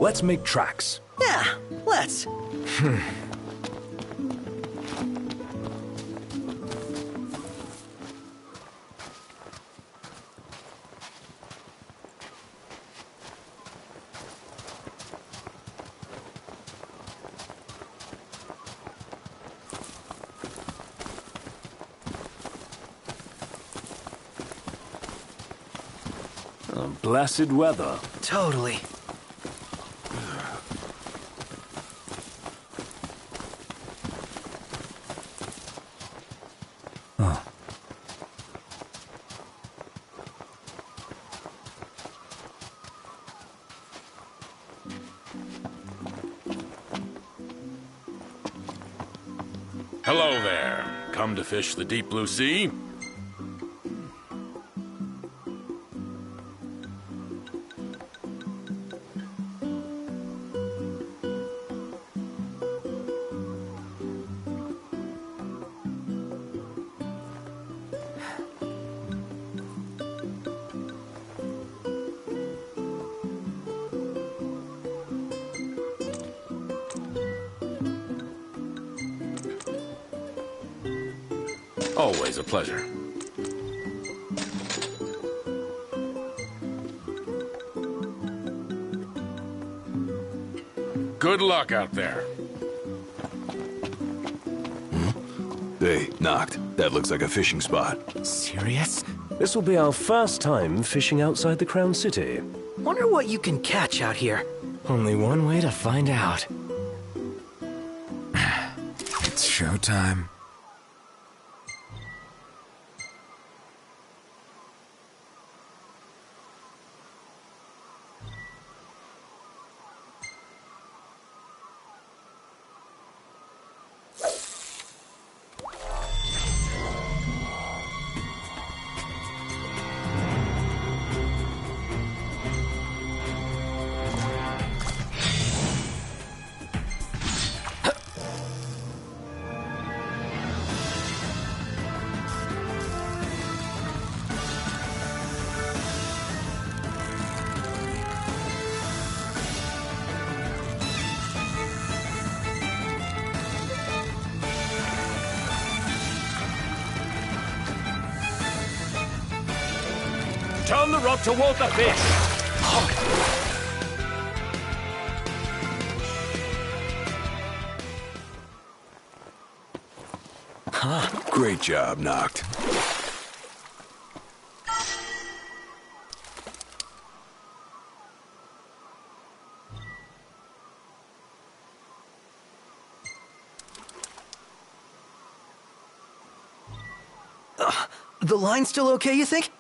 Let's make tracks. Yeah, let's. Blessed weather. Totally. Hello there. Come to fish the deep blue sea? Always a pleasure. Good luck out there. Hey, Knocked. That looks like a fishing spot. Serious? This will be our first time fishing outside the Crown City. Wonder what you can catch out here. Only one way to find out. It's showtime. Turn the rod toward the fish. Great job, Knocked. The line's still okay, you think?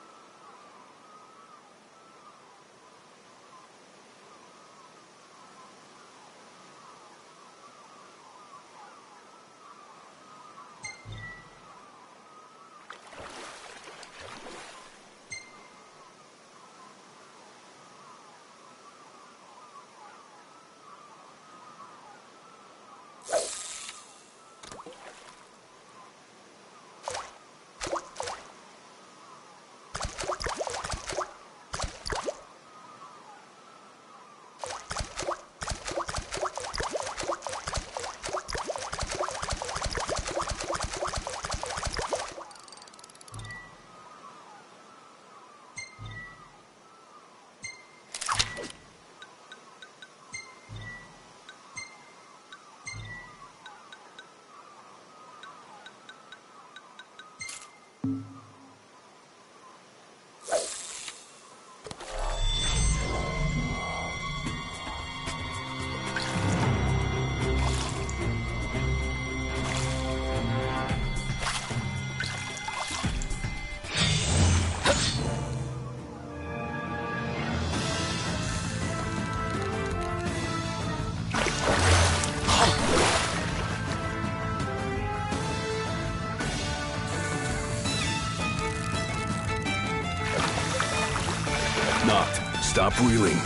Knocked. Stop reeling.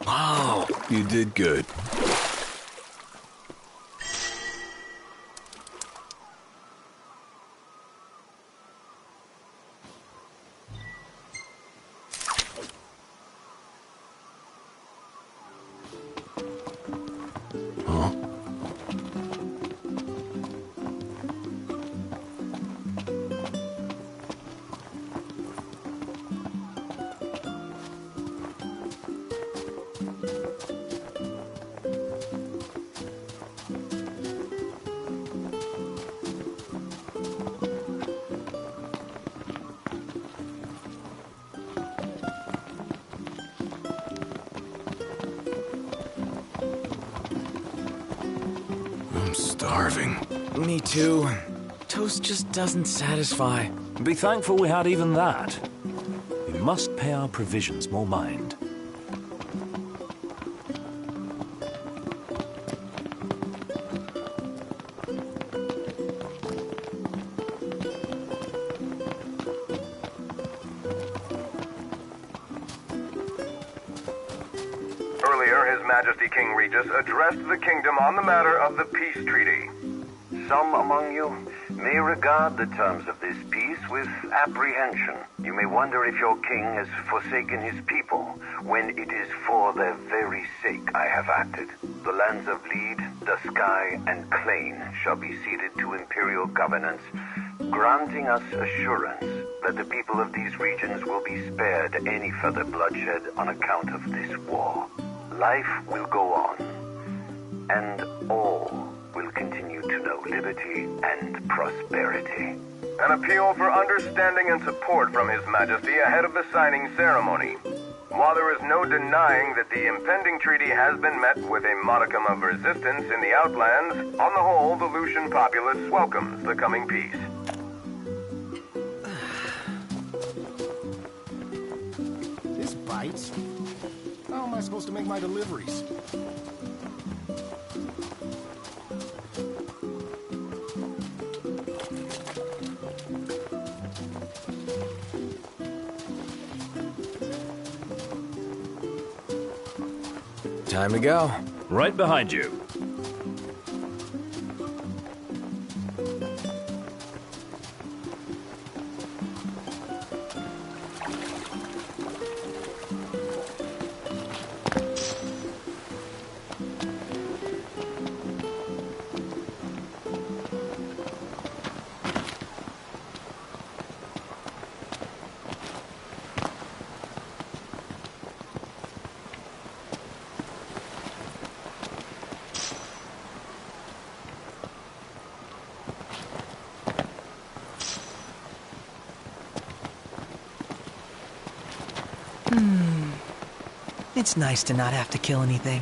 Wow. You did good. starving. Me too. Toast just doesn't satisfy. Be thankful we had even that. We must pay our provisions more mind. Earlier, His Majesty King Regis addressed the kingdom on the matter of the peace treaty. Some among you may regard the terms of this peace with apprehension. You may wonder if your king has forsaken his people, when it is for their very sake I have acted. The lands of Lead, Duskai, and Clain shall be ceded to imperial governance, granting us assurance that the people of these regions will be spared any further bloodshed on account of this war. Life will go on, and all will continue to know liberty and prosperity. An appeal for understanding and support from His Majesty ahead of the signing ceremony. While there is no denying that the impending treaty has been met with a modicum of resistance in the Outlands, on the whole, the Lucian populace welcomes the coming peace. This bites. How am I supposed to make my deliveries? Time to go. Right behind you. It's nice to not have to kill anything.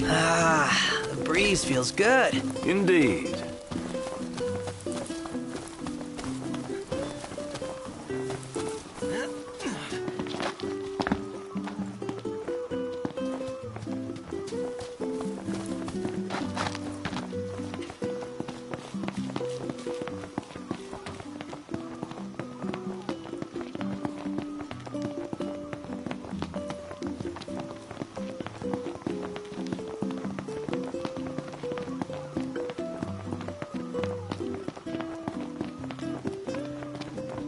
Ah, the breeze feels good. Indeed.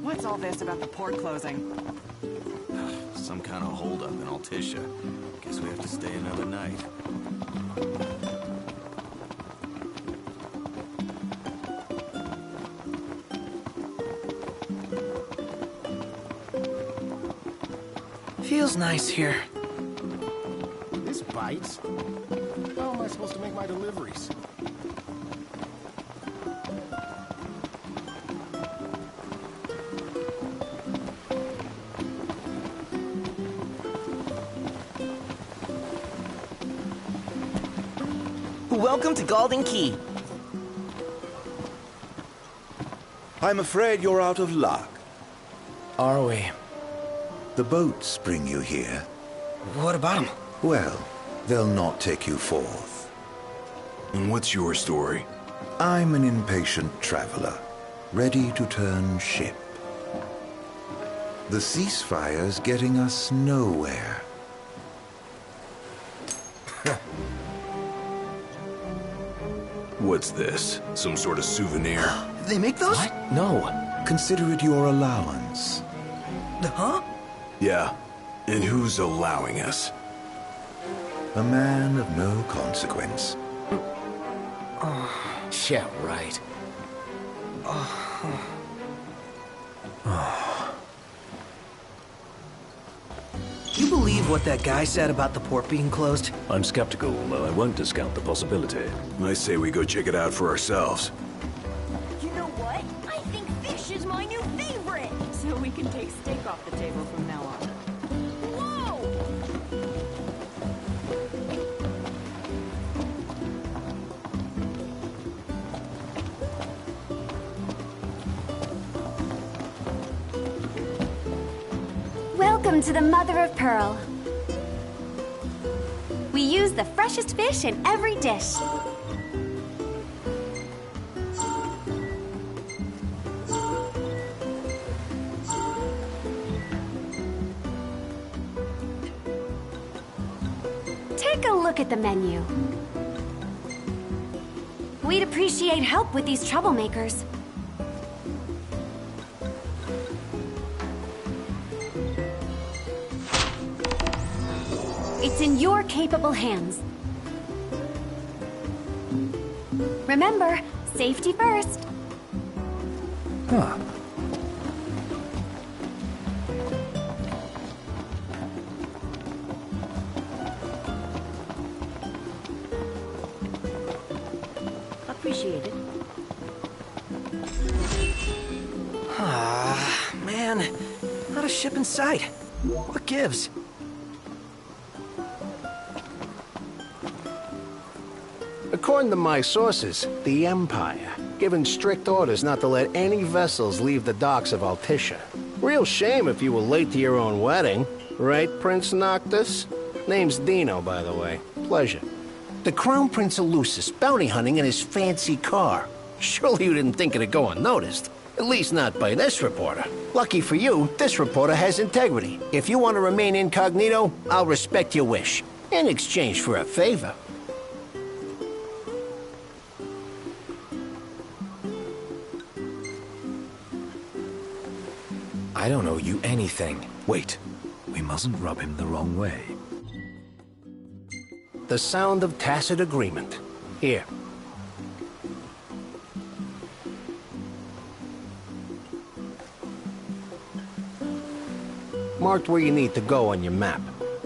What's all this about the port closing? Some kind of holdup in Altissia. Guess we have to stay another night. Feels nice here. This bites. How am I supposed to make my deliveries? Welcome to Golden Key. I'm afraid you're out of luck. Are we? The boats bring you here. What about him? Well, they'll not take you forth. And what's your story? I'm an impatient traveler, ready to turn ship. The ceasefire's getting us nowhere. What's this? Some sort of souvenir? They make those? What? No. Consider it your allowance. Huh? Yeah. And who's allowing us? A man of no consequence. Yeah, right. You believe what that guy said about the port being closed? I'm skeptical, though I won't discount the possibility. I say we go check it out for ourselves. You know what? I think fish is my new favorite! So we can take steak off the table from now on. Whoa! Welcome to the Mother of Pearl. We use the freshest fish in every dish. Take a look at the menu. We'd appreciate help with these troublemakers. It's in your capable hands. Remember, safety first. Huh. Appreciate it. Ah, man. Not a ship in sight. What gives? According to my sources, the Empire, given strict orders not to let any vessels leave the docks of Altissia. Real shame if you were late to your own wedding. Right, Prince Noctis? Name's Dino, by the way. Pleasure. The Crown Prince of Lucis bounty hunting in his fancy car. Surely you didn't think it'd go unnoticed. At least not by this reporter. Lucky for you, this reporter has integrity. If you want to remain incognito, I'll respect your wish. In exchange for a favor. I don't owe you anything. Wait, we mustn't rub him the wrong way. The sound of tacit agreement. Here. Marked where you need to go on your map.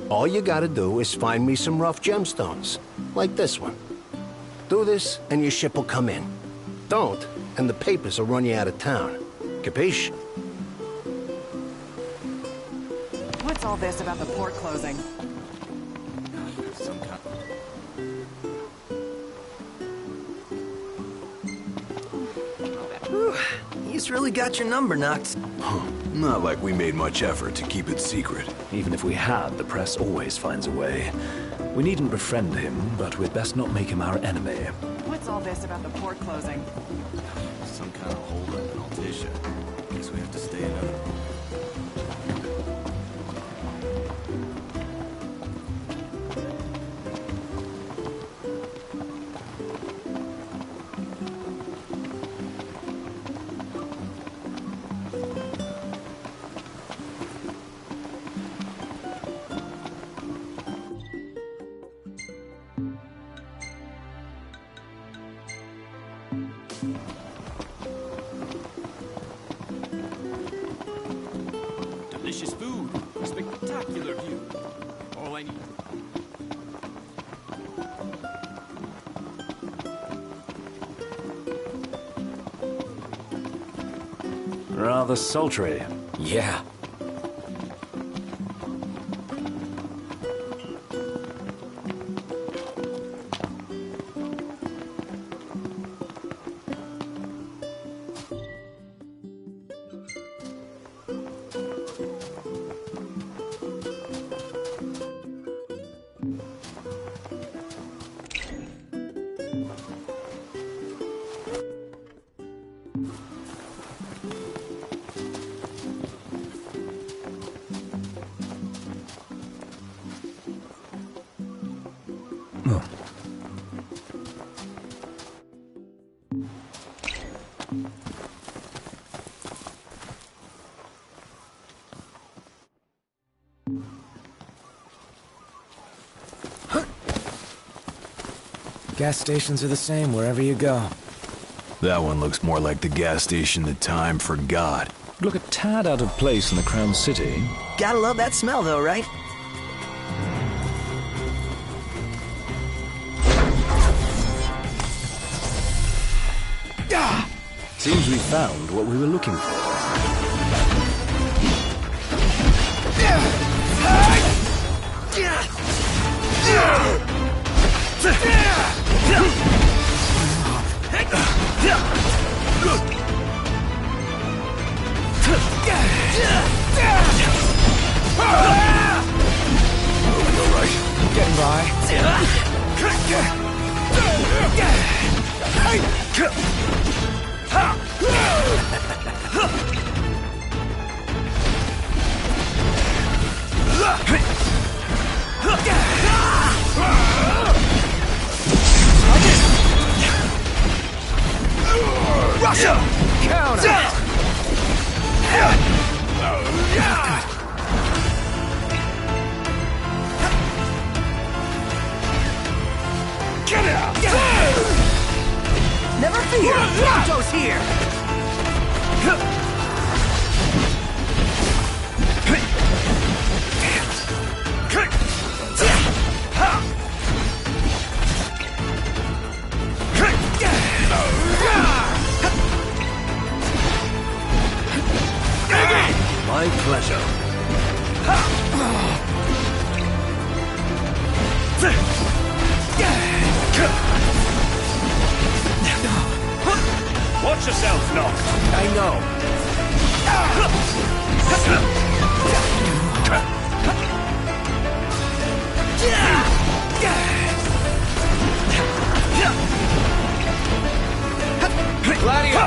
All you gotta do is find me some rough gemstones, like this one. Do this, and your ship will come in. Don't, and the papers will run you out of town. Capiche? What's all this about the port closing? Some kind... Whew. He's really got your number, Nox. Huh. Not like we made much effort to keep it secret. Even if we had, the press always finds a way. We needn't befriend him, but we'd best not make him our enemy. What's all this about the port closing? Some kind of holdup in Altissia. Guess we have to stay another... Delicious food, a spectacular view. All I need... Rather sultry. Yeah. Gas stations are the same wherever you go. That one looks more like the gas station that time forgot. Look a tad out of place in the Crown City. Gotta love that smell, though, right? Seems we found what we were looking for. Getting by. Russia! Counter! Get out! Never fear! Bronto's here! My pleasure. Watch yourself, Noct. I know. Gladio!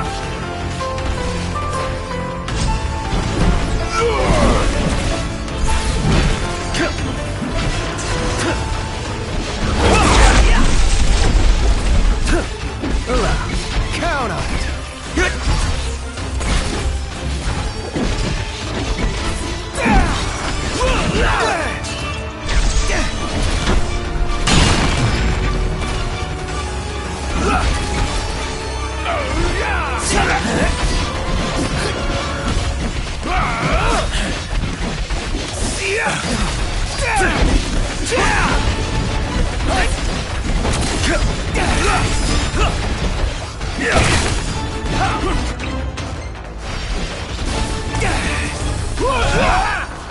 Count on it!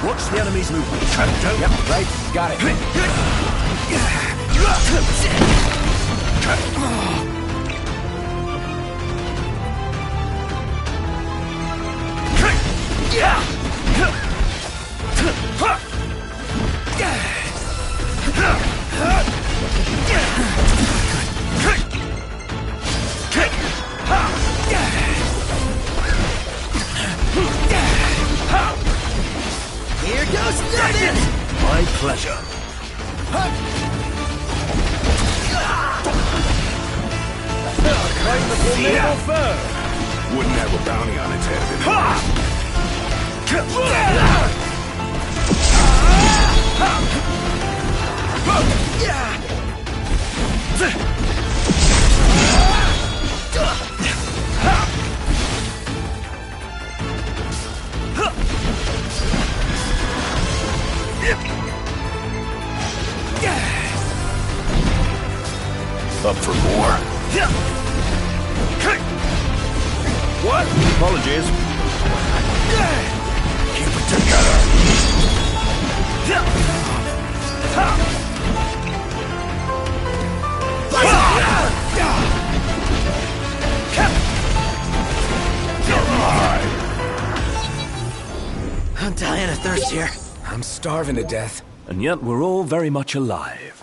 Watch the enemy's movement. Yep, right. Got it. Here goes nothing! My pleasure. Claim the formidable foe. Wouldn't have a bounty on its head. Up for more. What? Apologies. Keep it together. I'm dying of thirst here. I'm starving to death. And yet we're all very much alive.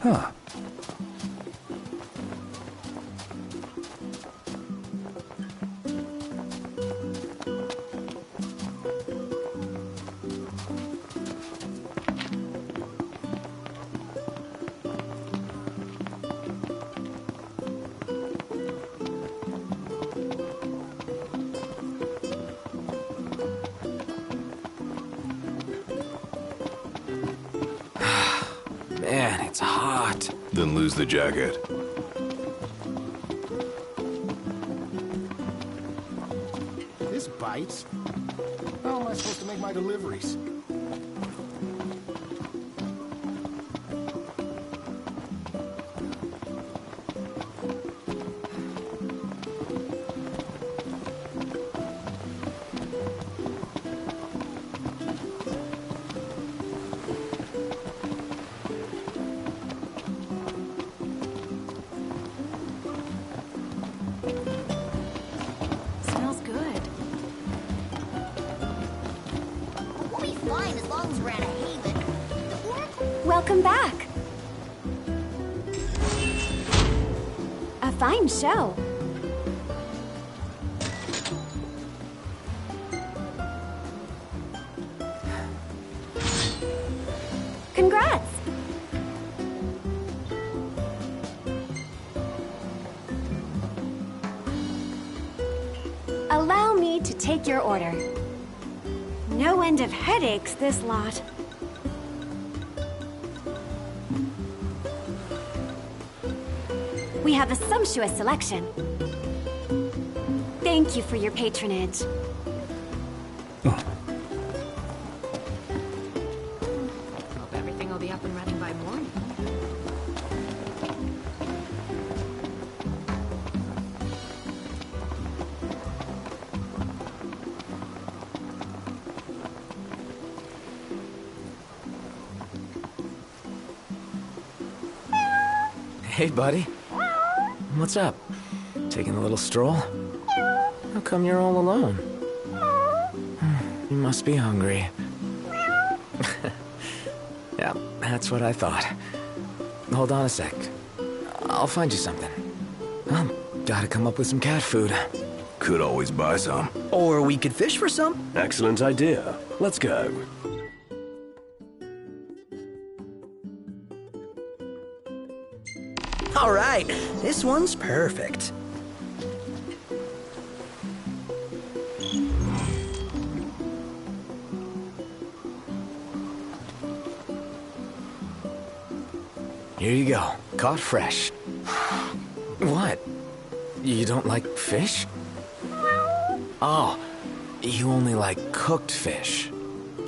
Huh. Man, it's hot. Then lose the jacket. This bites. How am I supposed to make my deliveries? Smells good. We'll be fine as long as we're at a haven. The Oracle... Welcome back. A fine show. Congrats. Allow me to take your order. No end of headaches, this lot. We have a sumptuous selection. Thank you for your patronage. Hope everything will be up and running by morning. Hey, buddy. What's up? Taking a little stroll? How come you're all alone? You must be hungry. Yeah, that's what I thought. Hold on a sec. I'll find you something. Gotta come up with some cat food. Could always buy some. Or we could fish for some. Excellent idea. Let's go. All right, this one's perfect. Here you go. Caught fresh. What? You don't like fish? Oh, you only like cooked fish.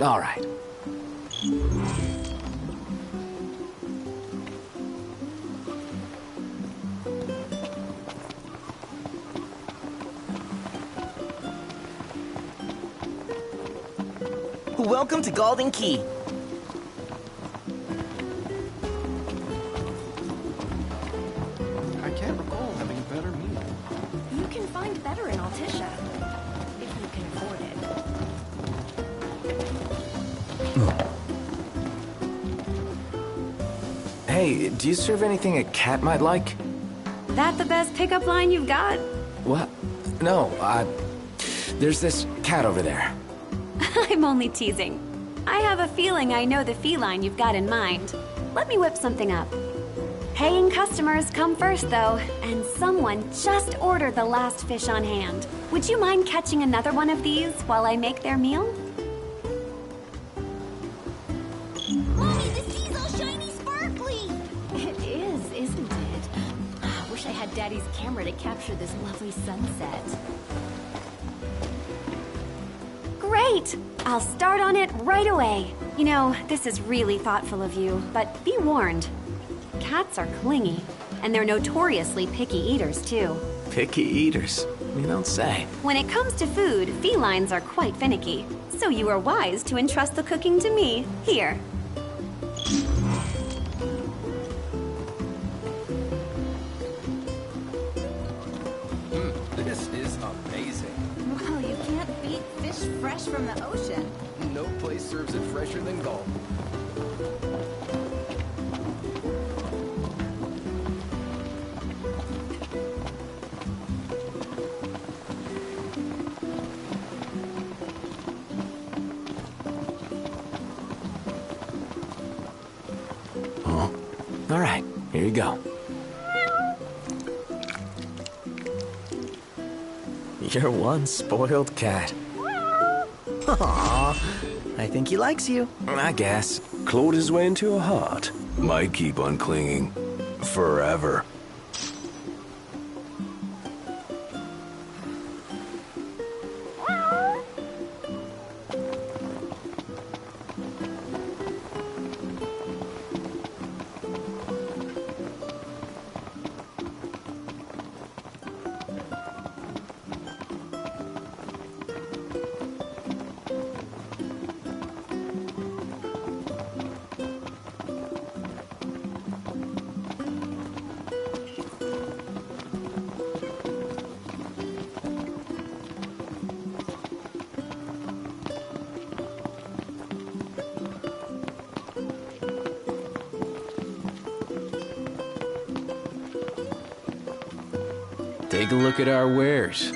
All right. Welcome to Golden Key. I can't recall having a better meal. You can find better in Altisha, if you can afford it. Hey, do you serve anything a cat might like? That the best pickup line you've got? What? No, there's this cat over there. I'm only teasing. I have a feeling I know the feline you've got in mind. Let me whip something up. Paying customers come first, though, and someone just ordered the last fish on hand. Would you mind catching another one of these while I make their meal? Mommy, the sea's all shiny sparkly! It is, isn't it? I wish I had Daddy's camera to capture this lovely sunset. Great! I'll start on it right away. You know, this is really thoughtful of you, but be warned. Cats are clingy, and they're notoriously picky eaters, too. Picky eaters? You don't say. When it comes to food, felines are quite finicky, so you are wise to entrust the cooking to me. Here. This is amazing. Well, you can't beat fish fresh from the ocean. No place serves it fresher than Gulf. All right, here you go. You're one spoiled cat. Aww, I think he likes you. I guess. Clawed his way into your heart. Might keep on clinging. Forever. Take a look at our wares.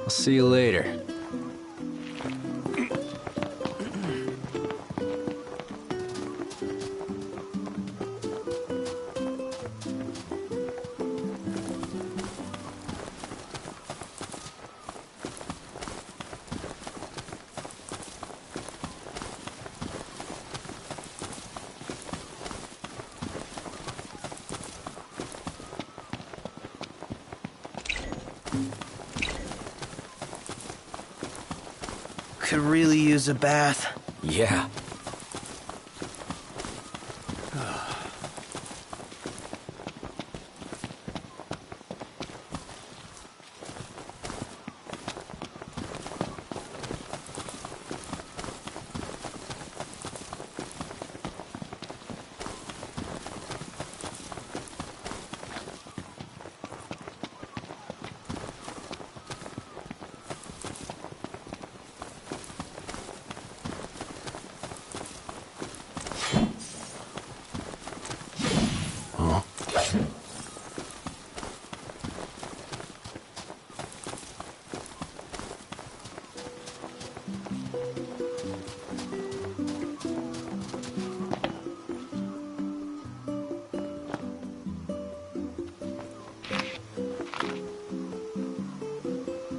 I'll see you later. Could really use a bath. Yeah.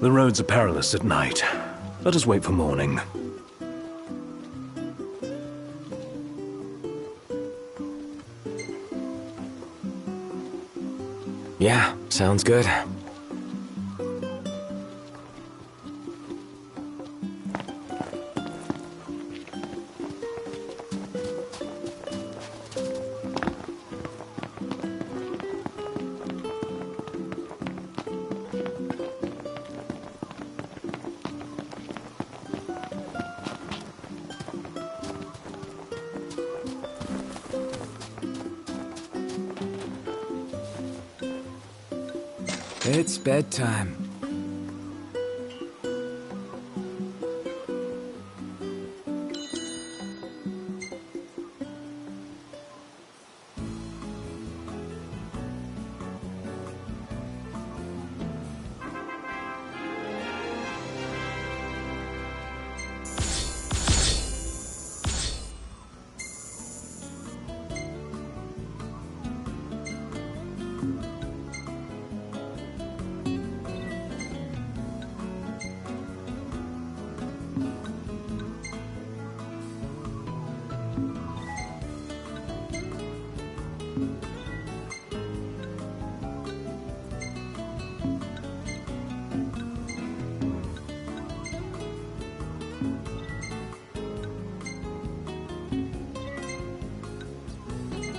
The roads are perilous at night. Let us wait for morning. Yeah, sounds good. It's bedtime.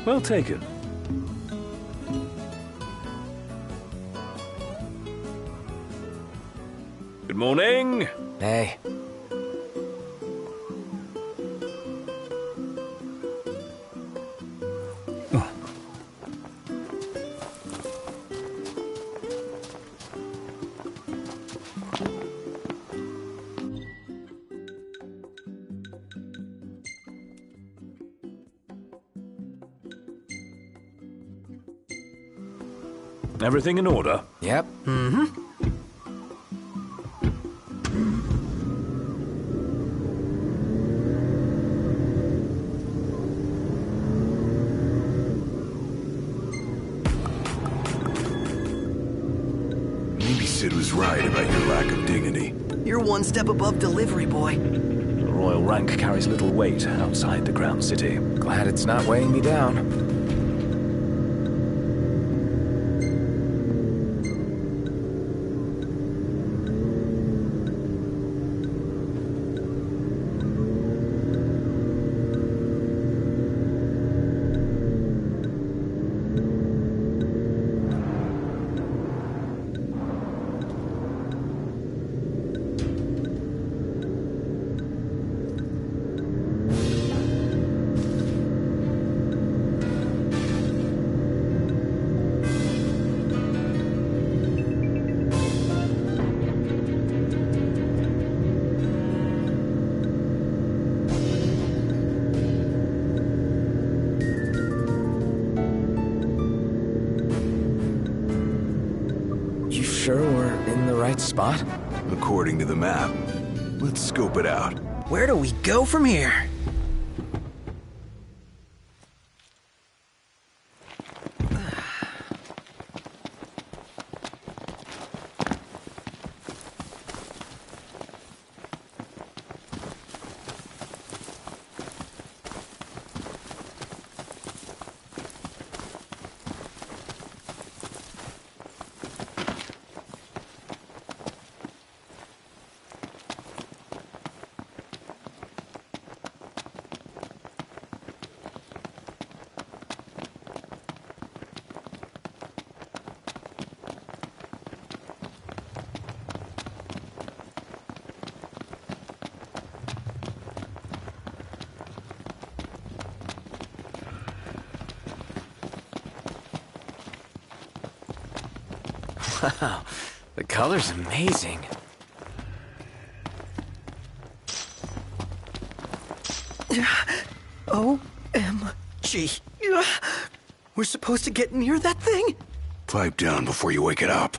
Well taken. Good morning. Everything in order? Yep. Mm-hmm. Maybe Sid was right about your lack of dignity. You're one step above delivery boy. The royal rank carries little weight outside the Crown City. Glad it's not weighing me down. Sure we're in the right spot? According to the map. Let's scope it out. Where do we go from here? Wow, the color's amazing. OMG. We're supposed to get near that thing? Pipe down before you wake it up.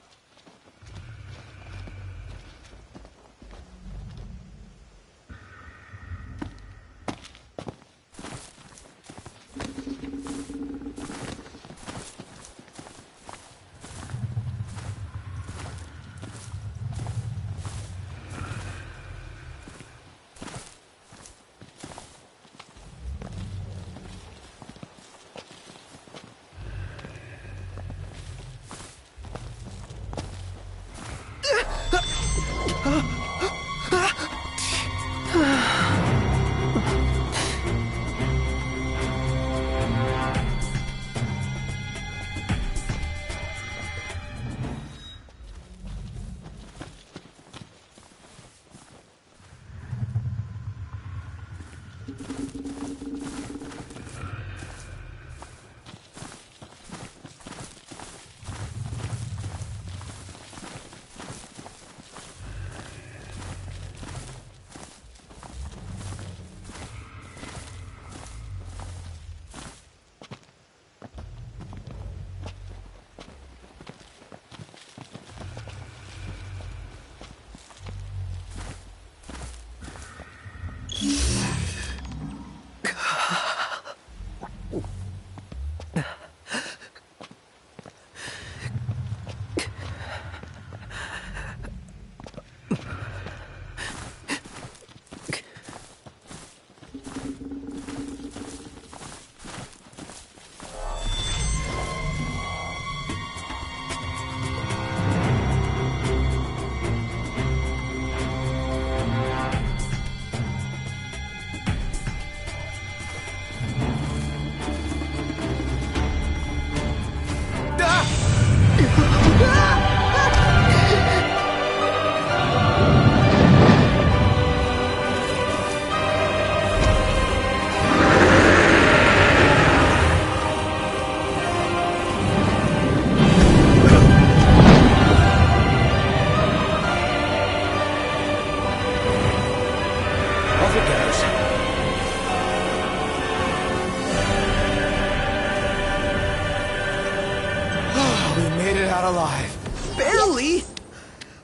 made it out alive. Barely!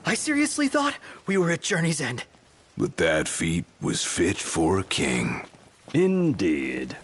I seriously thought we were at Journey's End. But that feat was fit for a king. Indeed.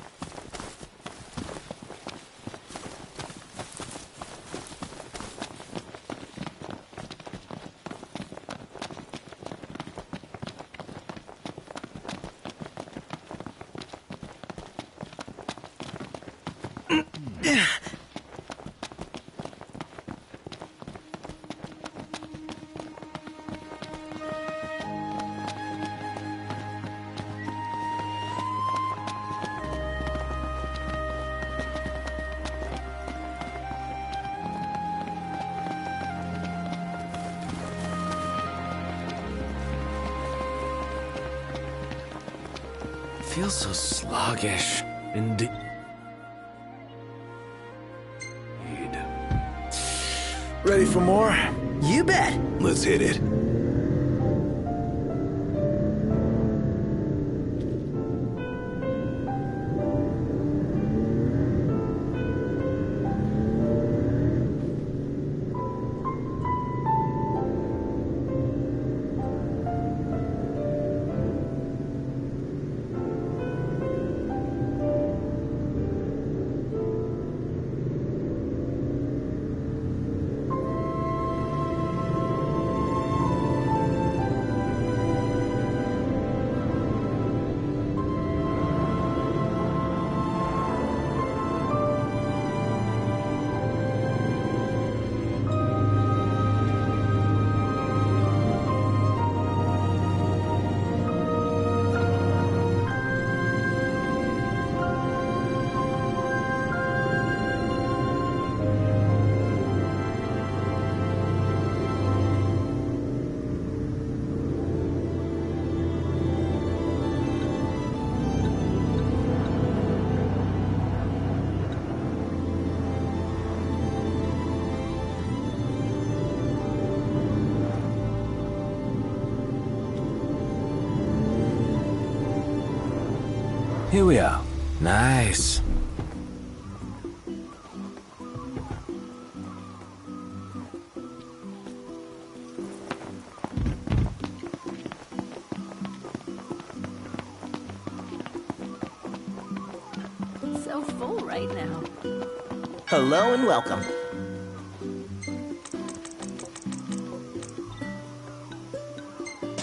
Feels so sluggish. Indeed. Ready for more? You bet. Let's hit it. Here we are. Nice. So full right now. Hello and welcome.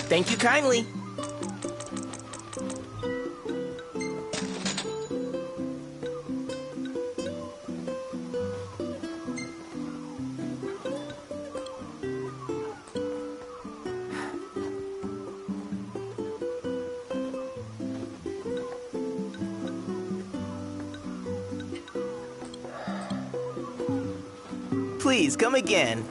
Thank you kindly. Please, come again.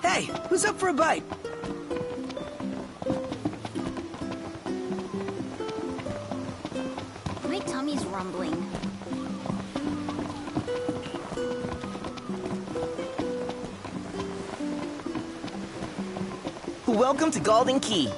Hey, who's up for a bite? My tummy's rumbling. Welcome to Golden Key.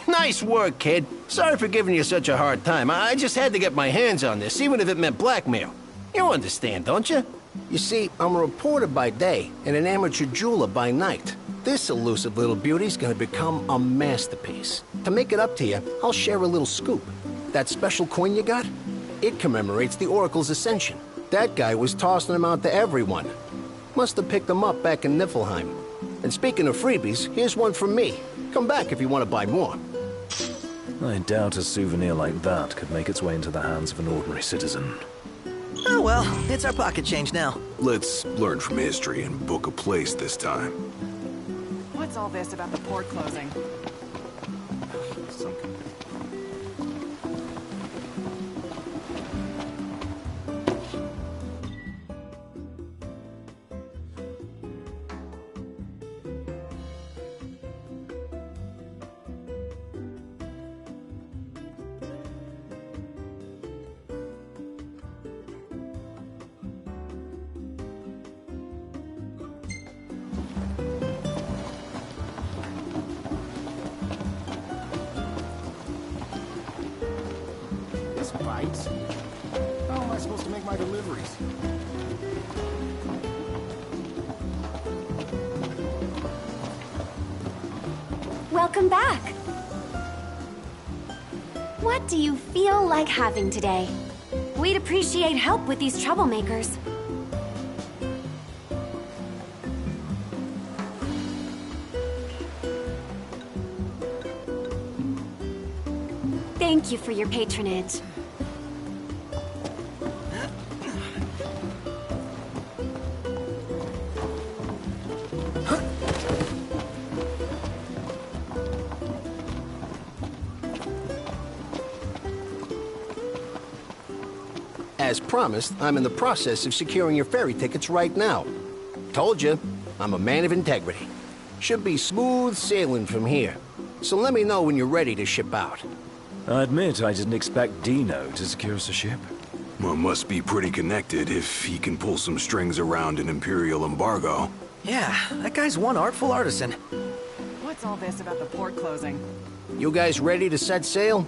Nice work, kid. Sorry for giving you such a hard time. I just had to get my hands on this, even if it meant blackmail. You understand, don't you? You see, I'm a reporter by day and an amateur jeweler by night. This elusive little beauty's gonna become a masterpiece. To make it up to you, I'll share a little scoop. That special coin you got? It commemorates the Oracle's ascension. That guy was tossing them out to everyone. Must have picked them up back in Niflheim. And speaking of freebies, here's one from me. Come back if you want to buy more. I doubt a souvenir like that could make its way into the hands of an ordinary citizen. Oh well, it's our pocket change now. Let's learn from history and book a place this time. What's all this about the port closing? This bites. How am I supposed to make my deliveries? Welcome back. What do you feel like having today? We'd appreciate help with these troublemakers. Thank you for your patronage. As promised, I'm in the process of securing your ferry tickets right now. Told you, I'm a man of integrity. Should be smooth sailing from here. So let me know when you're ready to ship out. I admit I didn't expect Dino to secure us a ship. Well, must be pretty connected if he can pull some strings around an Imperial embargo. Yeah, that guy's one artful artisan. What's all this about the port closing? You guys ready to set sail?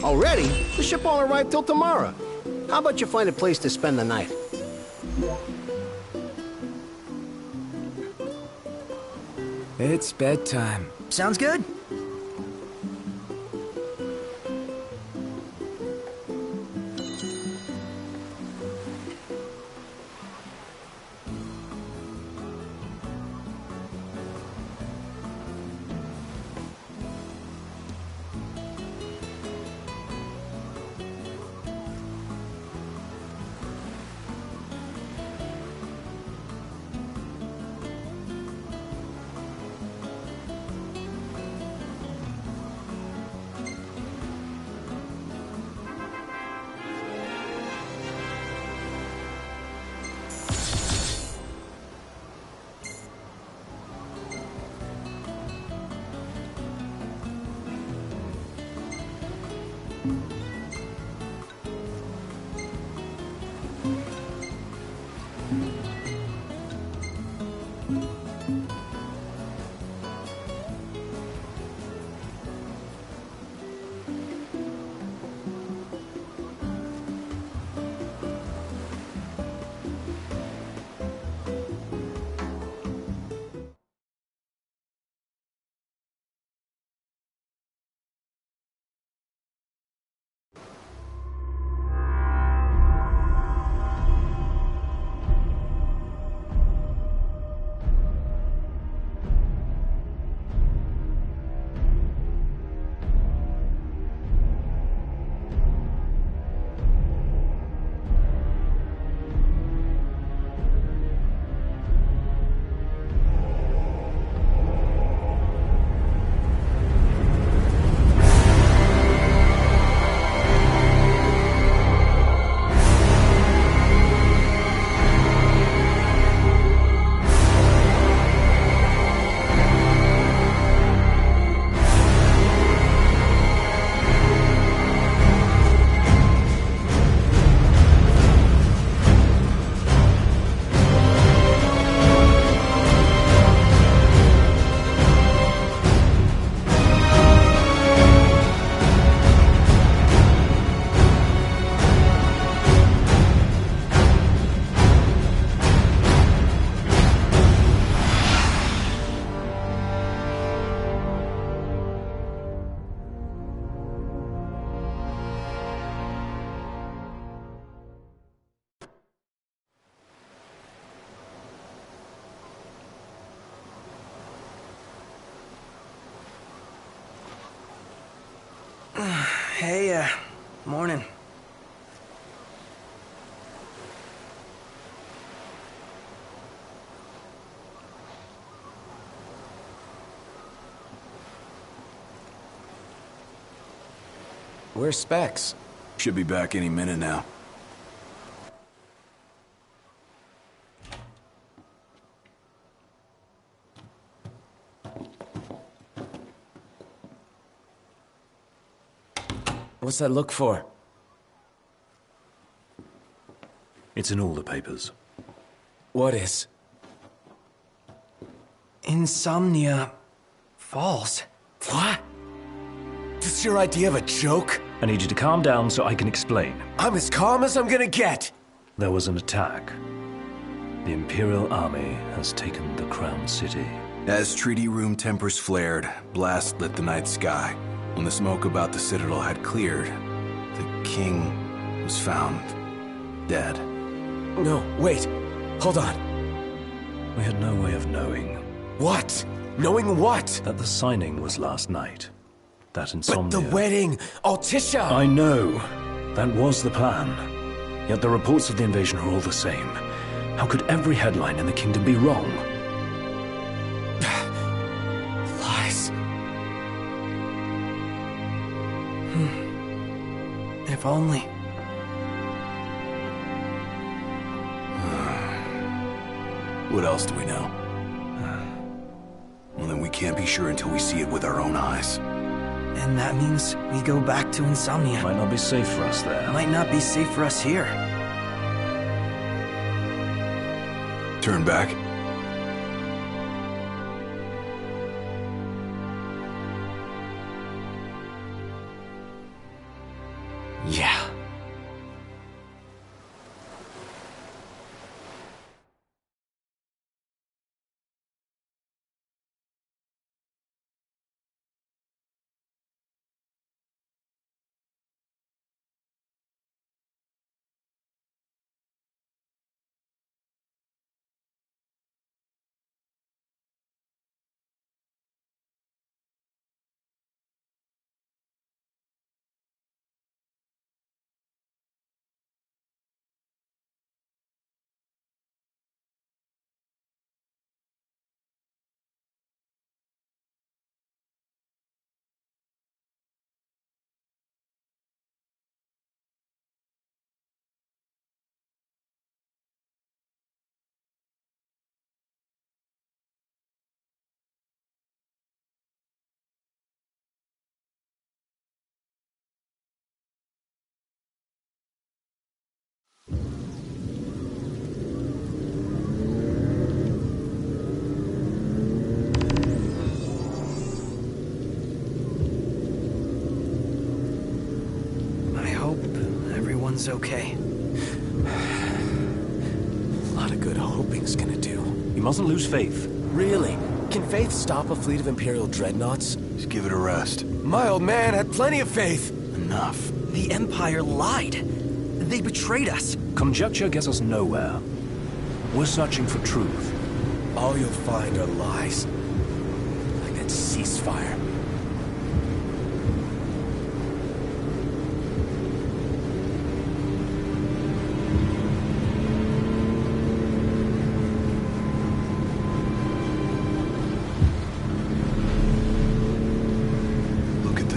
Already? The ship won't arrive till tomorrow. How about you find a place to spend the night? It's bedtime. Sounds good. Hey, morning. Where's Specs? Should be back any minute now. What's that look for? It's in all the papers. What is? Insomnia Falls. What? This your idea of a joke? I need you to calm down so I can explain. I'm as calm as I'm gonna get! There was an attack. The Imperial Army has taken the Crown City. As treaty room tempers flared, blast lit the night sky. When the smoke about the Citadel had cleared, the king was found dead. No, wait. Hold on. We had no way of knowing. What? Knowing what? That the signing was last night. That insomnia... But the wedding! Altisha! I know. That was the plan. Yet the reports of the invasion are all the same. How could every headline in the kingdom be wrong? Lies. If only. What else do we know? Well, then we can't be sure until we see it with our own eyes. And that means we go back to Insomnia. Might not be safe for us there. Might not be safe for us here. Turn back. Yeah. Everyone's okay. A lot of good hoping's gonna do. You mustn't lose faith. Really? Can faith stop a fleet of Imperial dreadnoughts? Just give it a rest. My old man had plenty of faith. Enough. The Empire lied. They betrayed us. Conjecture gets us nowhere. We're searching for truth. All you'll find are lies. Like that ceasefire.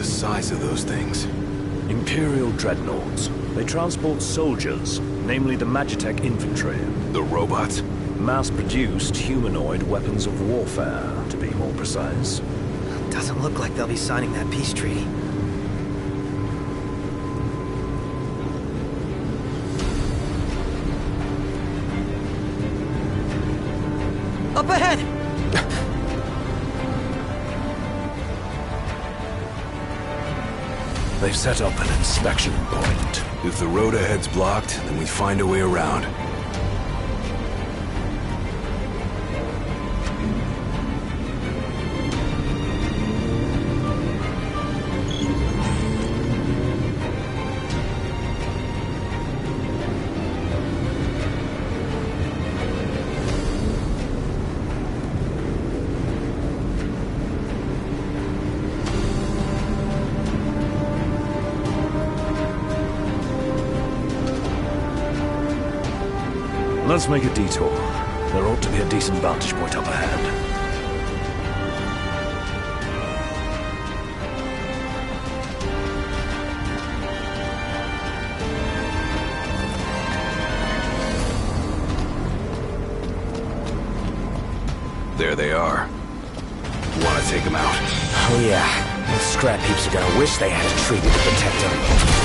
Size of those things. Imperial dreadnoughts. They transport soldiers, namely the Magitech infantry. The robots? Mass-produced humanoid weapons of warfare, to be more precise. Doesn't look like they'll be signing that peace treaty. Up ahead! They've set up an inspection point. If the road ahead's blocked, then we find a way around. Let's make a detour. There ought to be a decent vantage point up ahead. There they are. Want to take them out? Oh yeah, those scrap heaps are gonna wish they had a treaty to protect them.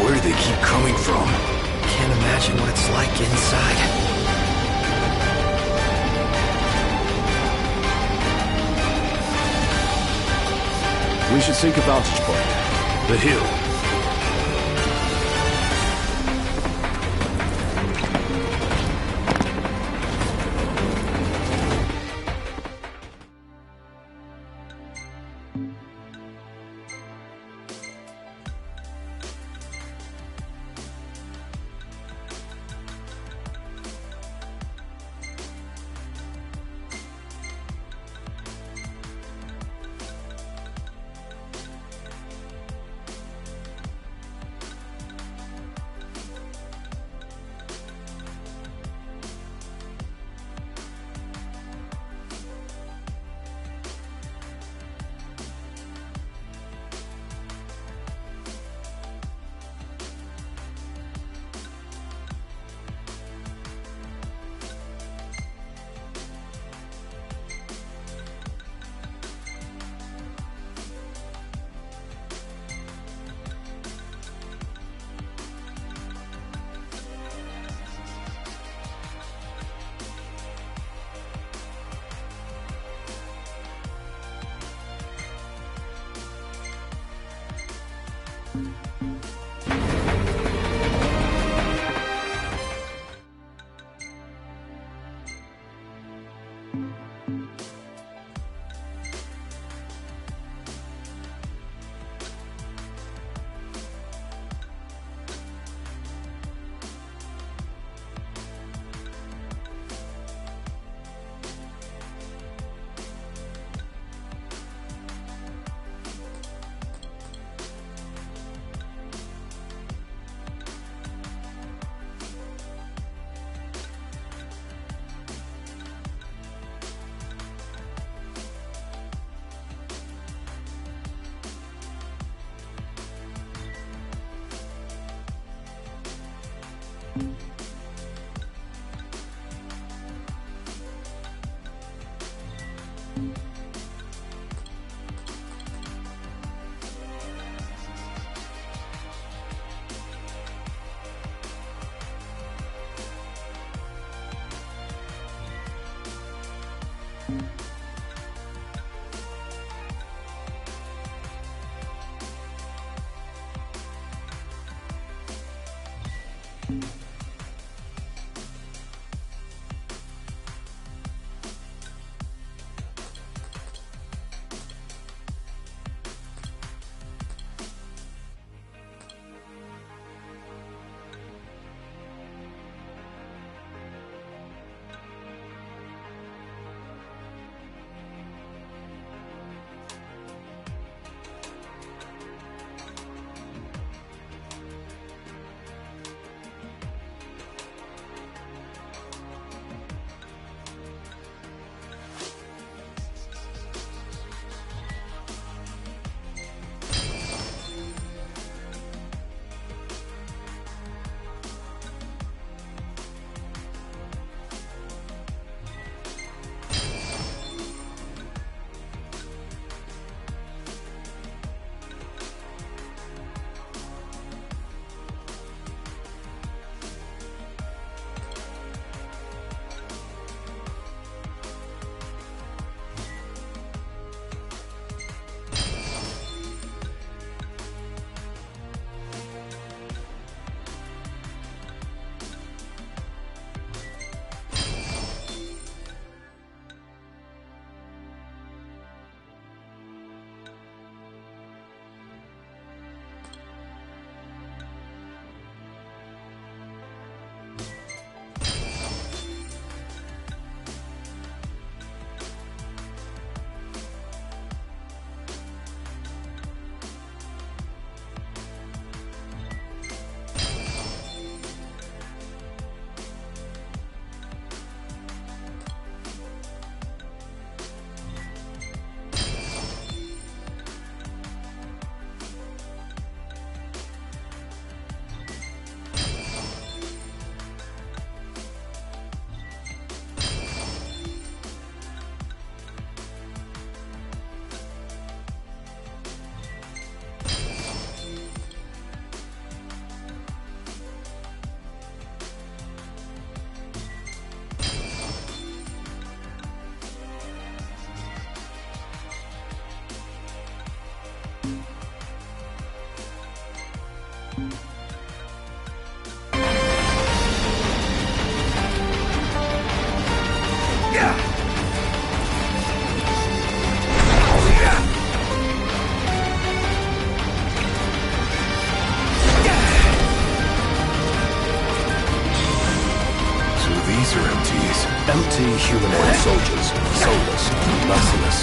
Where do they keep coming from? Can't imagine what it's like inside. We should seek a vantage point. The hill. So these are MTs. Empty humanoid soldiers, soulless, merciless.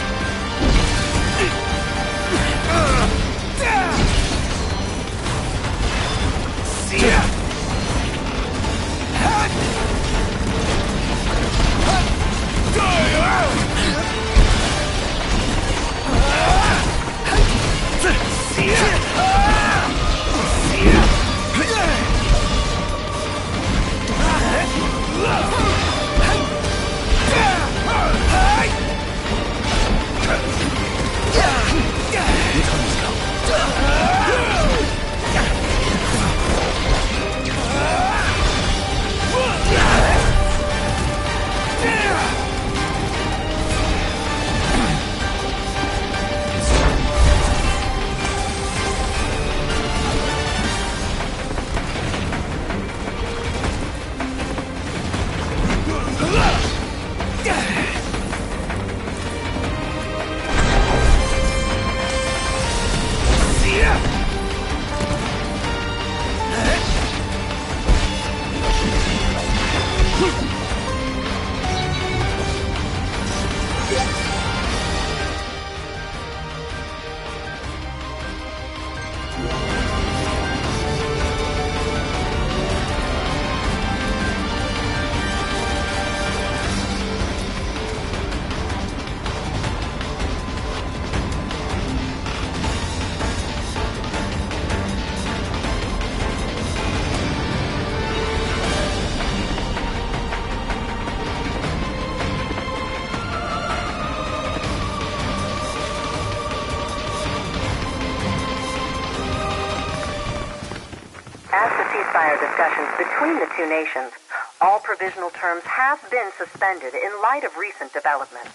ceasefire discussions between the two nations, all provisional terms have been suspended in light of recent developments.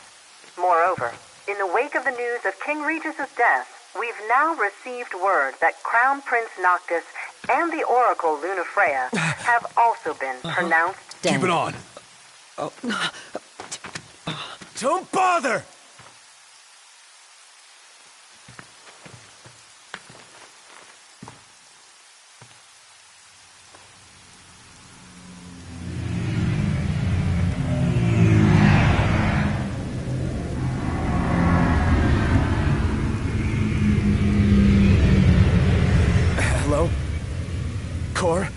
Moreover, in the wake of the news of King Regis's death, we've now received word that Crown Prince Noctis and the Oracle Lunafreya have also been pronounced dead. Keep it on. Don't bother! Hello? Cor?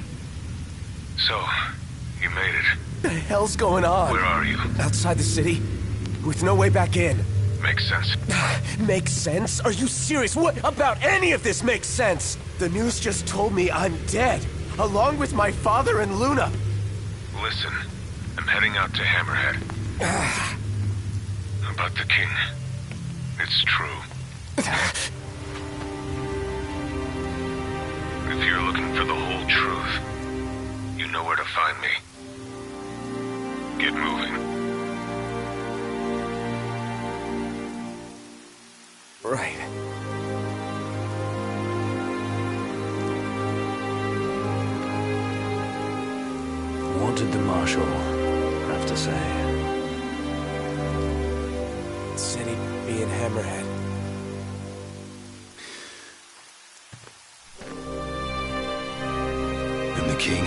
So, you made it. What the hell's going on? Where are you? Outside the city, with no way back in. Makes sense. Makes sense? Are you serious? What about any of this makes sense? The news just told me I'm dead, along with my father and Luna. Listen, I'm heading out to Hammerhead. About the king. It's true. If you're looking for the whole truth, you know where to find me. Get moving. Right. What did the Marshal have to say? Said he'd be in Hammerhead. And the king?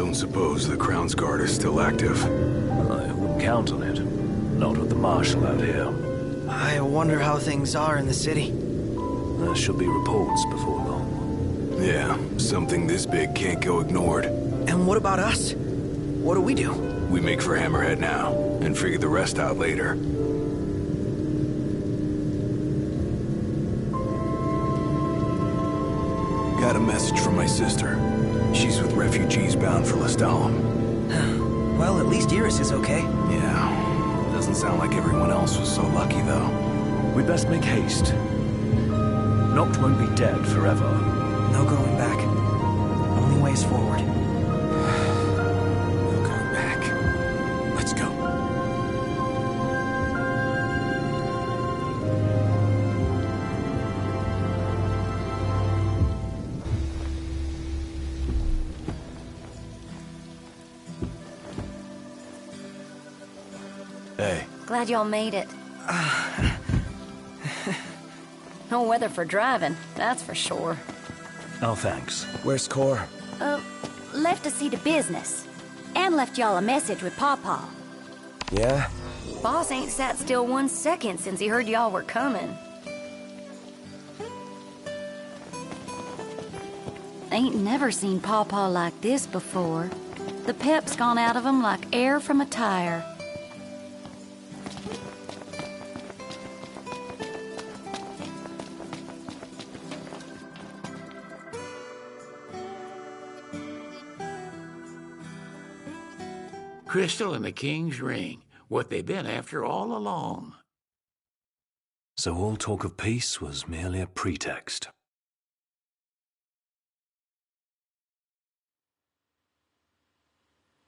Don't suppose the Crown's Guard is still active? I wouldn't count on it. Not with the Marshal out here. I wonder how things are in the city. There should be reports before long. Yeah, something this big can't go ignored. And what about us? What do we do? We make for Hammerhead now, and figure the rest out later. Got a message from my sister. She's with refugees bound for Lestalem. Well, at least Iris is okay. Yeah. Doesn't sound like everyone else was so lucky, though. We'd best make haste. Noct won't be dead forever. No going back. Only ways forward. No going back. Let's go. Hey. Glad y'all made it. No weather for driving, that's for sure. Oh, thanks. Where's Core? Left to see to business. And left y'all a message with Pawpaw. Yeah? Boss ain't sat still 1 second since he heard y'all were coming. Ain't never seen Pawpaw like this before. The pep's gone out of him like air from a tire. Crystal and the King's ring. What they've been after all along. So all talk of peace was merely a pretext.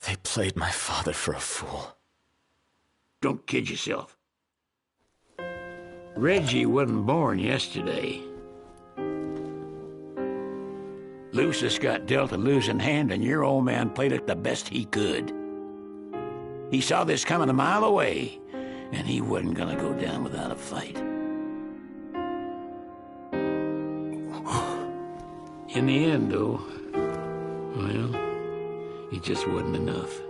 They played my father for a fool. Don't kid yourself. Reggie wasn't born yesterday. Lucius got dealt a losing hand, and your old man played it the best he could. He saw this coming a mile away, and he wasn't gonna go down without a fight. In the end, though, well, it just wasn't enough.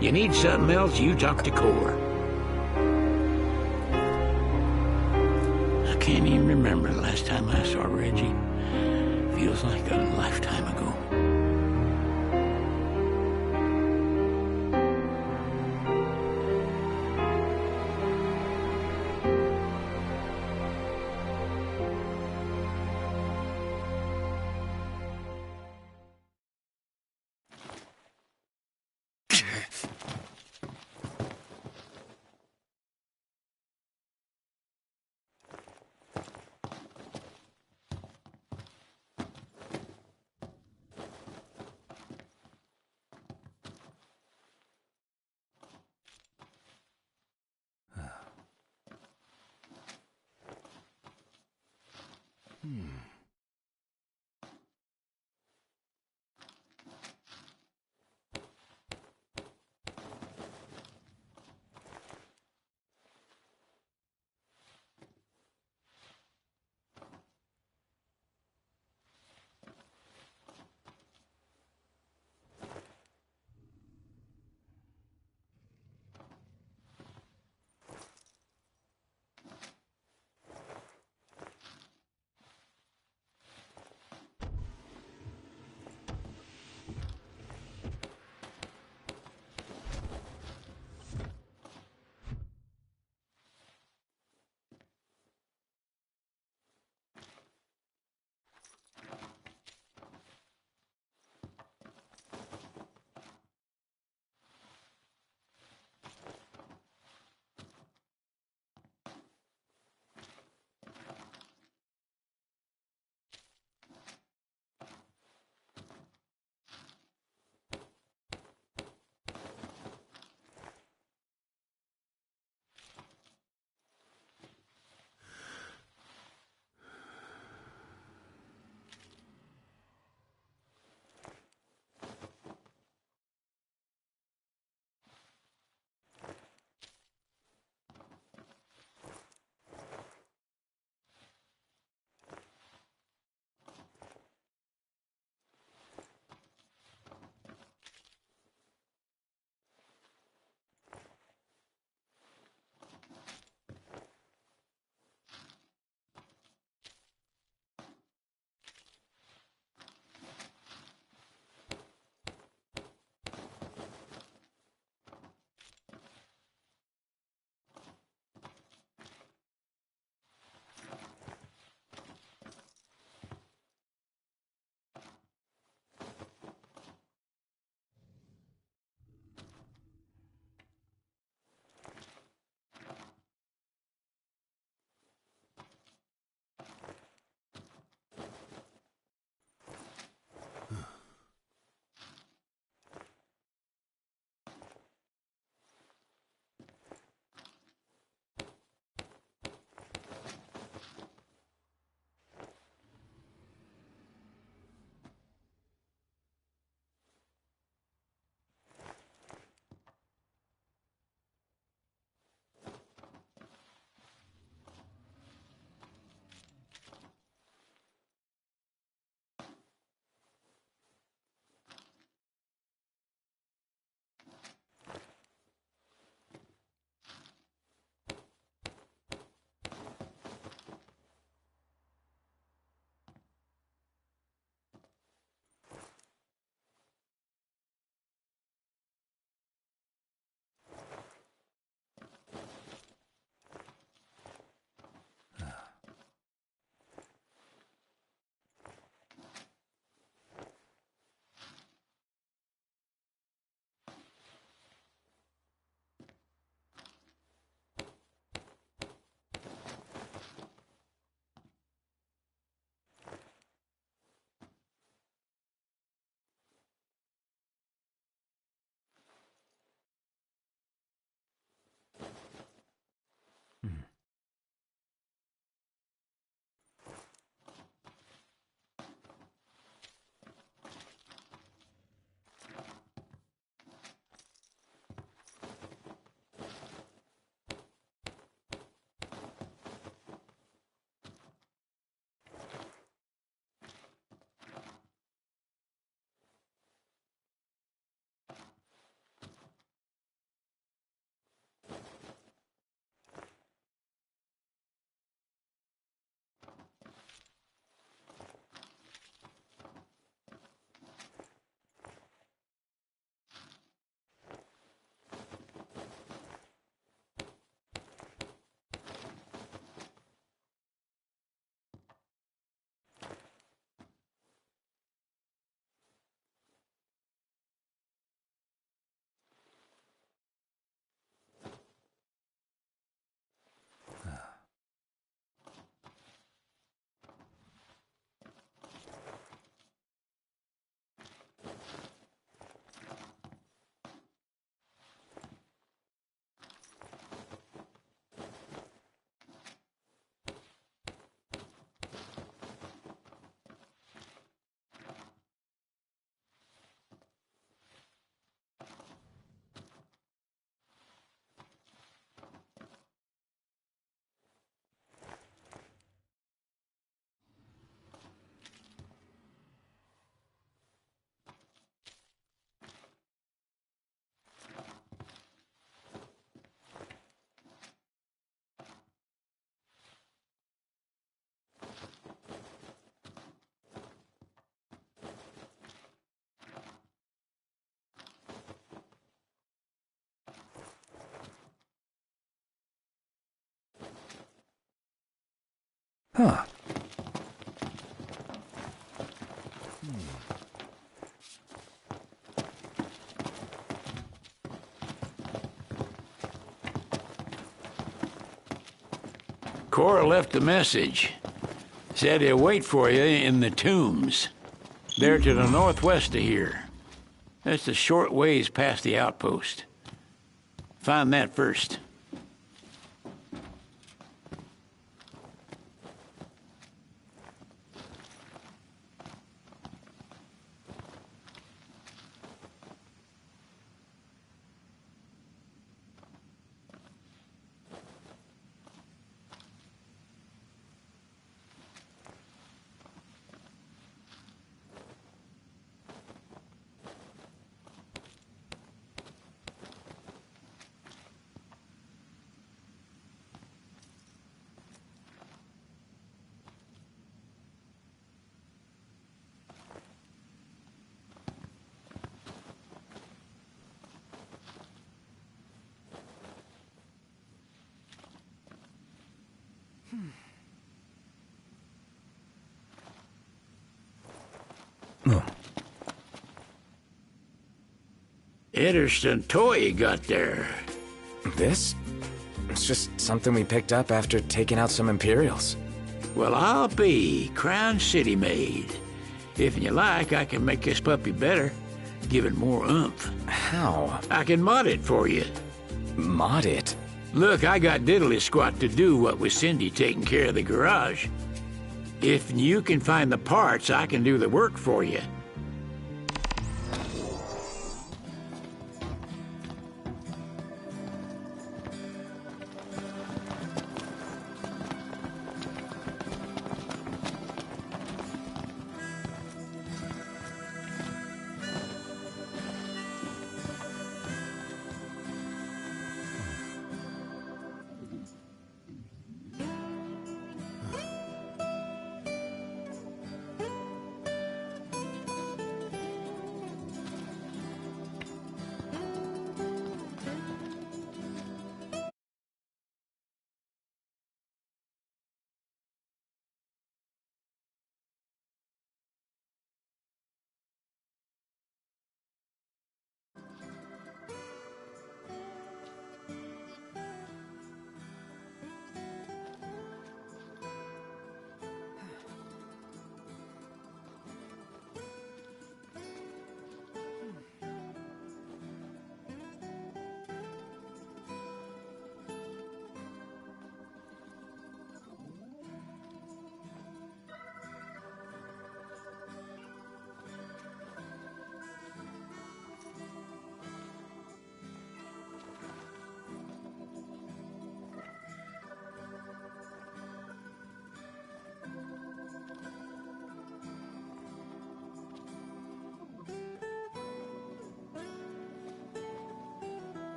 You need something else, you talk to Core. I can't even remember the last time I saw Reggie. Feels like a lifetime ago. Huh. Cora left a message. Said he'll wait for you in the tombs. They're to the northwest of here. That's a short ways past the outpost. Find that first. Interesting toy you got there. This? It's just something we picked up after taking out some Imperials. Well, I'll be Crown City made. If you like, I can make this puppy better. Give it more oomph. How? I can mod it for you. Mod it? Look, I got diddly squat to do what with Cindy taking care of the garage. If you can find the parts, I can do the work for you.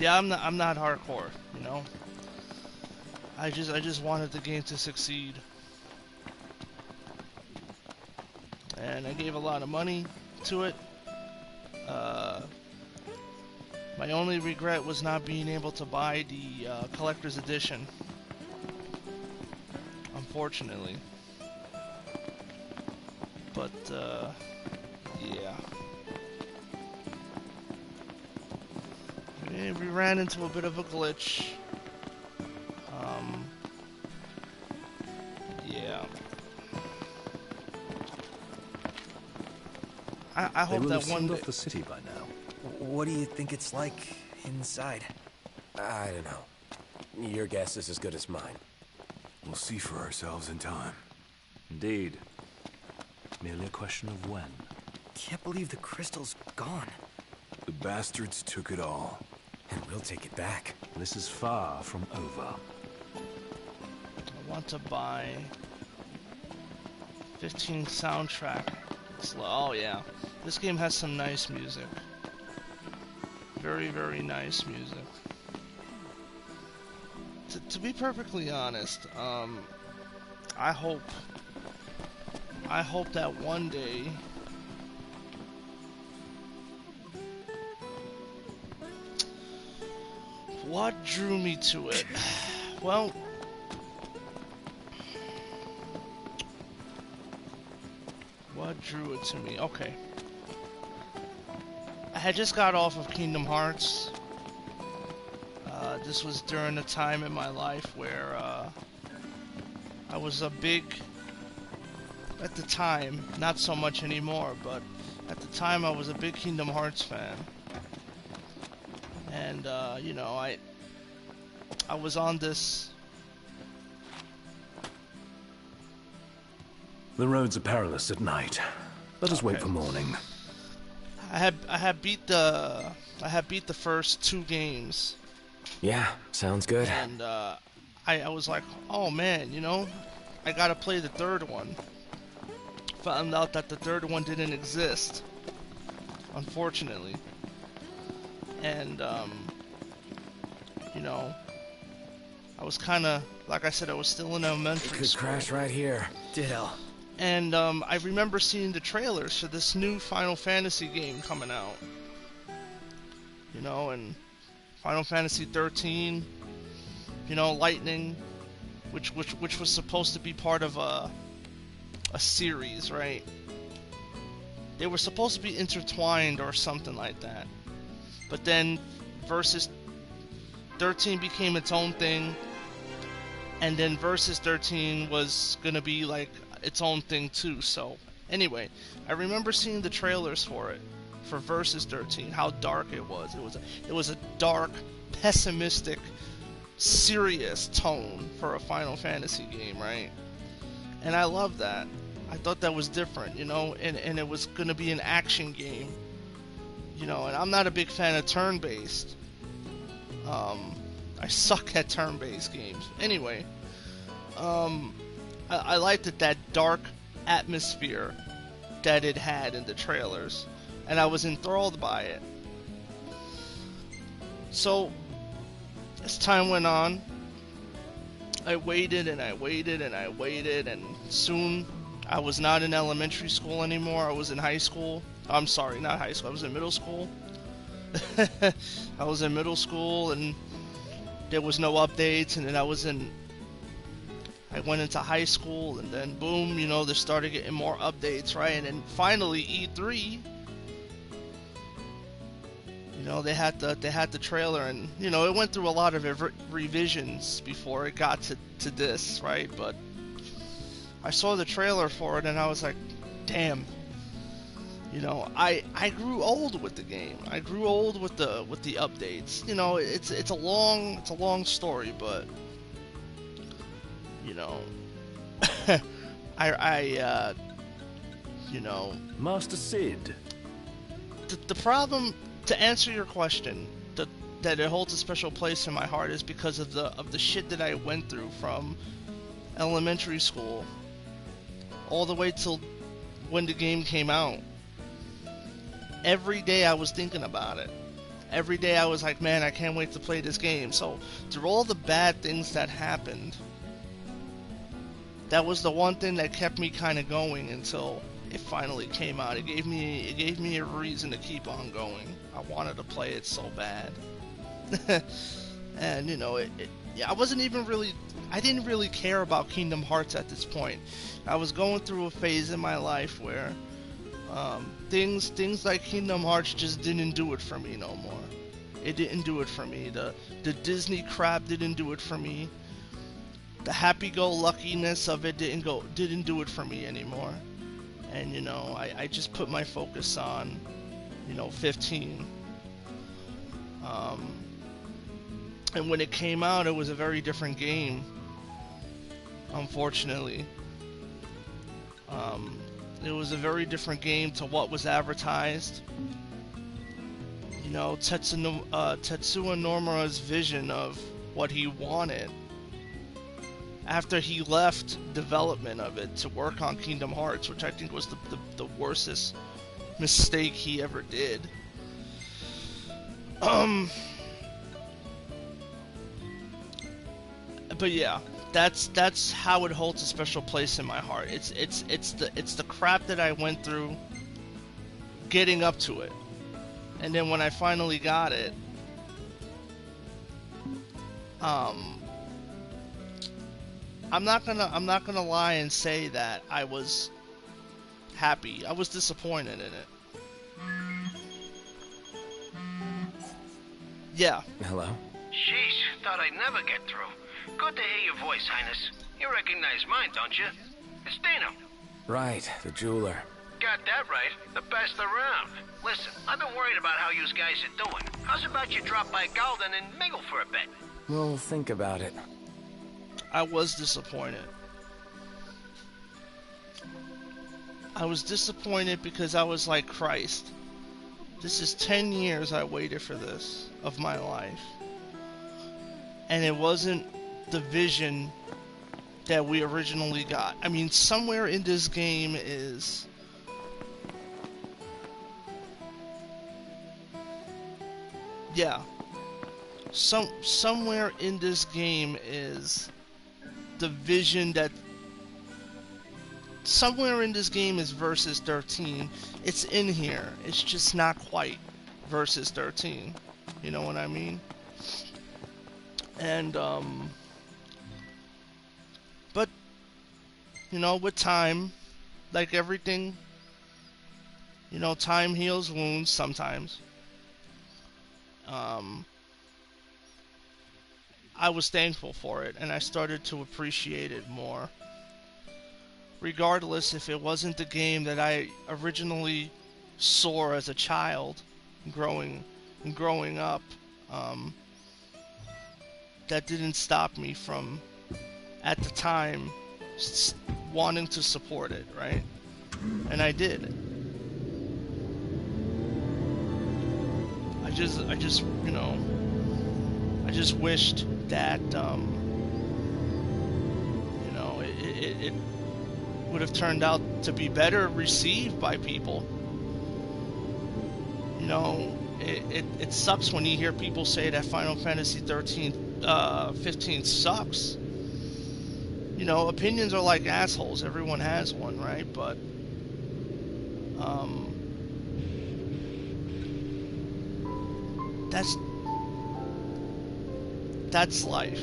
Yeah, I'm not hardcore, you know. I just wanted the game to succeed, and I gave a lot of money to it. My only regret was not being able to buy the collector's edition, unfortunately. But yeah. We ran into a bit of a glitch. Yeah. I hope that one day... off the city by now. What do you think it's like inside? I don't know. Your guess is as good as mine. We'll see for ourselves in time. Indeed. Merely a question of when. Can't believe the crystal's gone. The bastards took it all. And we'll take it back. This is far from over. I want to buy 15 soundtrack. Oh yeah, this game has some nice music. Very, very nice music. To be perfectly honest, I hope that one day what drew me to it? Well, what drew it to me? Okay. I had just got off of Kingdom Hearts. This was during a time in my life where I was a big, at the time, not so much anymore, but at the time I was a big Kingdom Hearts fan. And, you know, I was on this... The roads are perilous at night. Let us wait for morning. I had beat the first 2 games. Yeah, sounds good. And I was like, oh man, you know, I gotta play the 3rd one. Found out that the 3rd one didn't exist, unfortunately. And you know, I was kind of, like I said, I was still in elementary school. Crash right here. Ditto. And I remember seeing the trailers for this new Final Fantasy game coming out. You know, and Final Fantasy 13, you know, Lightning, which was supposed to be part of a series, right? They were supposed to be intertwined or something like that. But then Versus 13 became its own thing, and then Versus 13 was gonna be like its own thing too. So anyway, I remember seeing the trailers for it, for Versus 13, how dark it was. It was a dark, pessimistic, serious tone for a Final Fantasy game, right? And I love that. I thought that was different, you know, and it was gonna be an action game, you know, and I'm not a big fan of turn-based. I suck at turn-based games. Anyway, I liked that dark atmosphere that it had in the trailers, and I was enthralled by it. So, as time went on, I waited and I waited and I waited, and soon I was not in elementary school anymore. I was in high school. I'm sorry, not high school. I was in middle school. I was in middle school, and there was no updates, and then I went into high school, and then boom, you know, they started getting more updates, right? And then finally E3, you know, they had the trailer, and you know, it went through a lot of revisions before it got to this, right? But I saw the trailer for it, and I was like, damn. You know, I grew old with the game. I grew old with the updates. You know, it's a long story, but you know, you know, Master Sid. The problem, to answer your question, that it holds a special place in my heart is because of the shit that I went through from elementary school all the way till when the game came out. Every day I was thinking about it. Every day I was like, man, I can't wait to play this game. So through all the bad things that happened, that was the one thing that kept me kind of going until it finally came out. It gave me a reason to keep on going. I wanted to play it so bad. And you know, I didn't really care about Kingdom Hearts at this point. I was going through a phase in my life where things like Kingdom Hearts just didn't do it for me no more. It didn't do it for me. The Disney crap didn't do it for me. The happy-go-luckiness of it didn't do it for me anymore. And you know, I just put my focus on, you know, 15. And when it came out, it was a very different game, unfortunately. It was a very different game to what was advertised. you know, Tetsuya Nomura's vision of what he wanted after he left development of it to work on Kingdom Hearts, which I think was the worstest mistake he ever did. But yeah, that's how it holds a special place in my heart. It's the crap that I went through getting up to it, and then when I finally got it, I'm not gonna lie and say that I was happy. I was disappointed in it. Yeah. Hello? Sheesh, thought I'd never get through. Good to hear your voice, Highness. You recognize mine, don't you? It's Dino. Right, the jeweler. Got that right. The best around. Listen, I've been worried about how you guys are doing. How's about you drop by Galden and mingle for a bit? We'll think about it. I was disappointed. I was disappointed because I was like, Christ, this is 10 years I waited for this of my life. And it wasn't the vision that we originally got. I mean, somewhere in this game is... Yeah. Somewhere in this game is the vision that... Somewhere in this game is Versus 13. It's in here. It's just not quite Versus 13. You know what I mean? And, but, you know, with time, like everything, you know, time heals wounds sometimes. I was thankful for it, and I started to appreciate it more. Regardless if it wasn't the game that I originally saw as a child, growing up, that didn't stop me from, at the time, wanting to support it, right? And I did. I just, you know, I just wished that, you know, it would have turned out to be better received by people. You know, it sucks when you hear people say that Final Fantasy 15 sucks. You know, opinions are like assholes. Everyone has one, right? But that's life.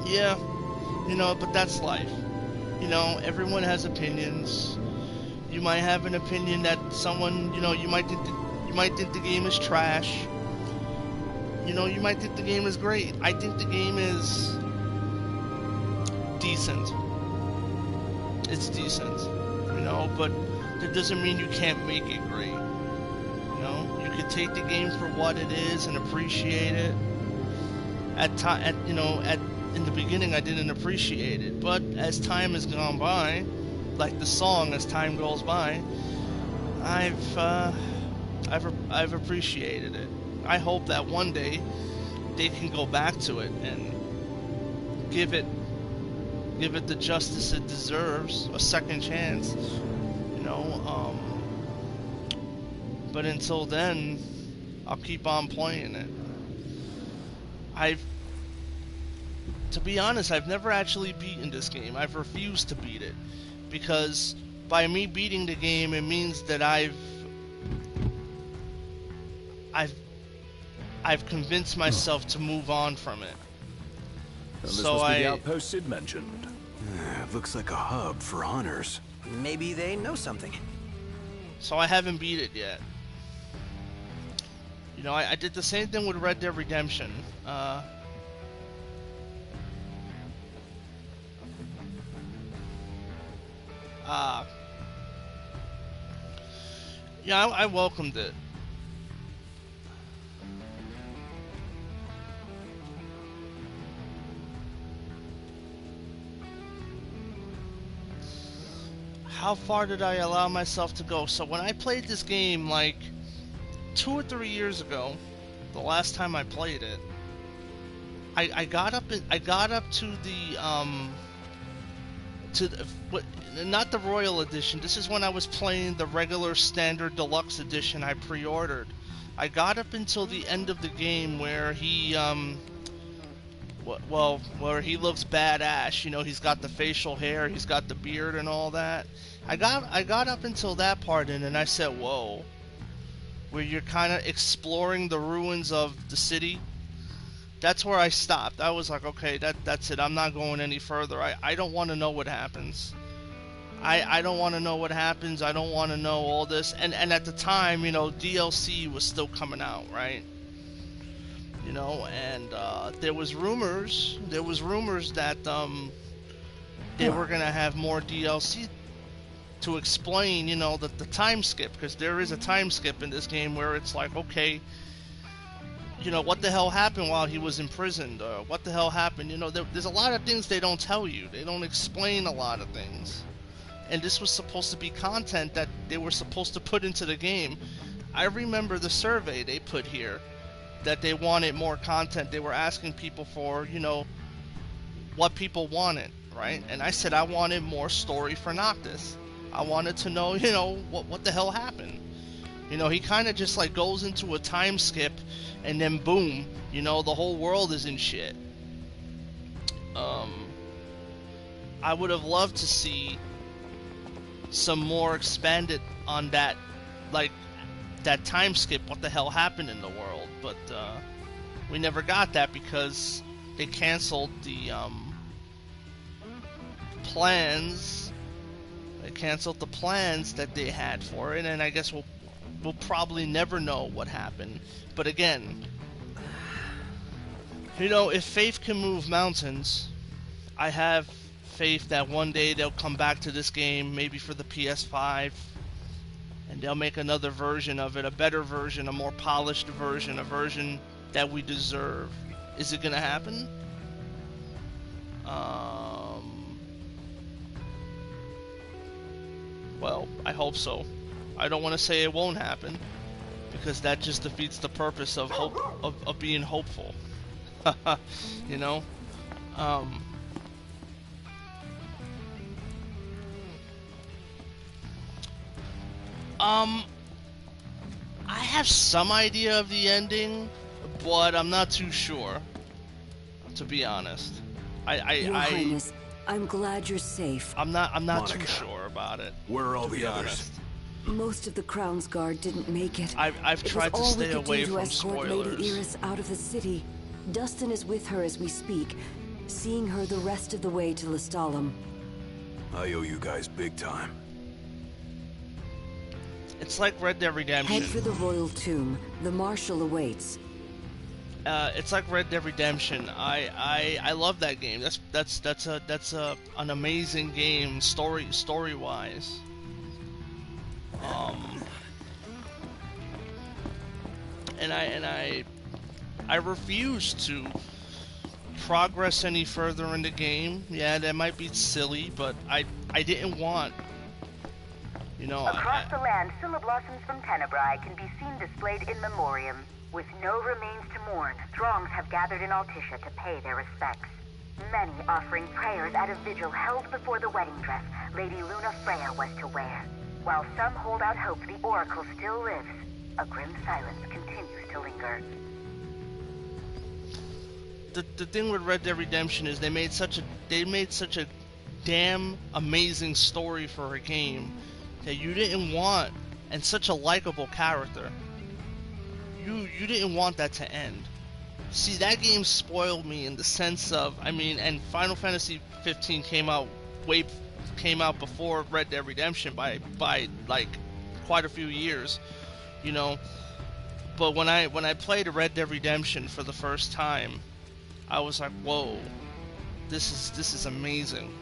Yeah, you know, but that's life. You know, everyone has opinions. You might have an opinion that someone, you know, you might think the game is trash. You know, you might think the game is great. I think the game is decent. It's decent, you know, but that doesn't mean you can't make it great. You know, you could take the game for what it is and appreciate it. In the beginning, I didn't appreciate it, but as time has gone by, like the song, as time goes by, I've appreciated it. I hope that one day they can go back to it and give it the justice it deserves, a second chance. You know, but until then, I'll keep on playing it. To be honest, I've never actually beaten this game. I've refused to beat it, because by me beating the game, it means that I've convinced myself to move on from it. And this must be the outpost Sid mentioned. It looks like a hub for hunters. Maybe they know something. So I haven't beat it yet. You know, I did the same thing with Red Dead Redemption. Yeah, I welcomed it. How far did I allow myself to go? So when I played this game like 2 or 3 years ago, the last time I played it, I got up to not the Royal Edition. This is when I was playing the regular standard deluxe edition I pre-ordered. I got up until the end of the game where he where he looks badass. You know, he's got the facial hair, he's got the beard and all that. I got up until that part, and then I said, whoa, where you're kind of exploring the ruins of the city. That's where I stopped. I was like, okay, that's it. I'm not going any further. I don't want to know what happens. I don't want to know what happens. I don't want to know all this. And at the time, you know, DLC was still coming out, right? You know, and there was rumors that they were gonna have more DLC to explain, you know, the time skip, because there is a time skip in this game where it's like, okay, you know, what the hell happened while he was imprisoned? What the hell happened? You know, there's a lot of things they don't tell you. They don't explain a lot of things. And this was supposed to be content that they were supposed to put into the game. I remember the survey they put here that they wanted more content. They were asking people for, you know, what people wanted, right? And I said I wanted more story for Noctis. I wanted to know, you know, what the hell happened. You know, he kind of just like goes into a time skip, and then boom, you know, the whole world is in shit. I would have loved to see some more expanded on that, like that time skip, what the hell happened in the world, but we never got that because they canceled the plans. They canceled the plans that they had for it, and I guess we'll probably never know what happened. But again, you know, if faith can move mountains, I have faith that one day they'll come back to this game, maybe for the PS5, and they'll make another version of it, a better version, a more polished version, a version that we deserve. Is it gonna happen? Well, I hope so. I don't want to say it won't happen, because that just defeats the purpose of hope, of being hopeful. You know? I have some idea of the ending, but I'm not too sure, to be honest. Your Highness, I'm glad you're safe. I'm not too sure about it. Where are all the others? Most of the Crown's Guard didn't make it. I've tried to stay away from spoilers. Lady Iris out of the city. Dustin is with her as we speak, seeing her the rest of the way to Lestalem. I owe you guys big time. It's like Red Dead Redemption. Head for the Royal Tomb. The Marshal awaits. It's like Red Dead Redemption. I love that game. That's an amazing game story wise. And I refuse to progress any further in the game. Yeah, that might be silly, but I didn't want, you know. Across the land, Scylla blossoms from Tenebrae can be seen displayed in memoriam. With no remains to mourn, throngs have gathered in Altissia to pay their respects. Many offering prayers at a vigil held before the wedding dress Lady Luna Freya was to wear. While some hold out hope the Oracle still lives, a grim silence continues to linger. The thing with Red Dead Redemption is they made such a damn amazing story for a game that you didn't want, and such a likable character. You didn't want that to end. See, that game spoiled me in the sense of, I mean, and Final Fantasy 15 came out before Red Dead Redemption by like quite a few years, you know. But when I played Red Dead Redemption for the first time, I was like, whoa, this is amazing.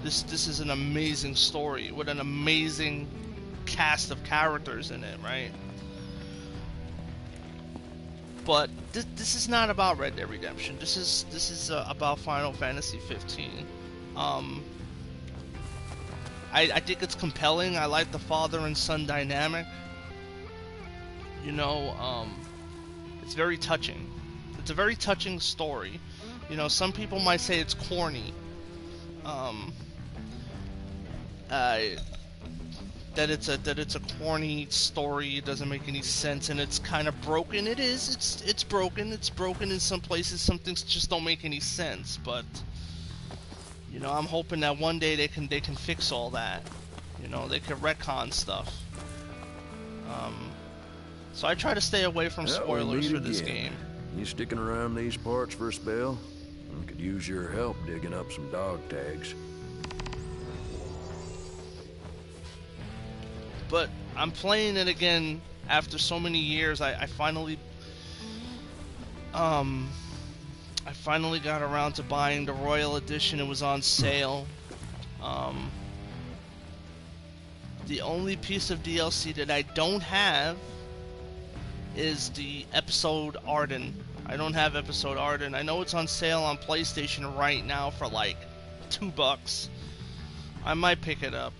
This is an amazing story with an amazing cast of characters in it, right? But this is not about Red Dead Redemption. This is about Final Fantasy 15. I think it's compelling. I like the father and son dynamic. You know, it's very touching. It's a very touching story. You know, some people might say it's corny. That it's a corny story. It doesn't make any sense, and it's kind of broken. It is. It's broken. It's broken in some places. Some things just don't make any sense. But you know, I'm hoping that one day they can fix all that. You know, they can retcon stuff. So I try to stay away from spoilers for this game. You sticking around these parts for a spell? I could use your help digging up some dog tags. But I'm playing it again after so many years. I finally got around to buying the Royal Edition. It was on sale. The only piece of DLC that I don't have is the episode Arden. I don't have episode Arden. I know it's on sale on PlayStation right now for like $2. I might pick it up.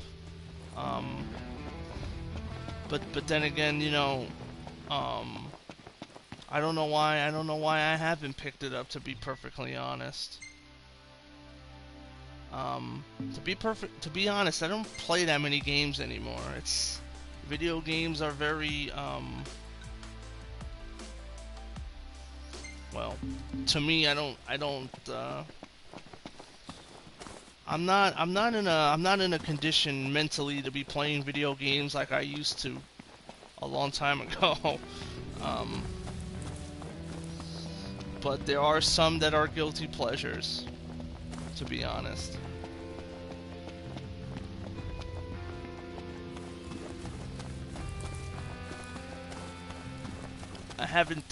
But then again, you know, I don't know why I haven't picked it up, to be perfectly honest. To be honest, I don't play that many games anymore. Video games are very well, to me, I'm not in a condition mentally to be playing video games like I used to a long time ago. But there are some that are guilty pleasures, to be honest. I haven't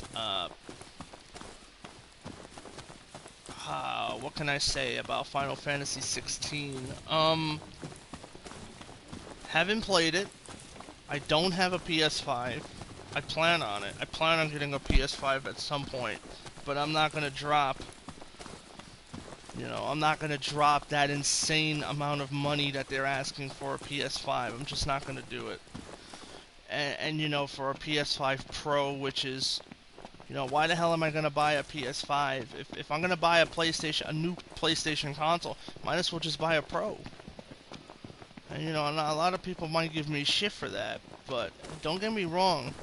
what can I say about Final Fantasy 16? Haven't played it. I don't have a PS5. I plan on it. I plan on getting a PS5 at some point, but I'm not gonna drop, you know, I'm not gonna drop that insane amount of money that they're asking for a PS5. I'm just not gonna do it. And you know, for a PS5 Pro, which is, you know, why the hell am I gonna buy a PS5? If I'm gonna buy a new PlayStation console, might as well just buy a Pro. And you know, a lot of people might give me shit for that, but don't get me wrong.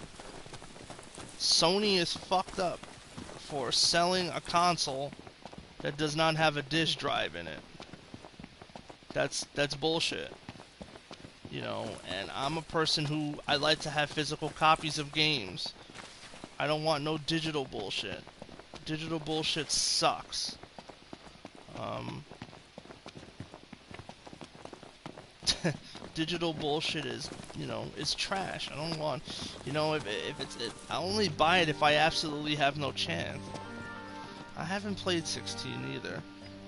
Sony is fucked up for selling a console that does not have a disk drive in it. That's bullshit. You know, and I'm a person who, I like to have physical copies of games. I don't want no digital bullshit. Digital bullshit sucks. Digital bullshit is, you know, is trash. I don't want, you know, if I only buy it if I absolutely have no chance. I haven't played 16 either.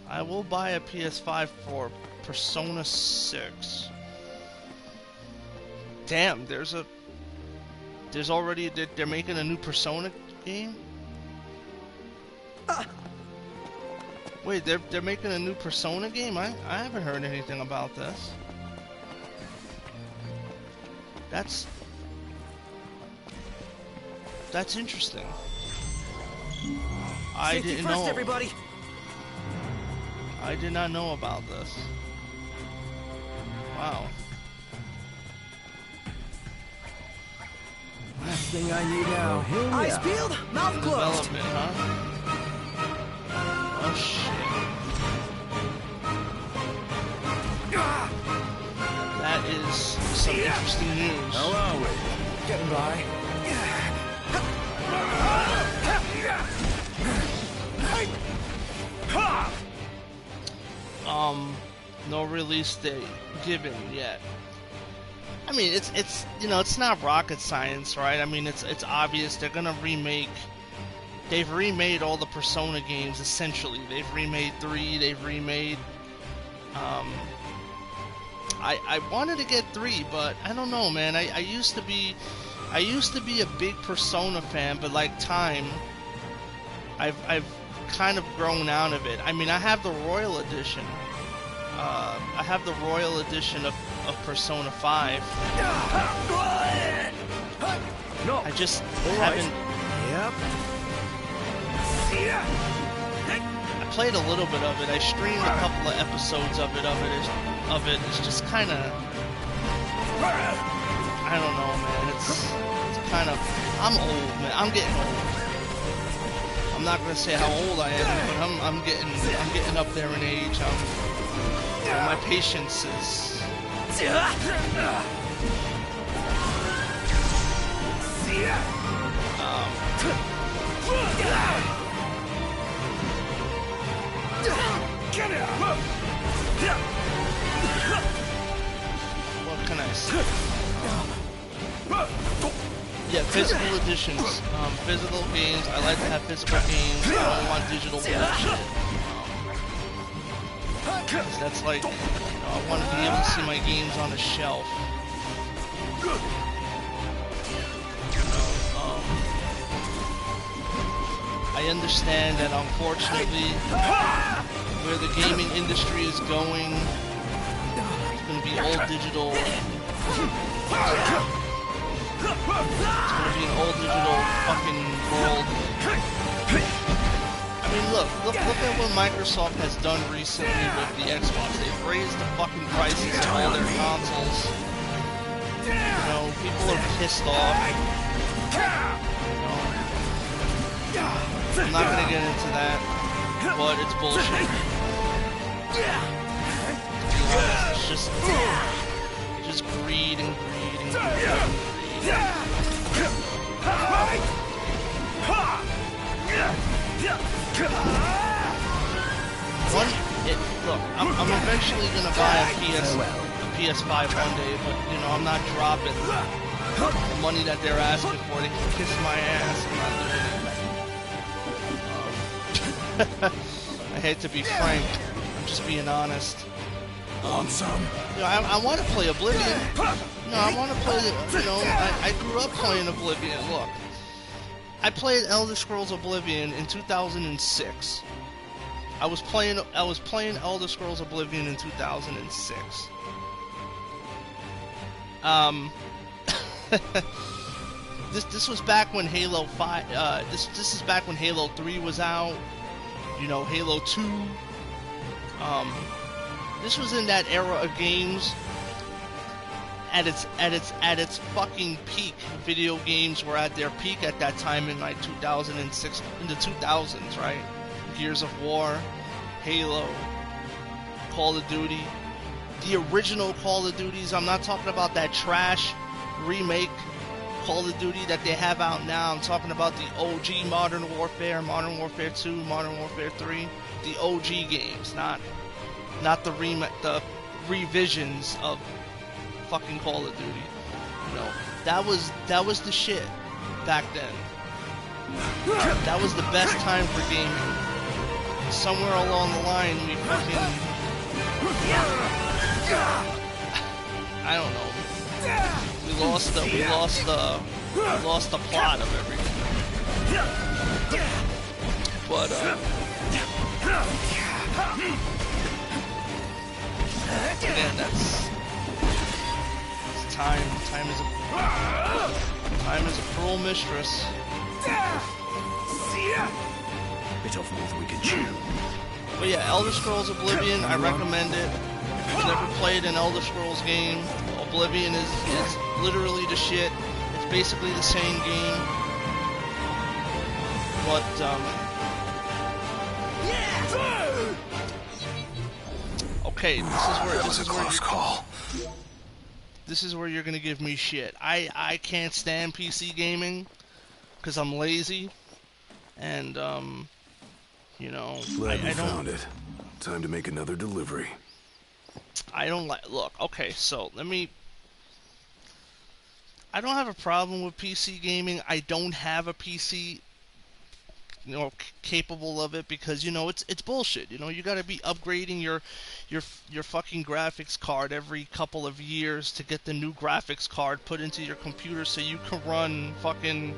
I will buy a PS5 for Persona 6. Damn, they're making a new Persona game? Wait, they're making a new Persona game? I haven't heard anything about this. That's interesting. I didn't know. Everybody. I did not know about this. Wow. Last thing I need now. Eyes peeled, mouth closed. Development, huh? Oh shit. That is some interesting news. How are we? Getting by. No release date given yet. I mean, it's you know, it's not rocket science, right? I mean, it's obvious they're gonna remake. They've remade all the Persona games essentially. They've remade 3. They've remade I wanted to get 3, but I don't know, man. I used to be a big Persona fan, but like time, I've kind of grown out of it. I mean, I have the Royal Edition. I have the Royal Edition of Persona 5. No. I just haven't. Yep. I played a little bit of it. I streamed a couple of episodes of it. It's just kind of. I don't know, man. It's kind of. I'm old, man. I'm getting old. I'm not gonna say how old I am, but I'm getting up there in age. My patience is. What can I say? Yeah, physical editions. Physical games. I like to have physical games. I don't want digital bullshit. That's like, I want to be able to see my games on a shelf. I understand that, unfortunately, where the gaming industry is going, it's going to be all digital. It's going to be an all digital fucking world. I mean, look at what Microsoft has done recently with the Xbox. They've raised the fucking prices of all their consoles. You know, people are pissed off. I'm not gonna get into that, but it's bullshit. It's just greed and greed and greed and greed. Look, I'm eventually gonna buy a PS5 one day, but you know, I'm not dropping the money that they're asking for. They can kiss my ass. I'm not doing it. I hate to be frank. I'm just being honest. Want some? You know, I want to play Oblivion. No, I want to play. You know, I grew up playing Oblivion. Look, I played Elder Scrolls Oblivion in 2006. I was playing Elder Scrolls Oblivion in 2006. This was back when Halo 5. This is back when Halo 3 was out. You know, Halo 2. This was in that era of games. At its fucking peak. Video games were at their peak at that time in like 2006, in the 2000s, right? Gears of War, Halo, Call of Duty, the original Call of Duties. I'm not talking about that trash remake Call of Duty that they have out now. I'm talking about the OG Modern Warfare, Modern Warfare 2, Modern Warfare 3, the OG games, not the revisions of fucking Call of Duty. You know, that was the shit back then. That was the best time for gaming. Somewhere along the line, we fucking, I don't know. We lost the plot of everything. But again, that's time. Time is a cruel mistress. Bit off more than we can chew. But yeah, Elder Scrolls Oblivion, I recommend it. If you've never played an Elder Scrolls game, Oblivion is literally the shit. It's basically the same game. But, okay, this is where you're gonna give me shit. I can't stand PC gaming because I'm lazy, and you know, I don't. Found it. Time to make another delivery. I don't like. Look, okay, so let me. I don't have a problem with PC gaming. I don't have a PC. capable of it, because it's bullshit. You got to be upgrading your fucking graphics card every couple of years to get the new graphics card put into your computer so you can run fucking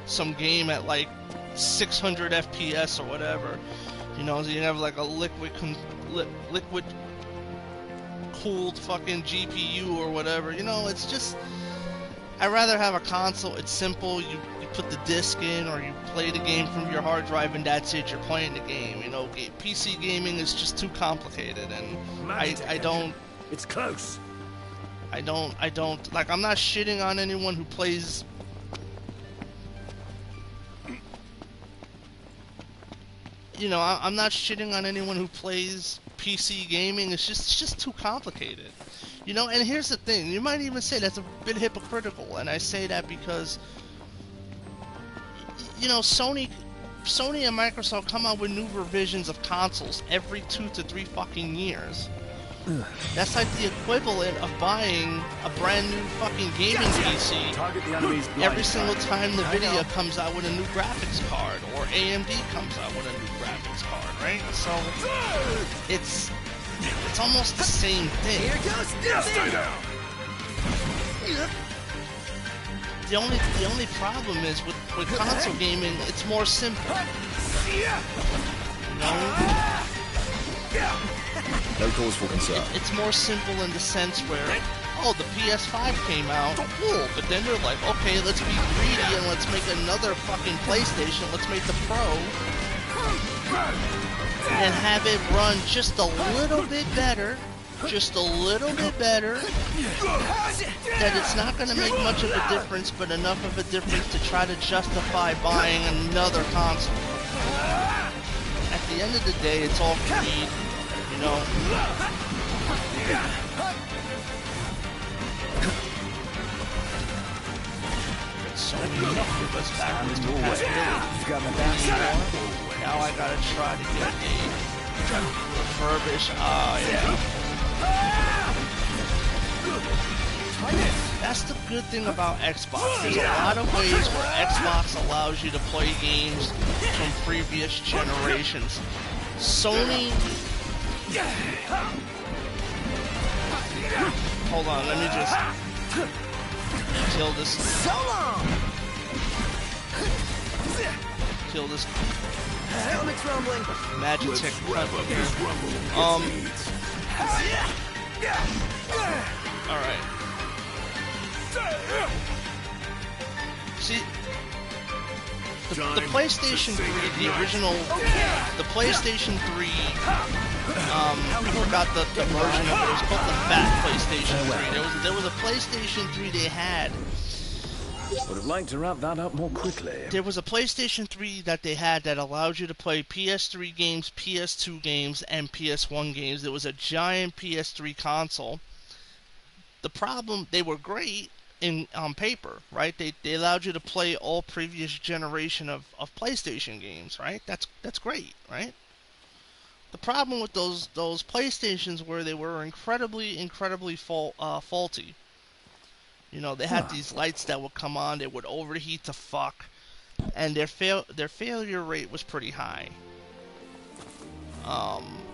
some game at like 600 FPS or whatever. So you have like a liquid cooled fucking GPU or whatever. It's just, I'd rather have a console. It's simple. You put the disc in, or you play the game from your hard drive, and that's it. You're playing the game. PC gaming is just too complicated, and I don't. It's close. I don't like. I'm not shitting on anyone who plays. I'm not shitting on anyone who plays PC gaming. It's just too complicated. And here's the thing. You might even say that's a bit hypocritical, and I say that because Sony and Microsoft come out with new revisions of consoles every 2 to 3 fucking years. That's like the equivalent of buying a brand new fucking gaming PC every single time NVIDIA comes out with a new graphics card, or AMD comes out with a new graphics card, right? So it's almost the same thing. Here goes Stay down. The only problem is with console gaming, it's more simple. No cause for concern. It's more simple in the sense where, the PS5 came out, cool, but then they're like, okay, let's be greedy and let's make another fucking PlayStation, let's make the Pro, and have it run just a little bit better, that it's not going to make much of a difference, but enough of a difference to try to justify buying another console. At the end of the day, it's all greed, So give us back with now I gotta try to get a refurbished. That's the good thing about Xbox. There's a lot of ways where Xbox allows you to play games from previous generations. Sony... Hold on, let me just kill this. So long. Kill this. Stomach's rumbling. Magitech. Alright. See, the PlayStation 3, the original, the PlayStation 3, I forgot the version of it. It was called the Fat PlayStation 3. There was a PlayStation 3 they had. Would have liked to wrap that up more quickly. There was a PlayStation 3 that they had that allowed you to play PS3 games, PS2 games, and PS1 games. There was a giant PS3 console. The problem, they were great on paper, right? They allowed you to play all previous generation of PlayStation games, right? That's great, right? The problem with those PlayStations were they were incredibly faulty. They had these lights that would come on, they would overheat to fuck, and their failure rate was pretty high.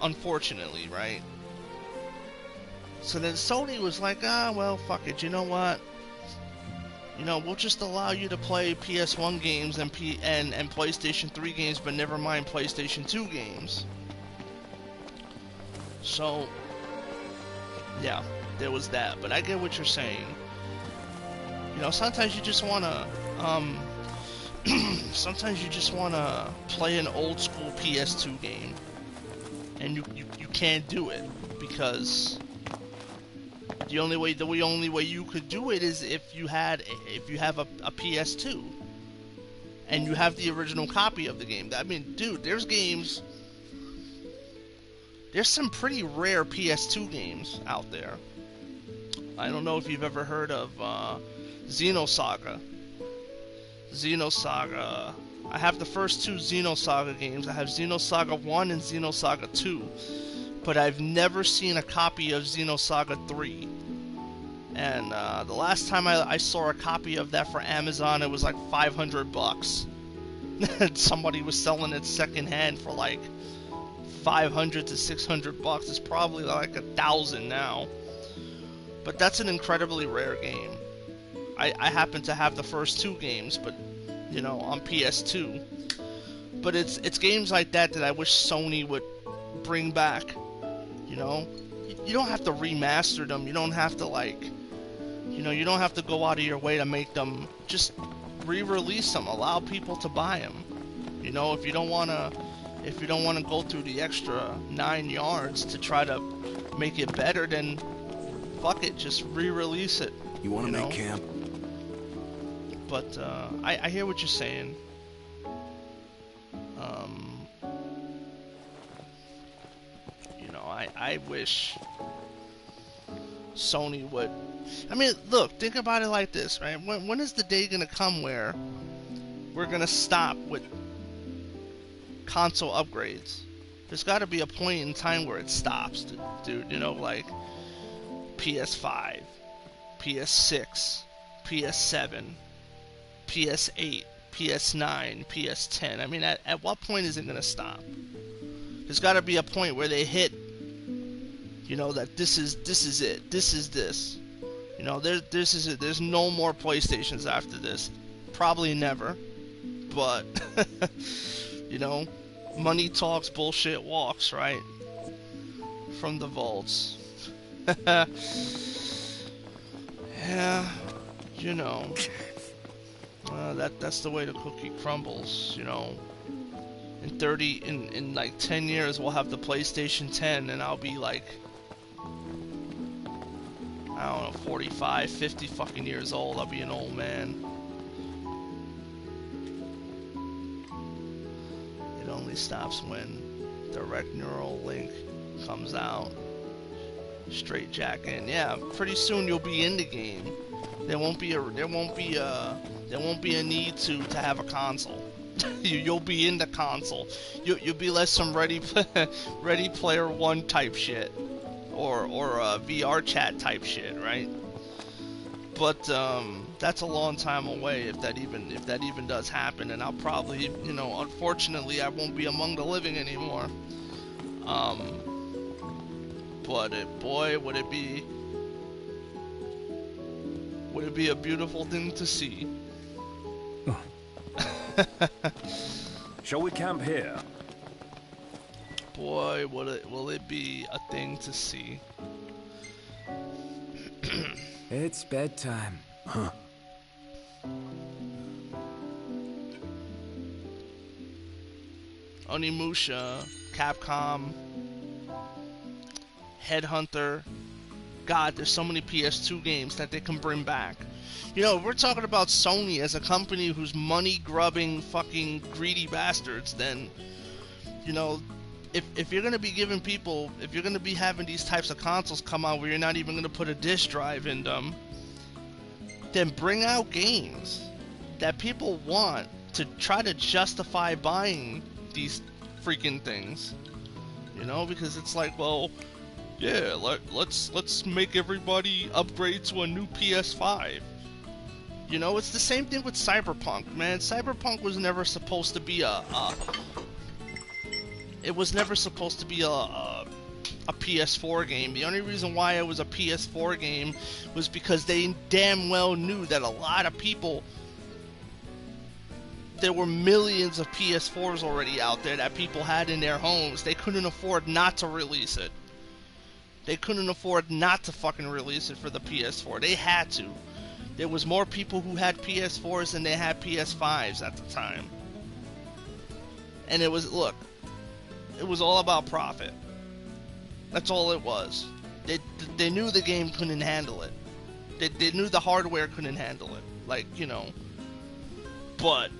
Unfortunately, right? So then Sony was like, well, fuck it, you know what? We'll just allow you to play PS1 games and PlayStation 3 games, but never mind PlayStation 2 games. So, yeah, there was that. But I get what you're saying. Sometimes you just wanna, sometimes you just wanna play an old school PS2 game, and you can't do it because the only way you could do it is if you have a PS2 and you have the original copy of the game. I mean, dude, there's some pretty rare PS2 games out there. I don't know if you've ever heard of Xenosaga. I have the first 2 Xenosaga games. I have Xenosaga 1 and Xenosaga 2. But I've never seen a copy of Xenosaga 3. And the last time I saw a copy of that for Amazon, it was like $500. Somebody was selling it secondhand for like $500 to $600. It's probably like $1,000 now. But that's an incredibly rare game. I happen to have the first 2 games, but you know, on PS2. But it's games like that I wish Sony would bring back. You know, you don't have to remaster them. You don't have to you don't have to go out of your way to make them. Just re-release them. Allow people to buy them. You know, if you don't wanna go through the extra 9 yards to try to make it better, then fuck it, just re-release it. You wanna make camp? But I hear what you're saying. You know, I wish Sony would. I mean, look, think about it like this, right? When is the day gonna come where we're gonna stop with console upgrades? There's got to be a point in time where it stops, dude. You know, like PS5, PS6, PS7, PS8, PS9, PS10. I mean, at what point is it gonna stop? There's got to be a point where they hit, you know, that this is it. This is this. You know, this is it. There's no more PlayStations after this. Probably never. But you know, money talks, bullshit walks, right? From the vaults. Yeah, you know. That's the way the cookie crumbles, you know. In like 10 years we'll have the PlayStation 10 and I'll be like, I don't know, 45, 50 fucking years old. I'll be an old man. It only stops when direct neural link comes out. Straight jacking. Yeah, pretty soon you'll be in the game. There won't be a need to have a console. You'll be in the console. You'll be like some Ready Player One type shit, or VR chat type shit, right? But that's a long time away if that even does happen, and I'll probably, you know, unfortunately I won't be among the living anymore. But boy, would it be a beautiful thing to see. Shall we camp here? Boy, will it be a thing to see. It's bedtime. Huh. Onimusha, Capcom, Headhunter. God, there's so many PS2 games that they can bring back. You know, we're talking about Sony as a company who's money-grubbing fucking greedy bastards, then, you know, if you're going to be giving people, if you're going to be having these types of consoles come out where you're not even going to put a disk drive in them, then bring out games that people want to try to justify buying these freaking things. You know, because it's like, well, yeah, let's make everybody upgrade to a new PS5. You know, it's the same thing with Cyberpunk, man. Cyberpunk was never supposed to be a PS4 game. The only reason why it was a PS4 game was because they damn well knew that a lot of people, there were millions of PS4s already out there that people had in their homes. They couldn't afford not to release it. They couldn't afford not to fucking release it for the PS4. They had to. There was more people who had PS4s than they had PS5s at the time. And it was, look, it was all about profit. That's all it was. They knew the game couldn't handle it. They knew the hardware couldn't handle it. Like, you know. But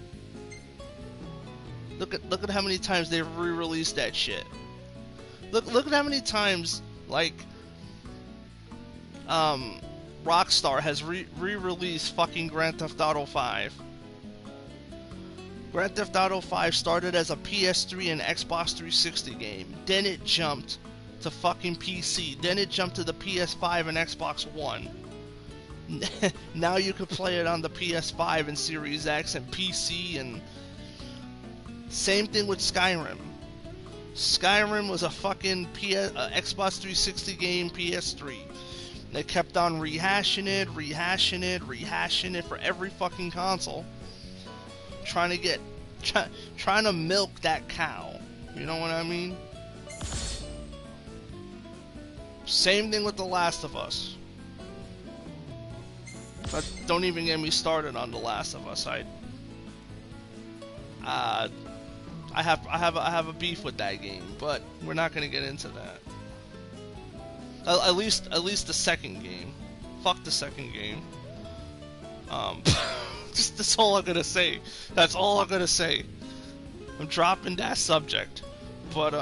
look at how many times they've re-released that shit. Look at how many times, like, Rockstar has re-released fucking Grand Theft Auto 5. Grand Theft Auto 5 started as a PS3 and Xbox 360 game. Then it jumped to fucking PC. Then it jumped to the PS5 and Xbox One. Now you can play it on the PS5 and Series X and PC and Same thing with Skyrim. Skyrim was a fucking Xbox 360 game, PS3. They kept on rehashing it for every fucking console. Trying to milk that cow. You know what I mean? Same thing with The Last of Us. But don't even get me started on The Last of Us. I have a beef with that game, but we're not gonna get into that. At least the second game. Fuck the second game. That's all I'm gonna say. That's all I'm gonna say. I'm dropping that subject, but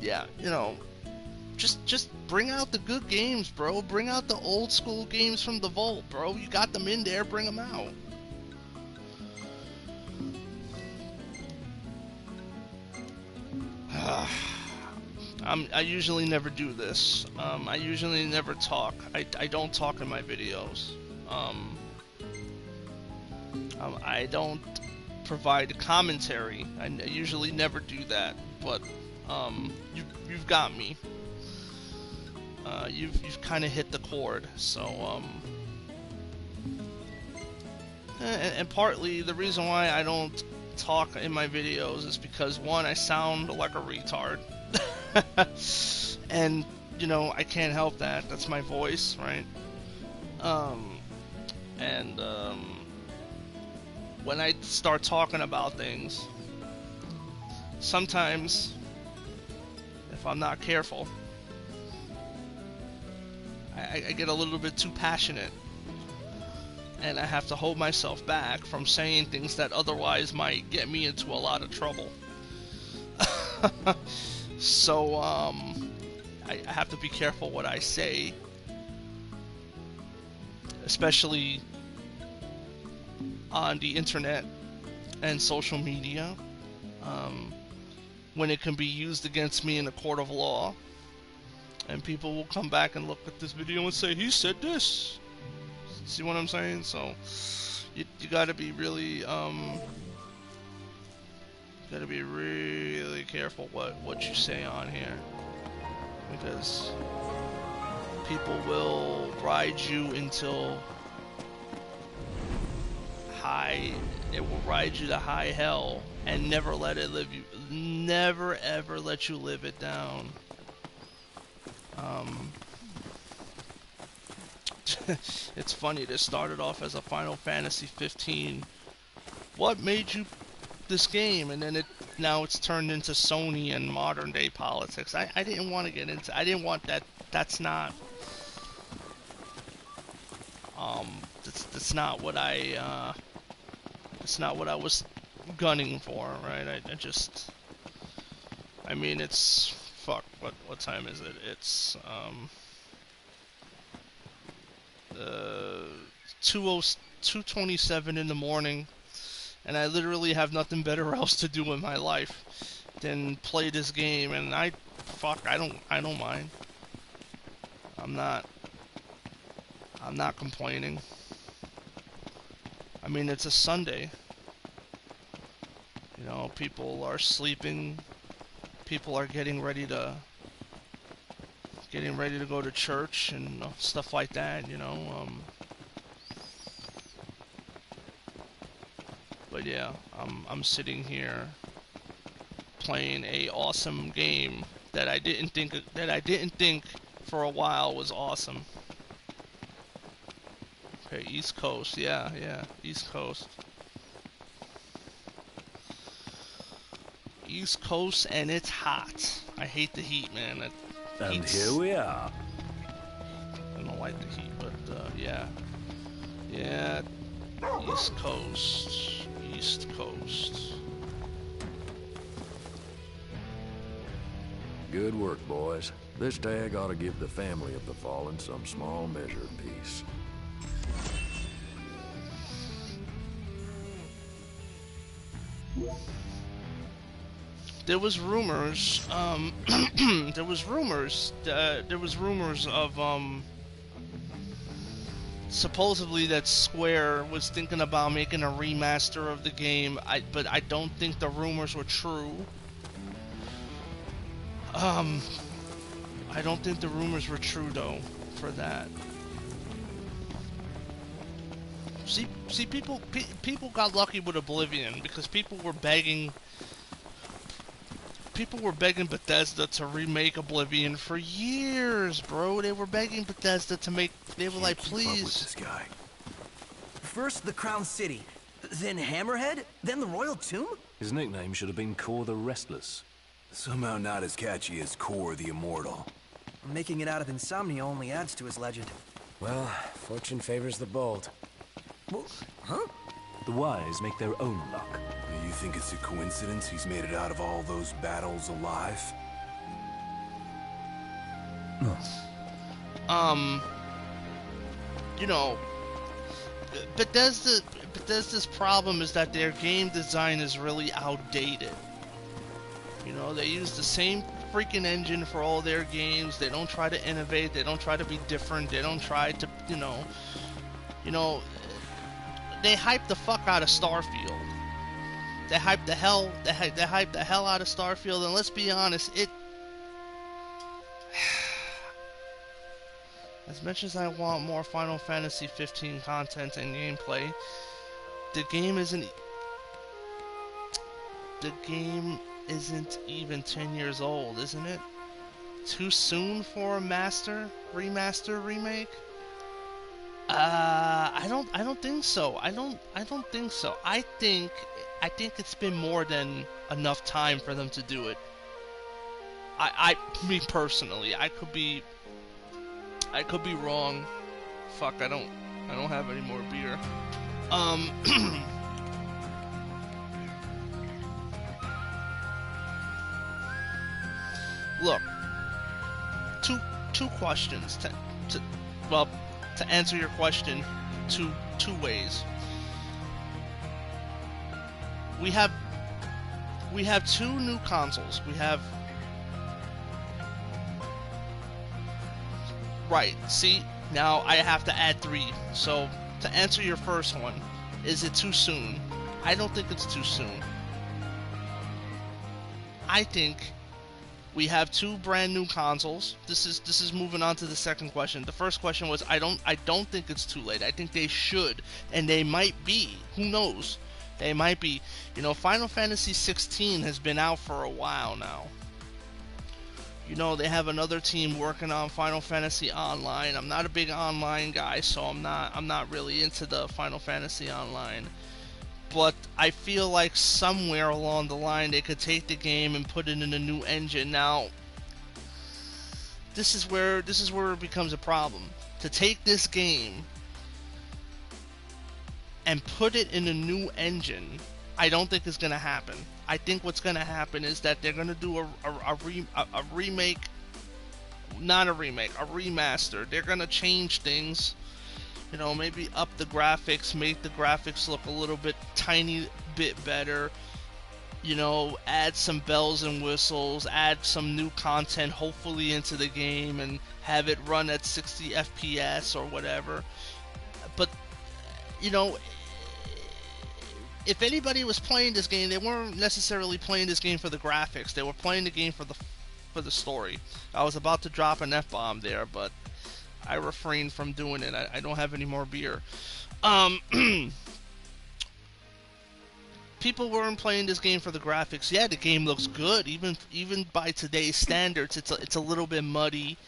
yeah, you know, just bring out the good games, bro. Bring out the old school games from the vault, bro. You got them in there, bring them out. I usually never do this. I usually never talk. I don't talk in my videos. I don't provide commentary. I usually never do that. But you've got me. You've kind of hit the chord. So and partly the reason why I don't talk in my videos is because, one, I sound like a retard. And you know, I can't help that. That's my voice, right? When I start talking about things, sometimes, if I'm not careful, I get a little bit too passionate, and I have to hold myself back from saying things that otherwise might get me into a lot of trouble. So, I have to be careful what I say, especially on the internet and social media, when it can be used against me in a court of law, and people will come back and look at this video and say, he said this. See what I'm saying? So, you gotta be really, careful what you say on here, because people will ride you until it will ride you to high hell and never ever let you live it down. It's funny, this started off as a Final Fantasy 15. What made you this game? And then now it's turned into Sony and modern day politics. I didn't want to get into. I didn't want that. That's not. That's not what I. It's not what I was gunning for, right? I mean, it's fuck. What time is it? It's 2:27 in the morning, and I literally have nothing better else to do in my life than play this game, and I don't mind. I'm not complaining. I mean, it's a Sunday. You know, people are sleeping. People are getting ready to go to church and stuff like that, you know. But yeah, I'm sitting here playing a awesome game that I didn't think for a while was awesome. Okay, East Coast, yeah, East Coast. East Coast, and it's hot. I hate the heat, man. And here we are. I don't like the heat, but yeah. Yeah, East Coast. East Coast. Good work, boys. This tag ought to give the family of the fallen some small measure of peace. There was rumors, there was rumors of, supposedly that Square was thinking about making a remaster of the game, but I don't think the rumors were true. I don't think the rumors were true though for that. See, people got lucky with Oblivion because people were begging Bethesda to remake Oblivion for years, bro. They were begging Bethesda to make. They were like, please. Keep up with this guy. First the Crown City, then Hammerhead, then the Royal Tomb? His nickname should have been Kor the Restless. Somehow not as catchy as Kor the Immortal. Making it out of insomnia only adds to his legend. Well, fortune favors the bold. Huh? The wise make their own luck. You think it's a coincidence he's made it out of all those battles alive? You know, Bethesda's problem is that their game design is really outdated. You know, they use the same freaking engine for all their games. They don't try to innovate. They don't try to be different. They don't try to, you know, they hype the fuck out of Starfield. They hype the hell out of Starfield, and let's be honest, as much as I want more Final Fantasy 15 content and gameplay, the game isn't even 10 years old, isn't it? Too soon for a remaster, remake? I don't think so. I don't think so. I think it's been more than enough time for them to do it. Me personally, I could be wrong. Fuck, I don't have any more beer. Look, two questions to answer your question two ways. We have two new consoles. Right, see, now I have to add 3. So, to answer your first one, is it too soon? I don't think it's too soon. I think we have 2 brand new consoles. This is moving on to the second question. The first question was I don't think it's too late. I think they should, and they might be. Who knows? They might be. You know, Final Fantasy 16 has been out for a while now. You know, they have another team working on Final Fantasy Online. I'm not a big online guy, so I'm not really into the Final Fantasy Online. But I feel like somewhere along the line they could take the game and put it in a new engine. Now, this is where it becomes a problem. To take this game and put it in a new engine, I don't think it's going to happen. I think what's going to happen is that they're going to do a remake, not a remake, a remaster. They're going to change things, you know, maybe up the graphics, make the graphics look a little bit tiny bit better, you know, add some bells and whistles, add some new content hopefully into the game and have it run at 60 FPS or whatever. But, you know, if anybody was playing this game, they weren't necessarily playing this game for the graphics. They were playing the game for the story. I was about to drop an F-bomb there, but I refrained from doing it. I don't have any more beer. People weren't playing this game for the graphics. Yeah, the game looks good, even by today's standards. It's a little bit muddy.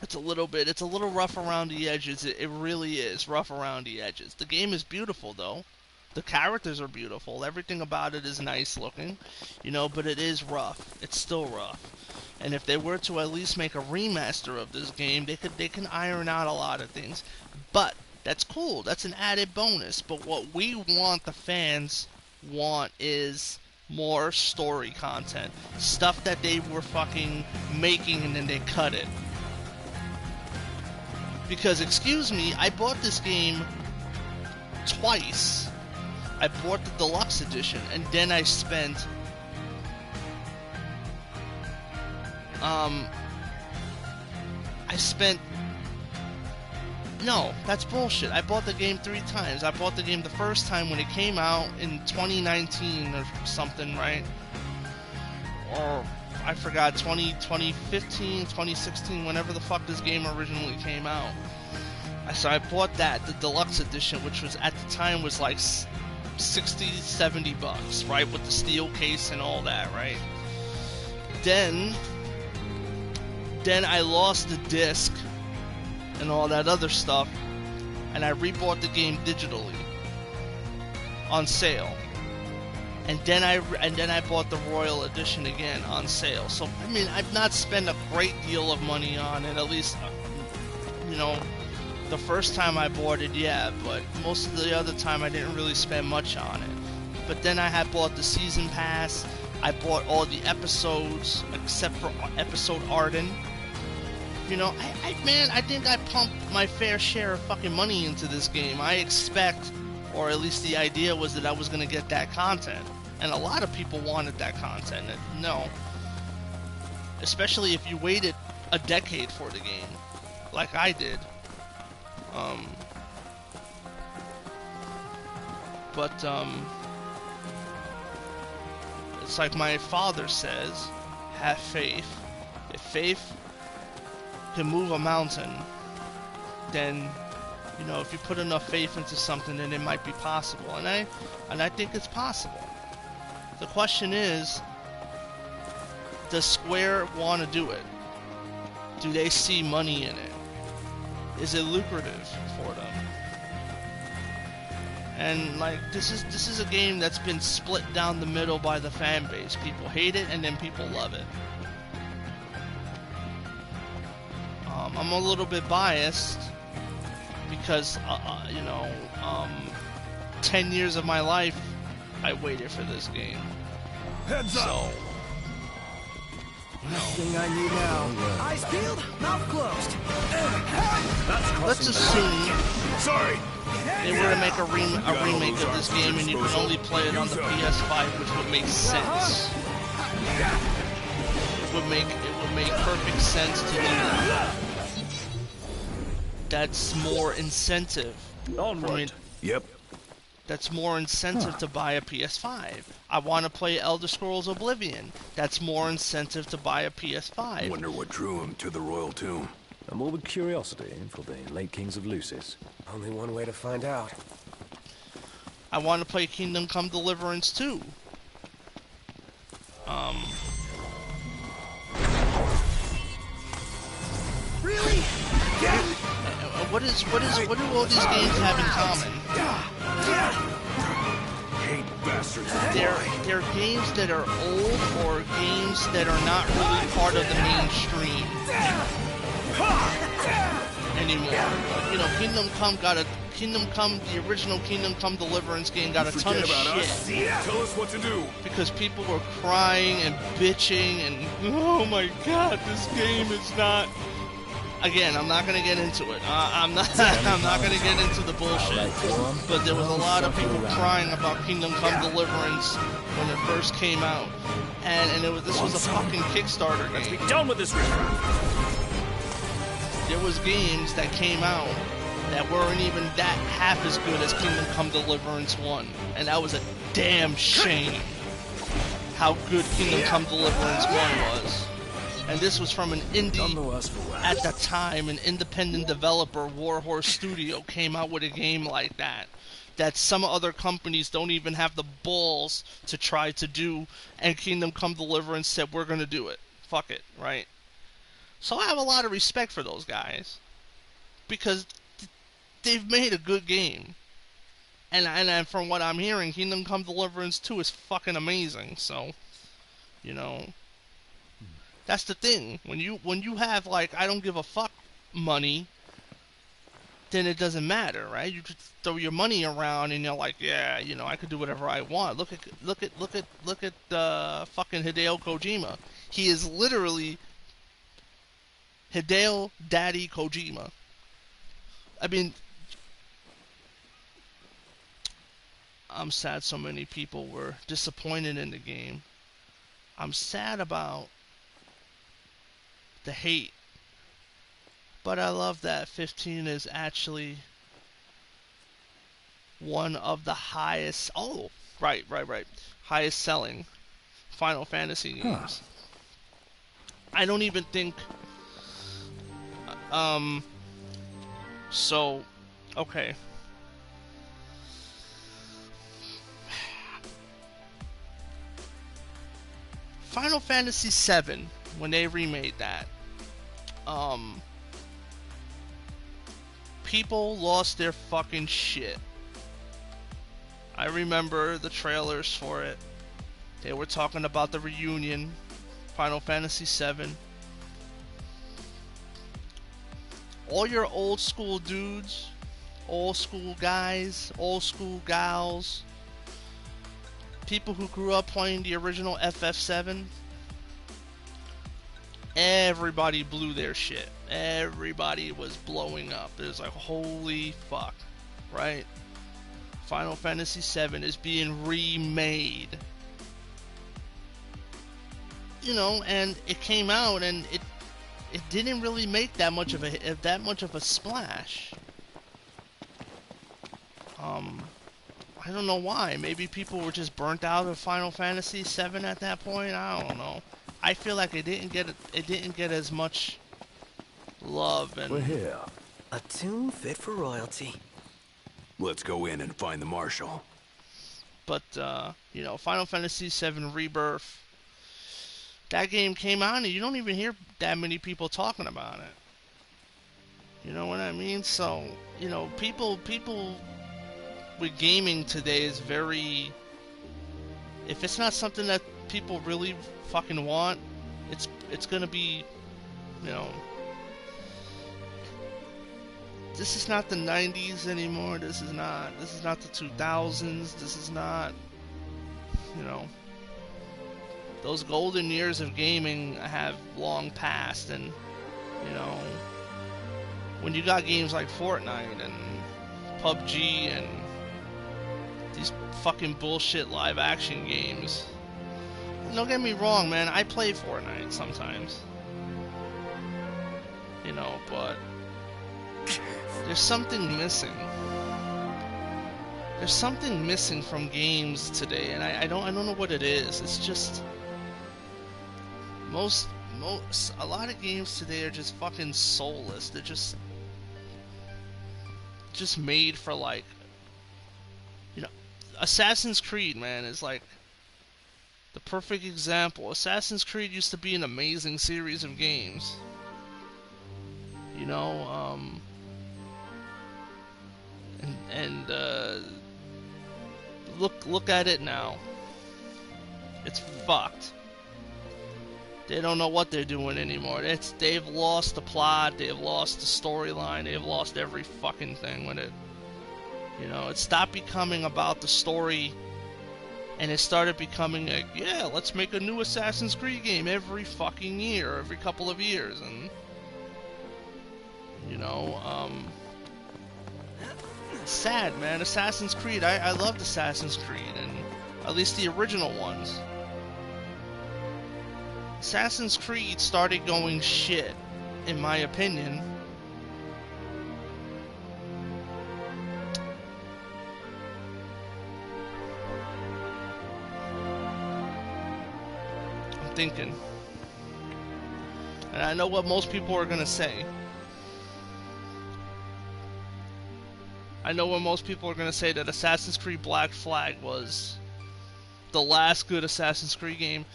It's a little rough around the edges. It really is rough around the edges. The game is beautiful though. The characters are beautiful. Everything about it is nice looking, you know, but it is rough. It's still rough. And if they were to at least make a remaster of this game, they can iron out a lot of things. But that's cool. That's an added bonus. But what we want, the fans want, is more story content. Stuff that they were fucking making and then they cut it. Because, excuse me, I bought this game twice. I bought the deluxe edition, and then I spent No, that's bullshit. I bought the game 3 times. I bought the game the first time when it came out in 2019 or something, right? Or, I forgot, 2015, 2016, whenever the fuck this game originally came out. So I bought that, the deluxe edition, which was at the time was like 60, 70 bucks, right? With the steel case and all that, right? Then I lost the disc and all that other stuff, and I rebought the game digitally on sale. And then I bought the Royal Edition again on sale. So I mean, I've not spent a great deal of money on it. At least, you know, the first time I bought it, yeah. But most of the other time, I didn't really spend much on it. But then I had bought the season pass. I bought all the episodes except for episode Arden. You know, I think I pumped my fair share of fucking money into this game. I expect, or at least the idea was that I was going to get that content. And a lot of people wanted that content. And no. Especially if you waited a decade for the game, like I did. It's like my father says, have faith. If faith can move a mountain, then, you know, if you put enough faith into something, then it might be possible. And I think it's possible. The question is, does Square want to do it? Do they see money in it? Is it lucrative for them? And like, this is a game that's been split down the middle by the fan base. People hate it and then people love it. I'm a little bit biased because, 10 years of my life, I waited for this game. Heads up! Last thing I need now. Eyes peeled, mouth closed. Let's assume they were to make a remake of this game and you can only play it on the PS5, which would make sense. It would make perfect sense to do that. That's more incentive. Onward. Yep. That's more incentive to buy a PS5. I want to play Elder Scrolls Oblivion. That's more incentive to buy a PS5. Wonder what drew him to the royal tomb. A morbid curiosity for the late kings of Lucis. Only one way to find out. I want to play Kingdom Come Deliverance 2. Really? What do all these games have in common? They're games that are old or games that are not really part of the mainstream anymore. You know, the original Kingdom Come Deliverance game got a ton of shit. Tell us what to do. Because people were crying and bitching and, oh my god, this game is not... Again, I'm not gonna get into it. I'm not gonna get into the bullshit. But there was a lot of people crying about Kingdom Come Deliverance when it first came out, and this was a fucking Kickstarter game. Let's be done with this riffraff. There was games that came out that weren't even that half as good as Kingdom Come Deliverance 1, and that was a damn shame. How good Kingdom Come Deliverance 1 was. And this was from an indie, at the time, an independent developer, Warhorse Studio, came out with a game like that. That some other companies don't even have the balls to try to do, and Kingdom Come Deliverance said, we're going to do it. Fuck it, right? So I have a lot of respect for those guys. Because they've made a good game. And from what I'm hearing, Kingdom Come Deliverance 2 is fucking amazing, so, you know... That's the thing. When you have, like, I don't give a fuck money, then it doesn't matter, right? You just throw your money around and you're like, yeah, you know, I could do whatever I want. Look at fucking Hideo Kojima. He is literally Hideo Daddy Kojima. I mean, I'm sad so many people were disappointed in the game. I'm sad about the hate But I love that 15 is actually one of the highest... Oh, right. Highest selling Final Fantasy games. I don't even think... So, okay. Final Fantasy VII, when they remade that, people lost their fucking shit. I remember the trailers for it. They were talking about the reunion, Final Fantasy VII. All your old school dudes, old school guys, old school gals, people who grew up playing the original FF7, everybody blew their shit. Everybody was blowing up. It was like, holy fuck, right? Final Fantasy VII is being remade. You know, and it came out and it didn't really make that much of a splash. I don't know why. Maybe people were just burnt out of Final Fantasy VII at that point. I don't know. I feel like it didn't get as much love. And we're here. A tune fit for royalty. Let's go in and find the marshal. But you know, Final Fantasy VII Rebirth. That game came out and you don't even hear that many people talking about it. You know what I mean? So, you know, people with gaming today is very... If it's not something that people really fucking want, it's gonna be, you know... This is not the 90s anymore. This is not the 2000s. This is not, you know... Those golden years of gaming have long passed, and, you know, when you got games like Fortnite and PUBG and these fucking bullshit live-action games, don't get me wrong, man, I play Fortnite sometimes, you know, but there's something missing. There's something missing from games today, and I don't know what it is. It's just... a lot of games today are just fucking soulless. They're just made for, like, you know, Assassin's Creed, man, is like the perfect example. Assassin's Creed used to be an amazing series of games. You know, look at it now. It's fucked. They don't know what they're doing anymore. They've lost the plot, they've lost the storyline, they've lost every fucking thing with it. You know, it stopped becoming about the story, and it started becoming like, yeah, let's make a new Assassin's Creed game every fucking year, every couple of years, and, you know, it's sad, man. Assassin's Creed, I loved Assassin's Creed, and at least the original ones. Assassin's Creed started going shit, in my opinion. I'm thinking. And I know what most people are gonna say. I know what most people are gonna say, that Assassin's Creed Black Flag was the last good Assassin's Creed game.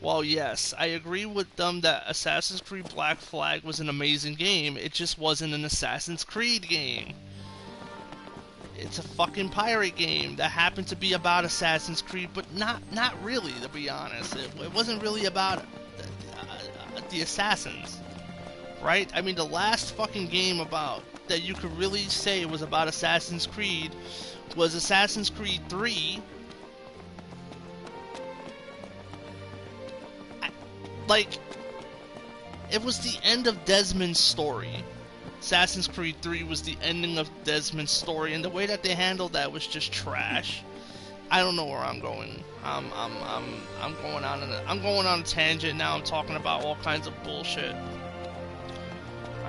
Well, yes, I agree with them that Assassin's Creed Black Flag was an amazing game. It just wasn't an Assassin's Creed game. It's a fucking pirate game that happened to be about Assassin's Creed, but not really, to be honest. It wasn't really about the assassins, right? I mean, the last fucking game about that you could really say was about Assassin's Creed was Assassin's Creed 3. Like, it was the end of Desmond's story. Assassin's Creed 3 was the ending of Desmond's story, and the way that they handled that was just trash. I don't know where I'm going. I'm going on a tangent now. I'm talking about all kinds of bullshit.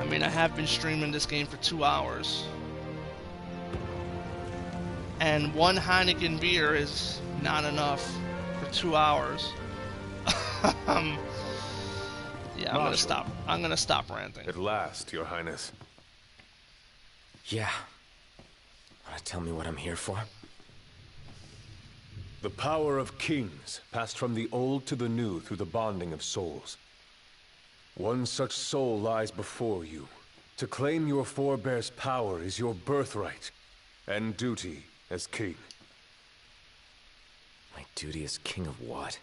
I mean, I have been streaming this game for 2 hours. And one Heineken beer is not enough for 2 hours. Yeah, I'm gonna stop ranting. At last, Your Highness. Yeah. Wanna tell me what I'm here for? The power of kings passed from the old to the new through the bonding of souls. One such soul lies before you. To claim your forebear's power is your birthright and duty as king. My duty as king of what?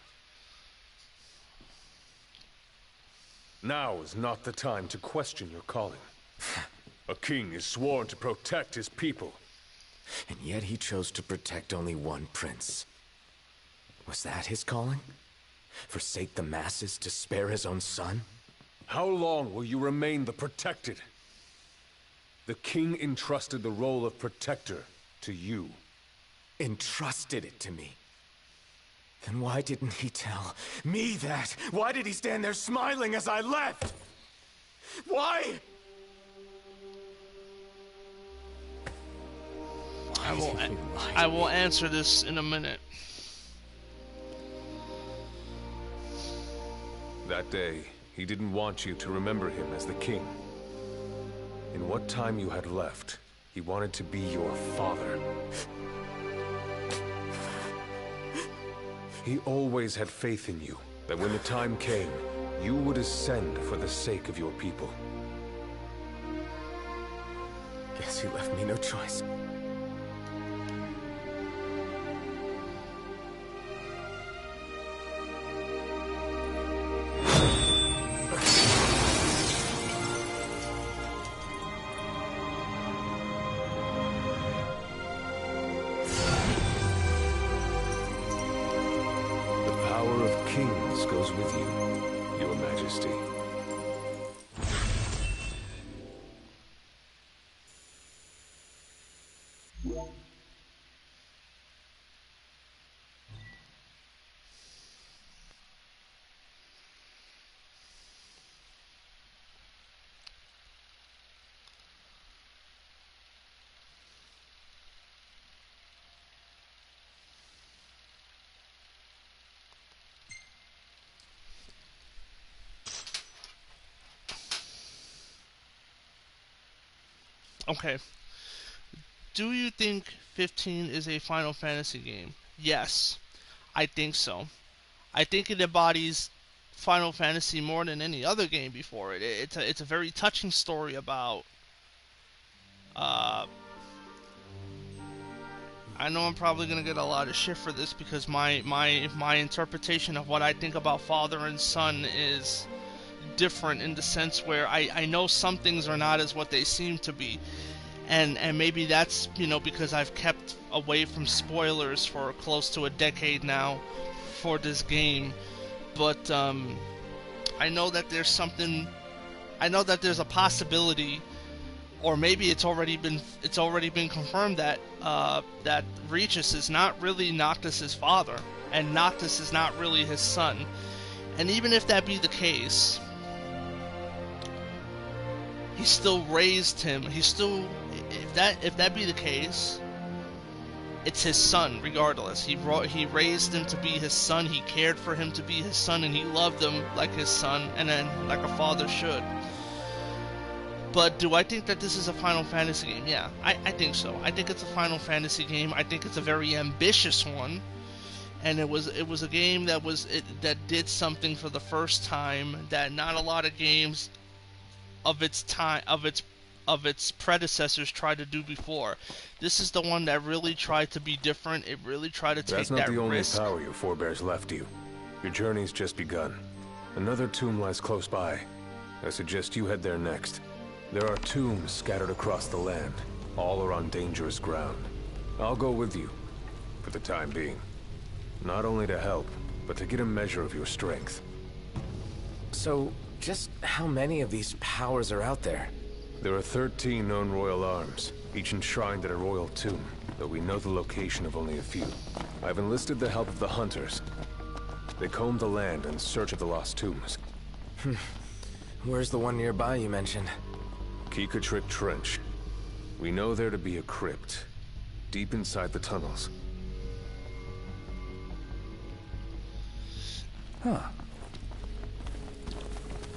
Now is not the time to question your calling. A king is sworn to protect his people. And yet he chose to protect only one prince. Was that his calling? Forsake the masses to spare his own son? How long will you remain the protected? The king entrusted the role of protector to you. Entrusted it to me? Then why didn't he tell me that? Why did he stand there smiling as I left? Why? I will answer this in a minute. That day, he didn't want you to remember him as the king. In what time you had left, he wanted to be your father. He always had faith in you, that when the time came, you would ascend for the sake of your people. Guess he left me no choice. Goes with you, Your Majesty. Okay. Do you think 15 is a Final Fantasy game? Yes, I think so. I think it embodies Final Fantasy more than any other game before it. It's a very touching story about. I know I'm probably gonna get a lot of shit for this because my interpretation of what I think about father and son is different in the sense where I know some things are not as what they seem to be, and maybe that's, you know, because I've kept away from spoilers for close to a decade now for this game, but I know that there's something, I know that there's a possibility, or maybe it's already been confirmed that that Regis is not really Noctis' father, and Noctis is not really his son, and even if that be the case, he still raised him. He still, if that be the case, it's his son regardless. He raised him to be his son. He cared for him to be his son, and he loved him like his son, and then like a father should. But do I think that this is a Final Fantasy game? Yeah, I think so. I think it's a Final Fantasy game. I think it's a very ambitious one, and it was a game that did something for the first time that not a lot of games of its time, of its predecessors tried to do before. This is the one that really tried to be different. It really tried to take that risk. That's not the only power your forebears left you. Your journey's just begun. Another tomb lies close by. I suggest you head there next. There are tombs scattered across the land. All are on dangerous ground. I'll go with you, for the time being. Not only to help, but to get a measure of your strength. So, just how many of these powers are out there? There are 13 known royal arms, each enshrined at a royal tomb, though we know the location of only a few. I've enlisted the help of the hunters. They comb the land in search of the lost tombs. Where's the one nearby you mentioned? Kikatrick Trench. We know there to be a crypt, deep inside the tunnels. Huh.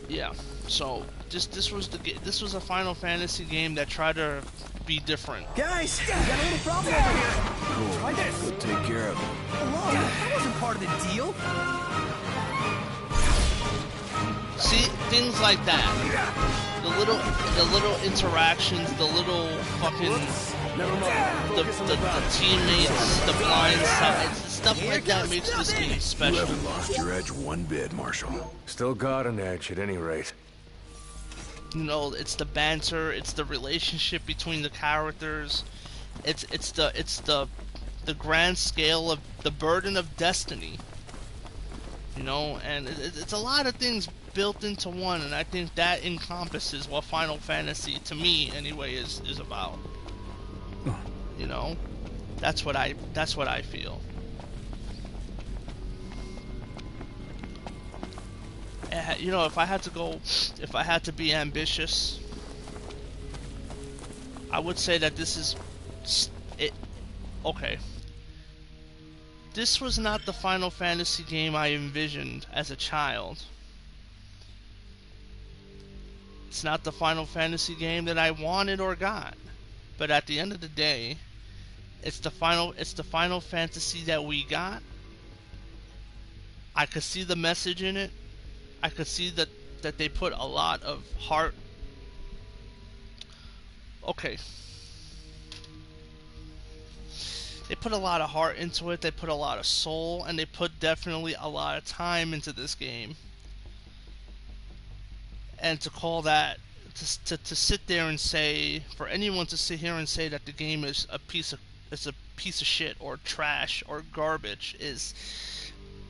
Yeah. So this was a Final Fantasy game that tried to be different. Guys, we got a little problem over here. Cool. Try this. We'll take care of it. Hello, that wasn't part of the deal. See, things like that. The little interactions, the little fucking the teammates, the blind sides, stuff like that makes this game special. You haven't lost your edge one bit, Marshall. Still got an edge at any rate. You know, it's the banter, it's the relationship between the characters, it's the grand scale of the burden of destiny. You know, and it's a lot of things built into one, and I think that encompasses what Final Fantasy, to me anyway, is about. You know, that's what I feel. You know, if I had to be ambitious, I would say that this is it. Okay. This was not the Final Fantasy game I envisioned as a child. It's not the Final Fantasy game that I wanted or got. But at the end of the day, it's the Final Fantasy that we got. I could see the message in it. I could see that they put a lot of heart. Okay. They put a lot of heart into it, they put a lot of soul, and they put definitely a lot of time into this game. And to call that, to sit there and say, for anyone to sit here and say that the game is a piece of shit or trash or garbage is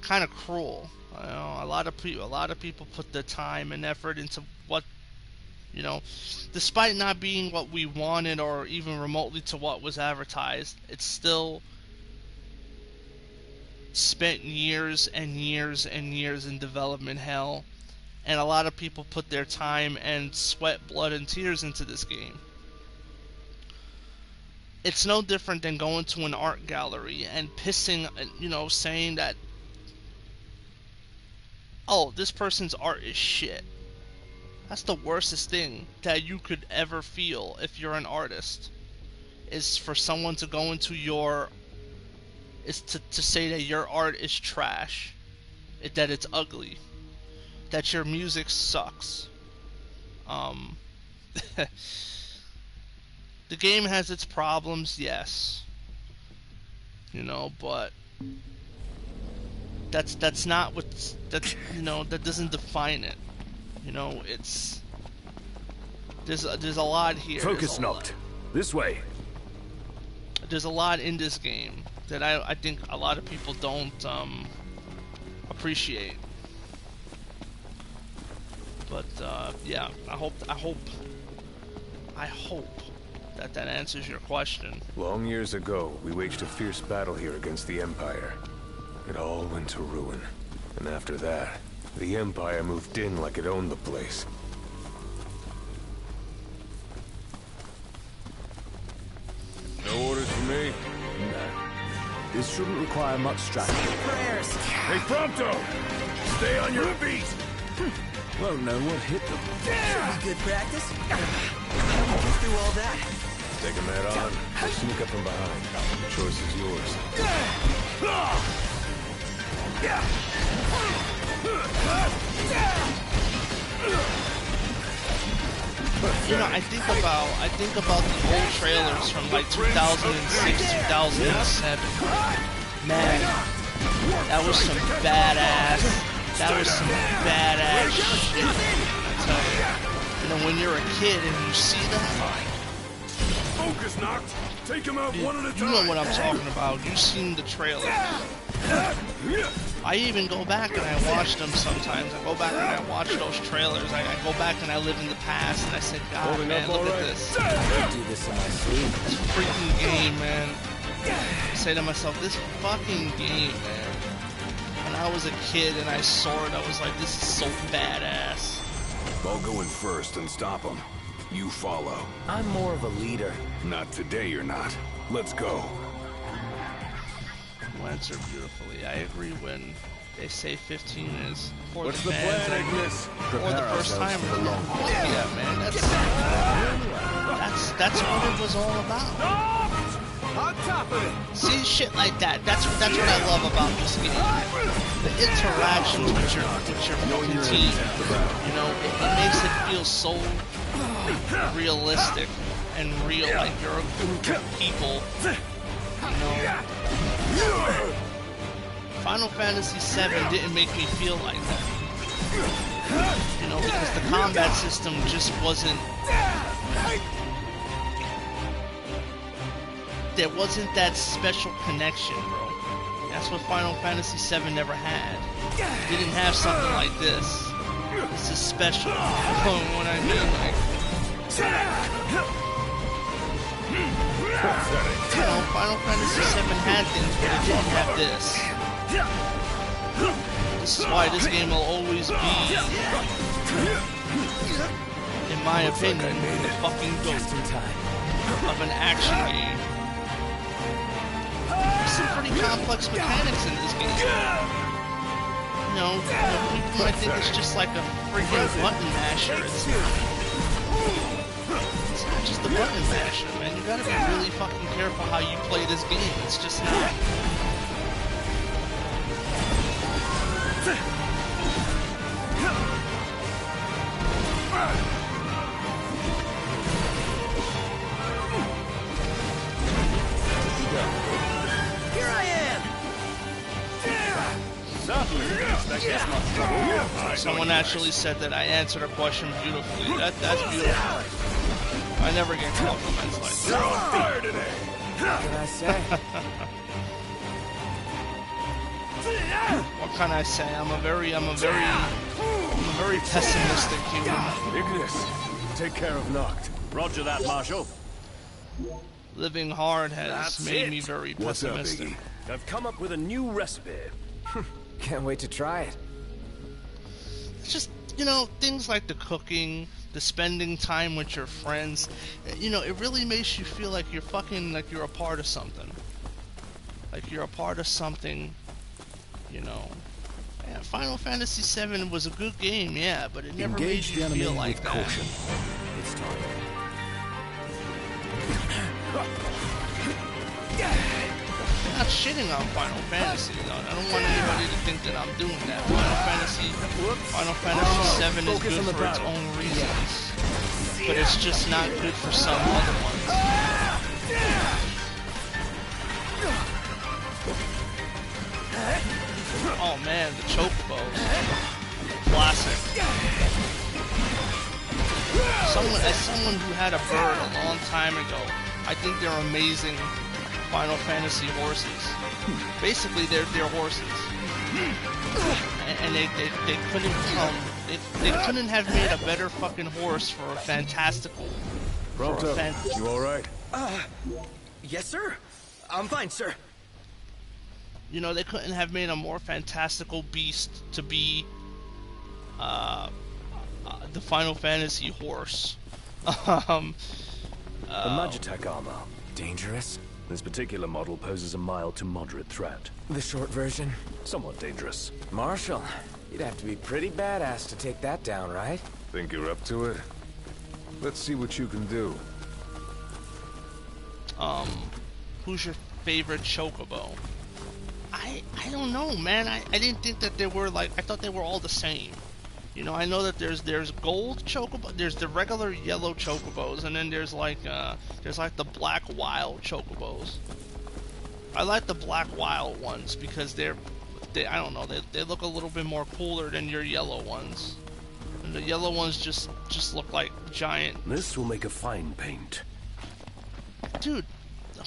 kind of cruel. You know, a lot of people put their time and effort into what, you know, despite not being what we wanted or even remotely to what was advertised, it's still spent years and years and years in development hell, and a lot of people put their time and sweat, blood, and tears into this game. It's no different than going to an art gallery and pissing, you know, saying that, oh, this person's art is shit. That's the worstest thing that you could ever feel if you're an artist, is for someone to go into to say that your art is trash, that it's ugly, that your music sucks. The game has its problems, yes, you know, but that's not what's, that's, you know, that doesn't define it. You know, it's there's a lot here. Focus knocked. This way. There's a lot in this game that I think a lot of people don't appreciate. But yeah, I hope that answers your question. Long years ago, we waged a fierce battle here against the Empire. It all went to ruin, and after that, the Empire moved in like it owned the place. No orders from me? No. This shouldn't require much strategy. Prayers. Hey, Prompto! Stay on your feet! Won't know what hit them. Should be good practice. I won't go through all that. Take him head on, or sneak up from behind. The choice is yours. You know, I think about the old trailers from like 2006, 2007. Man, that was some badass shit. I tell you. You know, when you're a kid and you see that, Focus knocked. Take him out one at a time. you know what I'm talking about. You've seen the trailers. I even go back and I watch them sometimes. I go back and I watch those trailers. I go back and I live in the past and I say, God, man, look at this. I do this in my sleep. This freaking game, man. I say to myself, this fucking game, man. When I was a kid and I saw it, I was like, this is so badass. I'll go in first and stop him. You follow. I'm more of a leader. Not today, you're not. Let's go. You answer beautifully. I agree when they say 15 is for What's the the fans plan, and Ignis? for the first timers. Yeah, man, that's what it was all about. On top of it. See, shit like that. That's what I love about this game. The interactions with your fucking team. You know, it makes it feel so realistic and real, like you're a group of people. You know, Final Fantasy VII didn't make me feel like that. You know, because the combat system just wasn't. There wasn't that special connection, bro. That's what Final Fantasy VII never had. It didn't have something like this. This is special. You know what I mean? Like, you know, Final Fantasy VII had things, but it didn't have this. This is why this game will always be, in my opinion, the fucking GOAT of an action game. There's some pretty complex mechanics in this game. You know, people might think it's just like a freaking button masher. It's not just a button masher, man. You gotta be really fucking careful how you play this game. It's just not. Here I am! Someone actually said that I answered a question beautifully. That's beautiful. I never get compliments like that. You're on fire today. What can I say? What can I say? I'm a very pessimistic human. Ignis, take care of Noct. Roger that, Marshal. Living hard has made me very pessimistic. What's up, Iggy? I've come up with a new recipe. Can't wait to try it. It's just, you know, things like the cooking, the spending time with your friends. You know, it really makes you feel like you're fucking, like you're a part of something. Like you're a part of something, you know. Yeah, Final Fantasy VII was a good game, yeah, but it never made you feel like that. Caution. It's time. I'm not shitting on Final Fantasy, though. I don't want anybody to think that I'm doing that. Final Fantasy VII is good for its own reasons, but it's just not good for some other ones. Oh man, the chocobos, classic. As someone who had a bird a long time ago, I think they're amazing Final Fantasy horses. Basically, they're horses, and they couldn't they couldn't have made a better fucking horse for a fantastical. Prompto, you all right? Yes, sir. I'm fine, sir. You know, they couldn't have made a more fantastical beast to be the Final Fantasy horse. The Magitech armor. Dangerous? This particular model poses a mild to moderate threat. The short version? Somewhat dangerous. Marshal, you'd have to be pretty badass to take that down, right? Think you're up to it? Let's see what you can do. Who's your favorite chocobo? I don't know, man. I didn't think that they were like, I thought they were all the same. You know, I know that there's gold chocobo, there's the regular yellow chocobos, and then there's like the black wild chocobos. I like the black wild ones because they I don't know, they look a little bit more cooler than your yellow ones. And the yellow ones just look like giant. This will make a fine paint. Dude,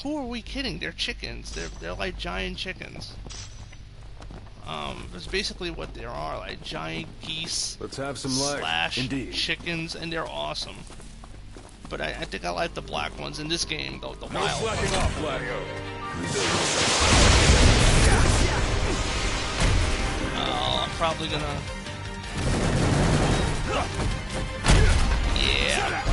who are we kidding? They're chickens. They're like giant chickens. That's basically what they are, like giant geese. Let's have some light. Slash Indeed. chickens, and they're awesome. But I think I like the black ones in this game, though. The No wild slacking ones. off, Gladio. I'm probably gonna. Yeah.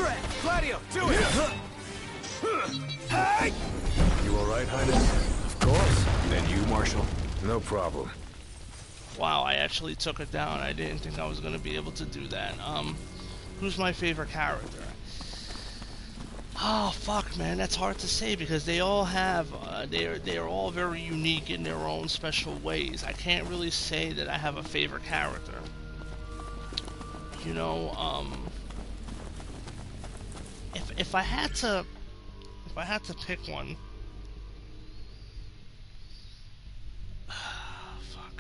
stretch! Gladio, do it! You alright, Highness? Of course. And you, Marshal? No problem. Wow, I actually took it down. I didn't think I was going to be able to do that. Who's my favorite character? Oh, fuck, man, that's hard to say because they all have, they're all very unique in their own special ways. I can't really say that I have a favorite character. You know, if I had to pick one,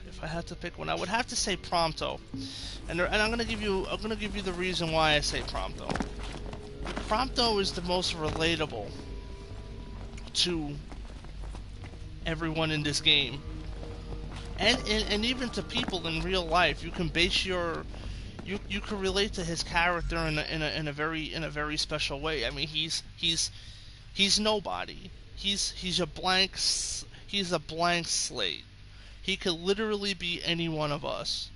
if I had to pick one, I would have to say Prompto, and I'm gonna give you the reason why I say Prompto. Prompto is the most relatable to everyone in this game, and even to people in real life. You can base your you can relate to his character in a very special way. I mean, he's nobody. He's a blank slate. He could literally be any one of us.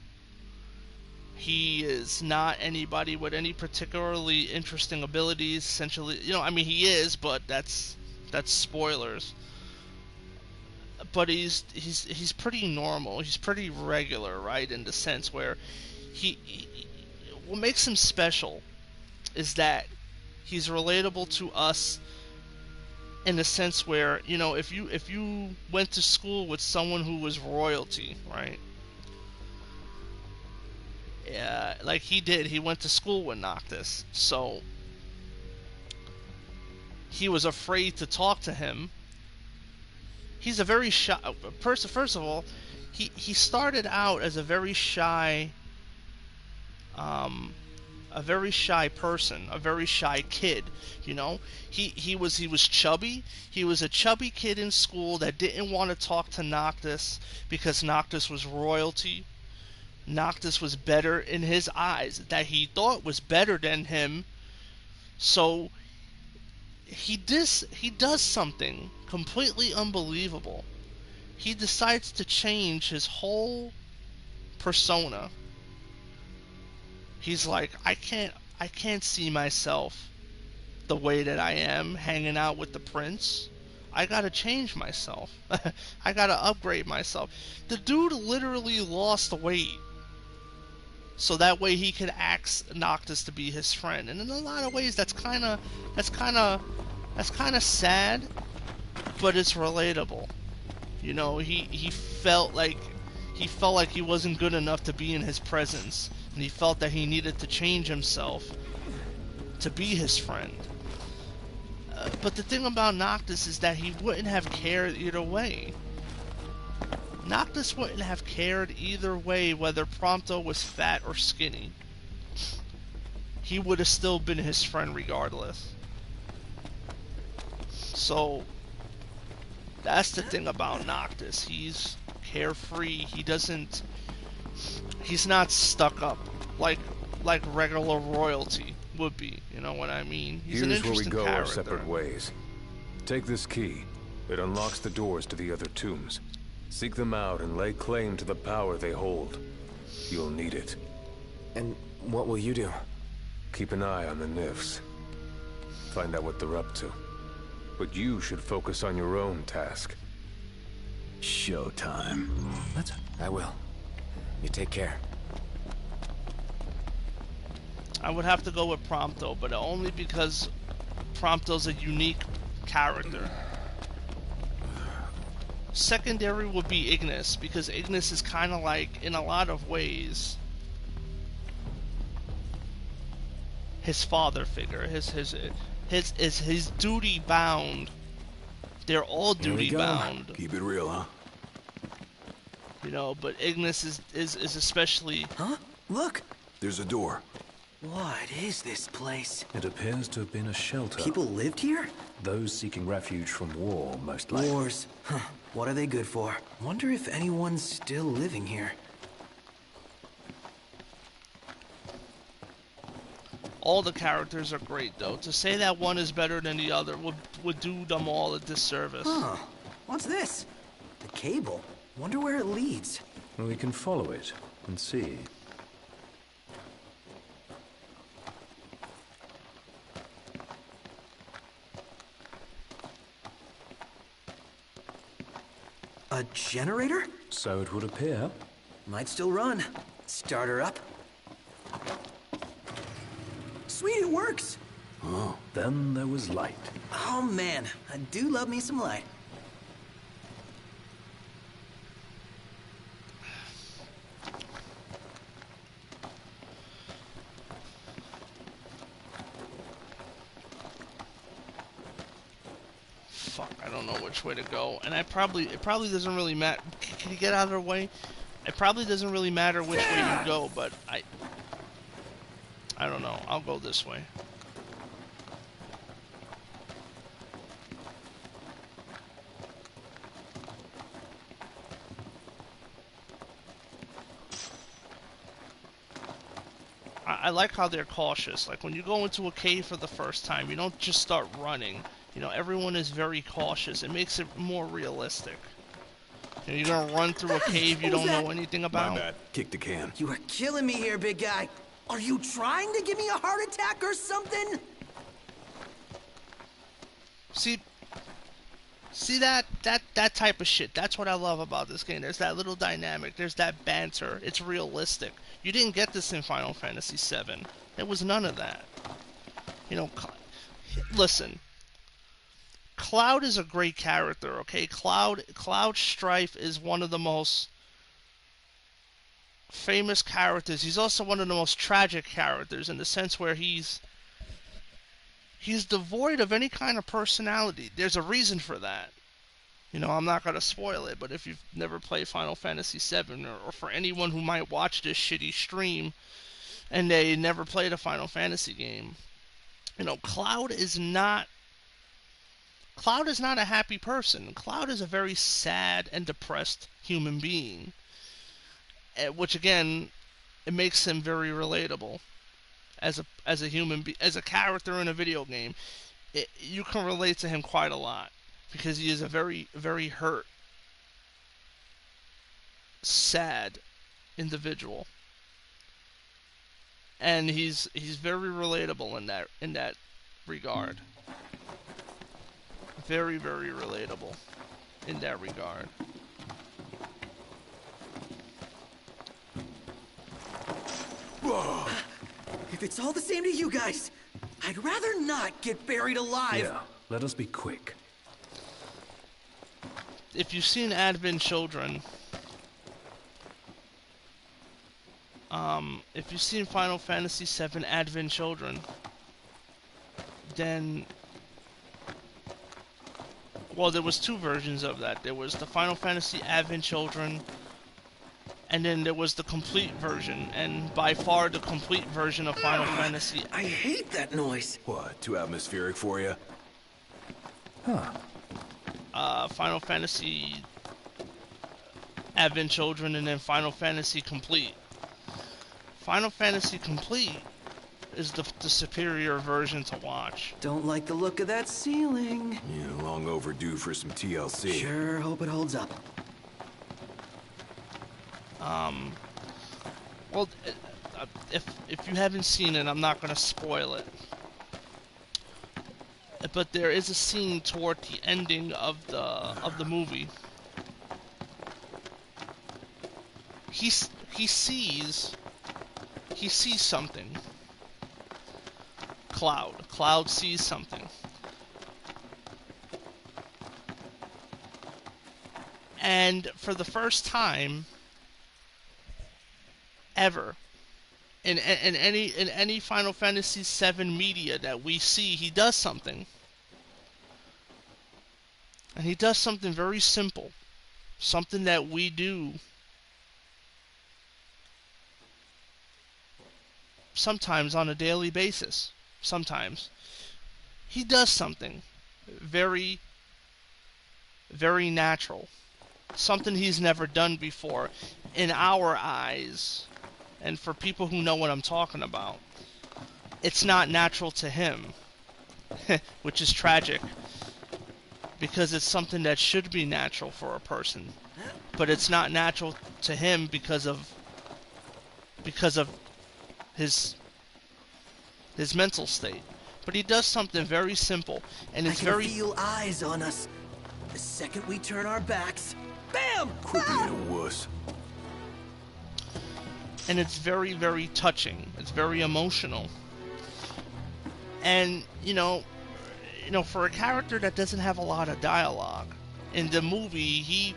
He is not anybody with any particularly interesting abilities. Essentially, you know, I mean, he is, but that's spoilers. But he's pretty normal. He's pretty regular, right? In the sense where what makes him special is that he's relatable to us in the sense where, you know, if you went to school with someone who was royalty, right? Yeah, like he did. He went to school with Noctis, so he was afraid to talk to him. He's a very shy person. First of all, he started out as a very shy person, a very shy kid. You know, he was chubby. He was a chubby kid in school that didn't want to talk to Noctis because Noctis was royalty. Noctis was better in his eyes, that he thought was better than him. So he does something completely unbelievable. He decides to change his whole persona. He's like, I can't see myself the way that I am hanging out with the prince. I gotta change myself. I gotta upgrade myself. The dude literally lost weight so that way he could ask Noctis to be his friend. And in a lot of ways, that's kind of sad, but it's relatable. You know, he felt like he wasn't good enough to be in his presence, and he felt that he needed to change himself to be his friend. But the thing about Noctis is that he wouldn't have cared either way. Noctis wouldn't have cared either way whether Prompto was fat or skinny. He would have still been his friend regardless. So that's the thing about Noctis. He's carefree. He's not stuck up like regular royalty would be. You know what I mean? He's an interesting where we go character. our separate ways. Take this key. It unlocks the doors to the other tombs. Seek them out and lay claim to the power they hold. You'll need it. And what will you do? Keep an eye on the Nifs. Find out what they're up to. But you should focus on your own task. Showtime. I will. You take care. I would have to go with Prompto, but only because Prompto's a unique character. Secondary would be Ignis, because Ignis is kind of like, in a lot of ways, his father figure, his duty bound. They're all duty bound. Keep it real, huh? You know, but Ignis is especially. Huh? Look! There's a door. What is this place? It appears to have been a shelter. People lived here? Those seeking refuge from war, most likely. Wars. Huh. What are they good for? Wonder if anyone's still living here. All the characters are great, though. To say that one is better than the other would do them all a disservice. Huh. What's this? The cable. Wonder where it leads. Well, we can follow it and see. A generator? So it would appear. Might still run. Start her up. Sweet, it works! Oh, then there was light. Oh man, I do love me some light. Fuck, I don't know which way to go. And it probably doesn't really matter. Can you get out of their way? It probably doesn't really matter which way you go, but I don't know. I'll go this way. I like how they're cautious. Like when you go into a cave for the first time, you don't just start running. You know, everyone is very cautious. It makes it more realistic. You know, you're gonna run through a cave you don't know anything about. My bad. Kick the can. You are killing me here, big guy. Are you trying to give me a heart attack or something? See that type of shit. That's what I love about this game. There's that little dynamic. There's that banter. It's realistic. You didn't get this in Final Fantasy VII. There was none of that. You know, listen. Cloud is a great character, okay? Cloud Strife is one of the most famous characters. He's also one of the most tragic characters in the sense where he's devoid of any kind of personality. There's a reason for that. You know, I'm not going to spoil it, but if you've never played Final Fantasy VII, or for anyone who might watch this shitty stream and they never played a Final Fantasy game, you know, Cloud is not a happy person. Cloud is a very sad and depressed human being, which again, it makes him very relatable as a human as a character in a video game. You can relate to him quite a lot because he is a very, very hurt, sad individual, and he's very relatable in that regard. Very, very relatable in that regard. Whoa. If it's all the same to you guys, I'd rather not get buried alive. Yeah, let us be quick. If you've seen Advent Children, if you've seen Final Fantasy VII Advent Children, then, well, there was two versions of that. There was the Final Fantasy Advent Children, and then there was the complete version, and by far the complete version of Final Fantasy. I hate that noise. What, too atmospheric for you? Huh. Final Fantasy Advent Children, and then Final Fantasy Complete. Final Fantasy Complete is the superior version to watch. Don't like the look of that ceiling. Yeah, long overdue for some TLC. Sure, hope it holds up. Well, if you haven't seen it, I'm not going to spoil it. But there is a scene toward the ending of the movie. He sees something. Cloud sees something. And for the first time ever in any Final Fantasy VII media that we see, he does something. And he does something very simple. Something that we do sometimes on a daily basis. Sometimes. He does something very, very natural. Something he's never done before in our eyes. And for people who know what I'm talking about, it's not natural to him, which is tragic, because it's something that should be natural for a person, but it's not natural to him because of his mental state. But he does something very simple, and it's I can very feel eyes on us. The second we turn our backs, Bam! Quit being a wuss. And it's very, very touching. It's very emotional. And, you know, for a character that doesn't have a lot of dialogue, in the movie, he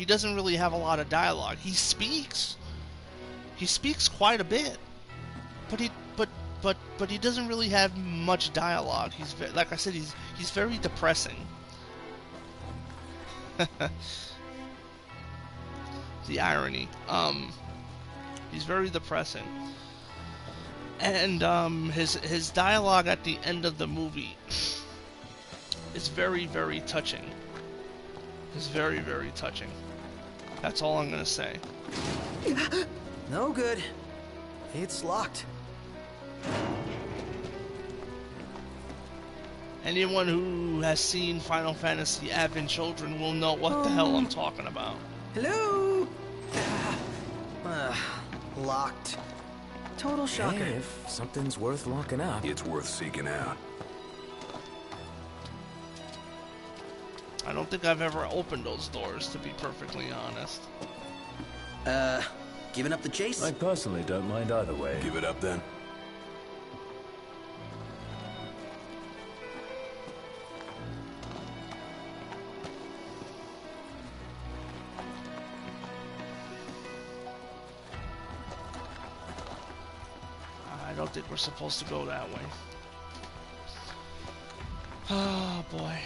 doesn't really have a lot of dialogue. He speaks quite a bit, but he doesn't really have much dialogue. Like I said, he's very depressing. The irony. He's very depressing. And his dialogue at the end of the movie is very, very touching. It's very, very touching. That's all I'm gonna say. No good. It's locked. Anyone who has seen Final Fantasy Advent Children will know what the hell I'm talking about. Hello? Locked. Total shocker. Hey, if something's worth locking up, it's worth seeking out. I don't think I've ever opened those doors, to be perfectly honest. Giving up the chase? I personally don't mind either way. Give it up then. I don't think we're supposed to go that way. Oh boy.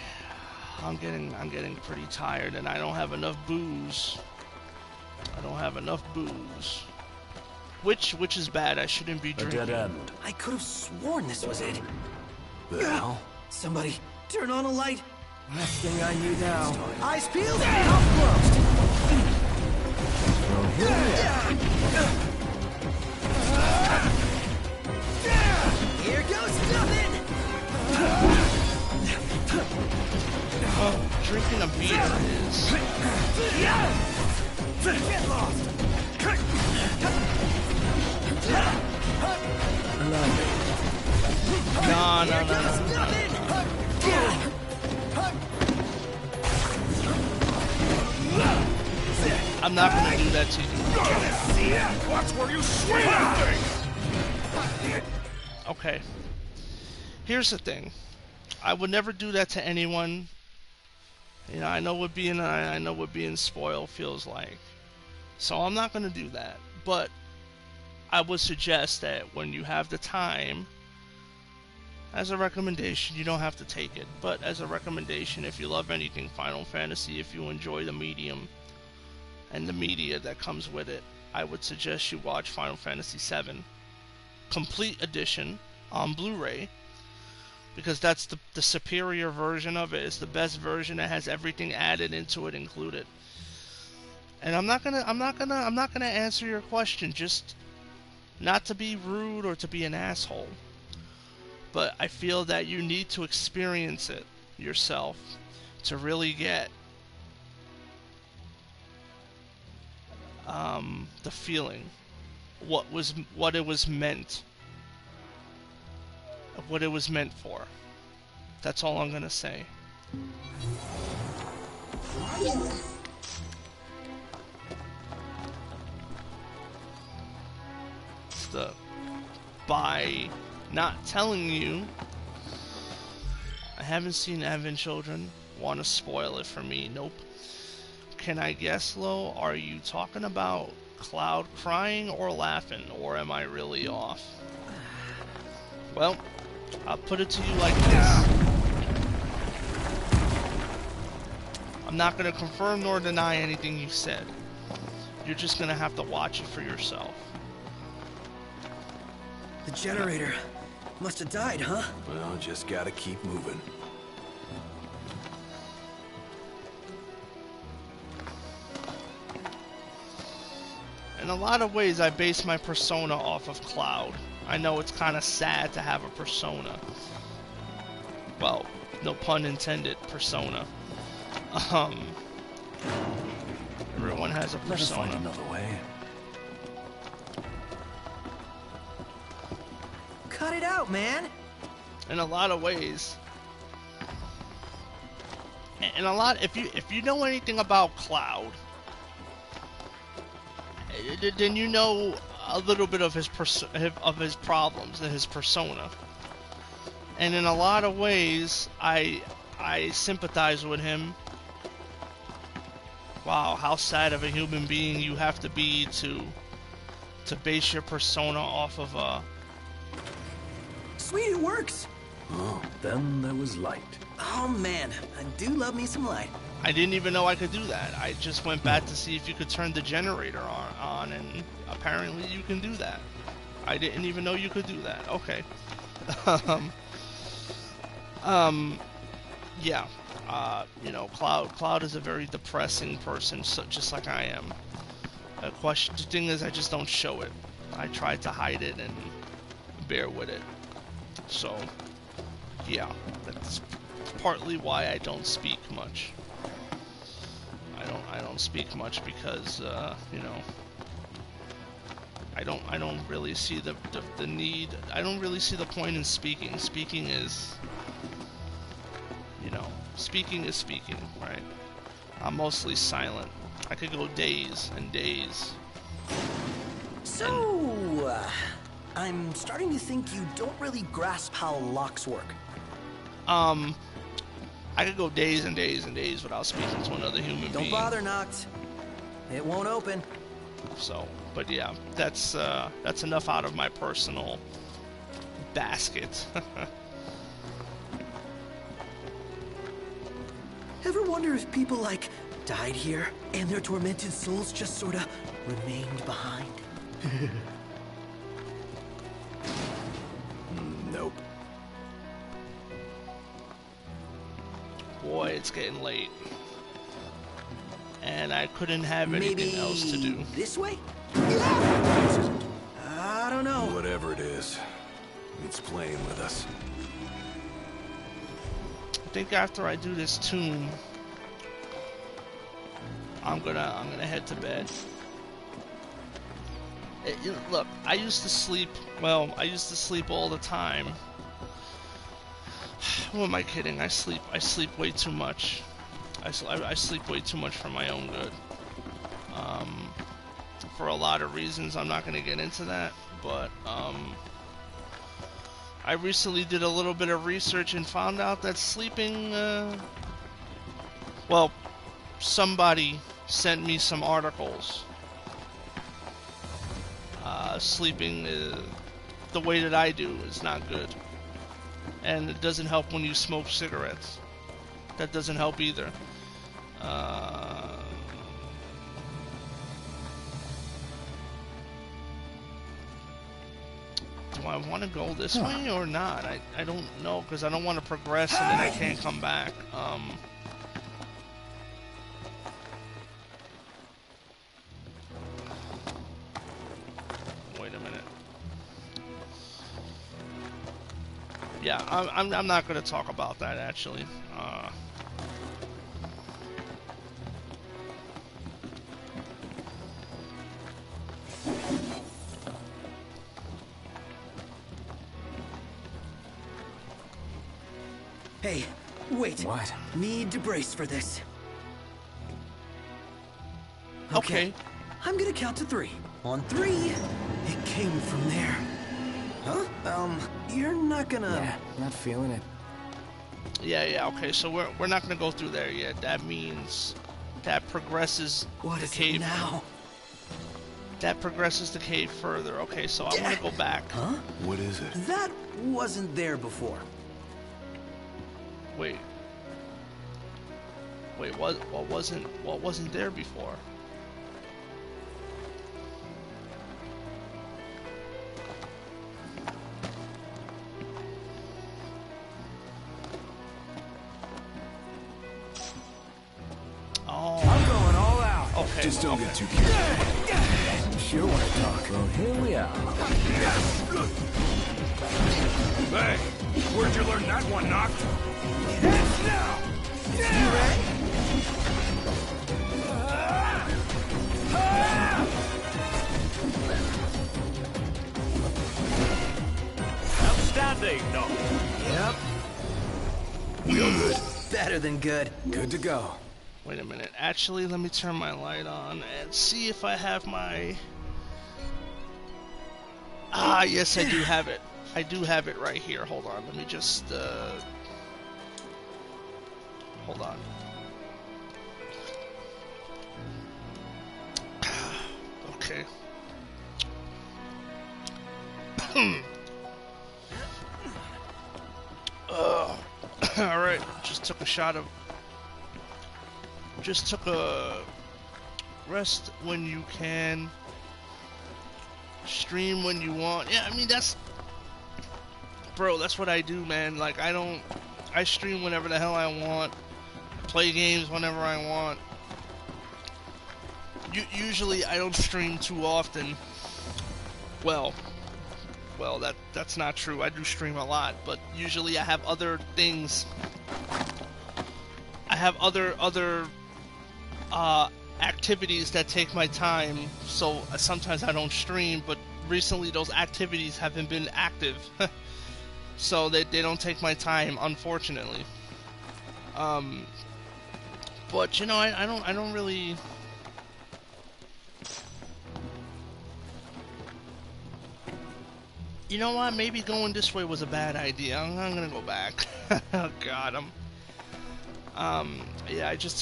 I'm getting pretty tired, and I don't have enough booze. Which is bad. I shouldn't be drinking. A dead end. I could have sworn this was it. The hell? Somebody, turn on a light. Last thing I knew now. Eyes peeled, mouth closed. Here goes nothing. Oh, drinking a beer is... Get lost. No. I'm not gonna do that to you. Watch where you swing at things! Okay. Here's the thing. I would never do that to anyone. You know, I know what being spoiled feels like. So I'm not gonna do that. But I would suggest that when you have the time, as a recommendation, you don't have to take it, but as a recommendation, if you love anything Final Fantasy, if you enjoy the medium and the media that comes with it, I would suggest you watch Final Fantasy VII Complete Edition on Blu-ray, because that's the superior version of it. It's the best version that has everything added into it included. And I'm not gonna answer your question, just not to be rude or to be an asshole. But I feel that you need to experience it yourself to really get the feeling, what it was meant for. That's all I'm gonna say. By not telling you, I haven't seen Advent Children. Want to spoil it for me? Nope. Can I guess, Lo? Are you talking about Cloud crying or laughing, or am I really off? Well, I'll put it to you like this. I'm not going to confirm nor deny anything you said. You're just going to have to watch it for yourself. The generator must have died, huh? Well, just gotta keep moving. In a lot of ways, I base my persona off of Cloud. I know it's kind of sad to have a persona. Well, no pun intended, persona. Everyone has a persona. Let us find another way. Cut it out, man. In a lot of ways. and a lot, if you know anything about Cloud, then you know a little bit of his problems and his persona. And in a lot of ways, I sympathize with him. Wow, how sad of a human being you have to be to base your persona off of a... Sweet, it works! Oh, then there was light. Oh man, I do love me some light. I didn't even know I could do that. I just went back to see if you could turn the generator on, and apparently you can do that. I didn't even know you could do that. Okay. Yeah. You know, Cloud is a very depressing person, just like I am. The thing is, I just don't show it. I try to hide it and bear with it. So, yeah, that's partly why I don't speak much. I don't speak much because you know, I don't really see the need. I don't really see the point in speaking. Speaking is, you know, speaking is speaking, right? I'm mostly silent. I could go days and days. So, I'm starting to think you don't really grasp how locks work. I could go days and days and days without speaking to another human being. Don't bother, Noct. It won't open. So, but yeah, that's enough out of my personal basket. Ever wonder if people, like, died here, and their tormented souls just sorta remained behind? Nope. Boy, it's getting late. And I couldn't have anything else to do. This way? I don't know. Whatever it is, it's playing with us. I think after I do this tomb, I'm gonna head to bed. Look, I used to sleep. Well, I used to sleep all the time. Who am I kidding? I sleep way too much. I sleep way too much for my own good. For a lot of reasons, I'm not gonna get into that. But I recently did a little bit of research and found out that sleeping. Well, somebody sent me some articles. Sleeping the way that I do is not good. And it doesn't help when you smoke cigarettes. That doesn't help either. Do I want to go this way or not? I don't know, because I don't want to progress and then I can't come back. Wait a minute. Yeah, I'm not going to talk about that, actually. Hey, wait. What? Need to brace for this. Okay. I'm gonna count to 3. On 3, it came from there. Huh? You're not gonna... Yeah, not feeling it. Yeah, okay, so we're not gonna go through there yet. That means that progresses what the is cave it now? That progresses the cave further. Okay, so I want to go back. Huh? What is it? That wasn't there before. Wait, what wasn't there before? Oh, I'm going all out. Okay. Just don't get too careful. Sure want to talk. Well, here we are. Hey, where'd you learn that one, Noct? Heads now! You ready? Outstanding, Noct. Yep. We all good? Better than good. Good to go. Wait a minute. Actually, let me turn my light on and see if I have my... Ah, yes, I do have it. I do have it right here. Hold on. Let me just, hold on. Okay. Alright. Just took a shot of... Just took a... Rest when you can. Stream when you want. Yeah, I mean, that's... Bro, that's what I do, man. Like, I stream whenever the hell I want. Play games whenever I want. Usually, I don't stream too often. Well, that's not true. I do stream a lot, but usually I have other things. I have other activities that take my time, so sometimes I don't stream, but recently those activities haven't been active. So they don't take my time, unfortunately. But you know, I don't really... You know what? Maybe going this way was a bad idea. I'm gonna go back. Oh God, yeah, I just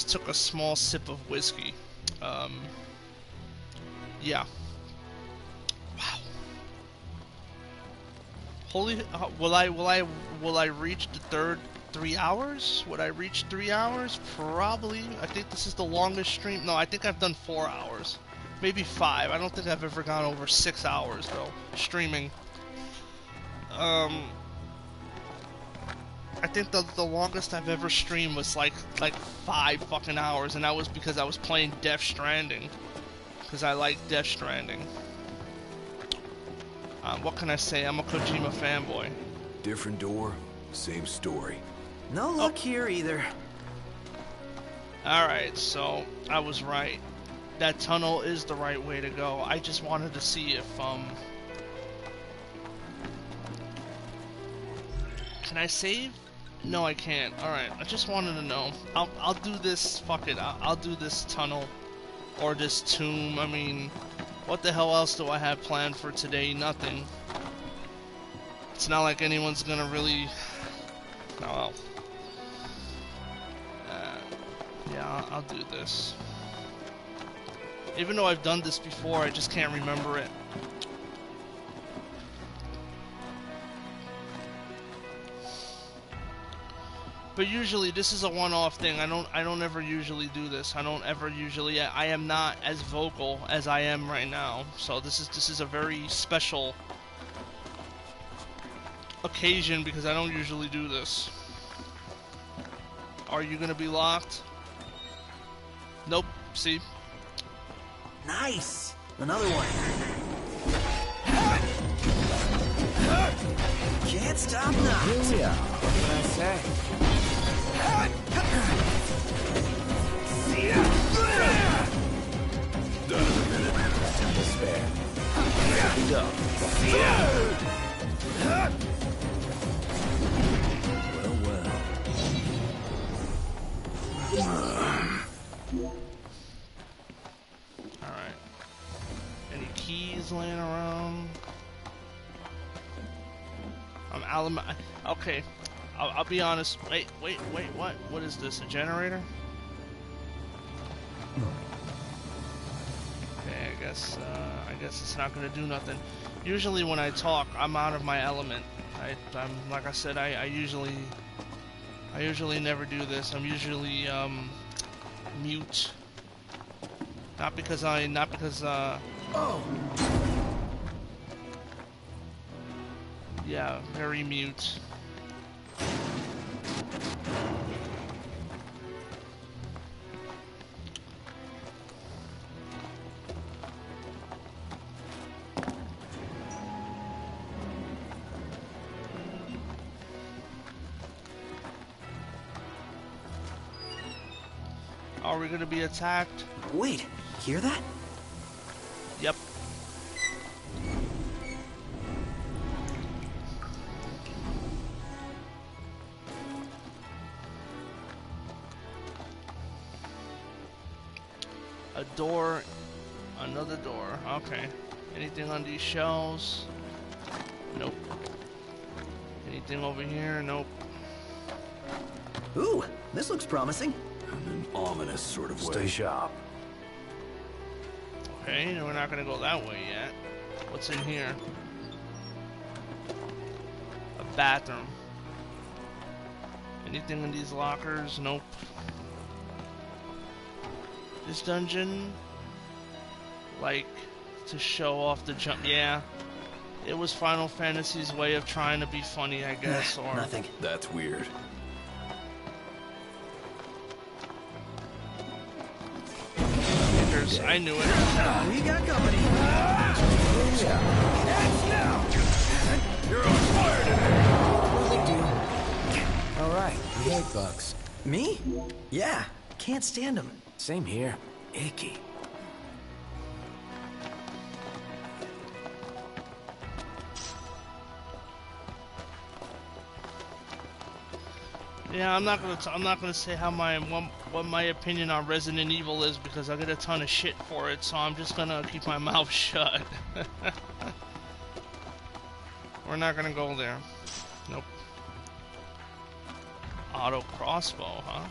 took a small sip of whiskey. Yeah. Wow. Holy, will I reach the third 3 hours? Would I reach 3 hours? Probably. I think this is the longest stream. No, I think I've done 4 hours. Maybe 5. I don't think I've ever gone over 6 hours though, streaming. I think the longest I've ever streamed was like 5 fucking hours, and that was because I was playing Death Stranding. Because I like Death Stranding. What can I say? I'm a Kojima fanboy. Different door, same story. No luck here either. Alright, so I was right. That tunnel is the right way to go. I just wanted to see if, Can I save? No, I can't. Alright, I just wanted to know. I'll do this, fuck it. I'll do this tunnel. Or this tomb. I mean, what the hell else do I have planned for today? Nothing. It's not like anyone's gonna really... Oh, well. Yeah, I'll do this. Even though I've done this before, I just can't remember it. But usually this is a one-off thing. I don't ever usually do this. I don't ever usually. I am not as vocal as I am right now. So this is a very special occasion because I don't usually do this. Are you gonna be locked? Nope. See? Nice. Another one. Can't stop now. Here we are. What can I say? Done in a minute. Time to spare. Here we go. Well. Alright. Any keys laying around? Okay. I'll be honest. Wait, what? What is this? A generator? Okay, I guess it's not gonna do nothing. Usually when I talk, I'm out of my element. I'm like I said, I usually never do this. I'm usually mute. Not because oh. Yeah, very mute. Are we gonna be attacked? Wait, hear that? Yep. A door. Another door. Okay. Anything on these shelves? Nope. Anything over here? Nope. Ooh, this looks promising. In an ominous sort of way. Stay sharp. Okay, we're not gonna go that way yet. What's in here? A bathroom. Anything in these lockers? Nope. This dungeon, like, to show off the jump. Yeah, it was Final Fantasy's way of trying to be funny, I guess. Or nothing. That's weird. I knew it. We got company. You're on fire today. All right, you hate bugs. Me? Yeah, can't stand them. Same here. Icky. Yeah, I'm not gonna say how what my opinion on Resident Evil is because I get a ton of shit for it, so I'm just gonna keep my mouth shut. We're not gonna go there. Nope. Auto crossbow, huh?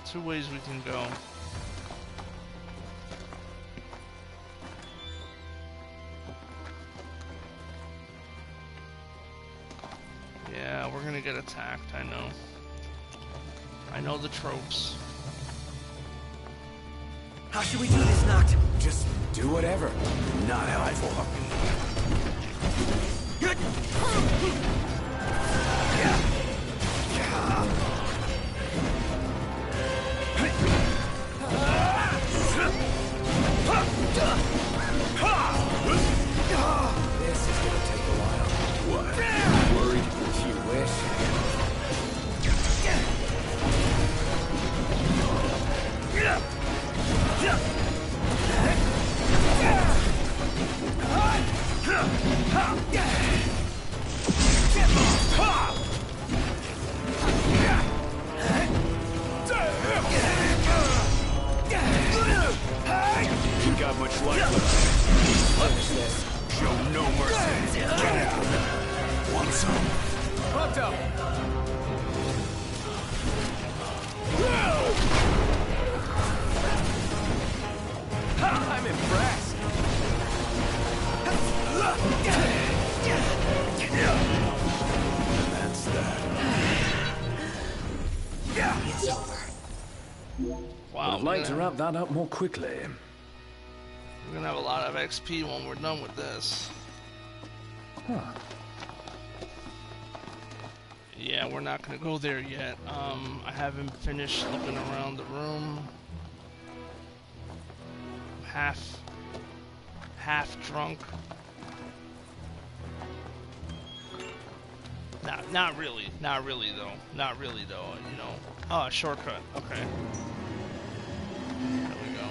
2 ways we can go. Yeah, we're gonna get attacked, I know. I know the tropes. How should we do this, Noct? Just do whatever. Not helpful. This is gonna take a while. What? Worried? If you wish. You got much life left. Finish this. Show no mercy. Want some? Bumped up. I'm impressed. That's that. It's over. Wow. I'd like to wrap that up more quickly. We're gonna have a lot of XP when we're done with this. Huh. Yeah, we're not gonna go there yet. I haven't finished looking around the room. Half drunk. Not really though. You know. Oh, shortcut. Okay. There we go.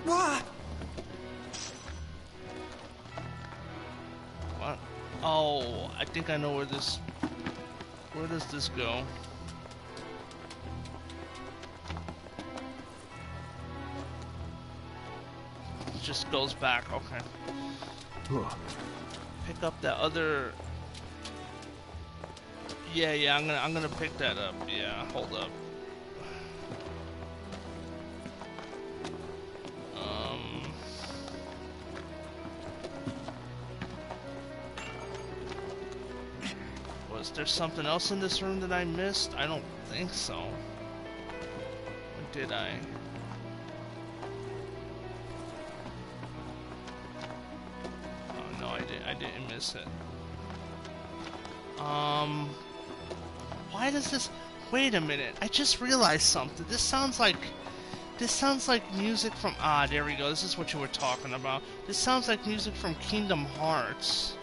What? What? Oh, I think I know where this... Where does this go? It just goes back, okay. Pick up that other... Yeah, I'm gonna pick that up. Yeah, hold up. Was there something else in this room that I missed? I don't think so. Or did I? Oh no, I didn't miss it. Why does this... Wait a minute, I just realized something. This sounds like music from... Ah, there we go, this is what you were talking about. This sounds like music from Kingdom Hearts.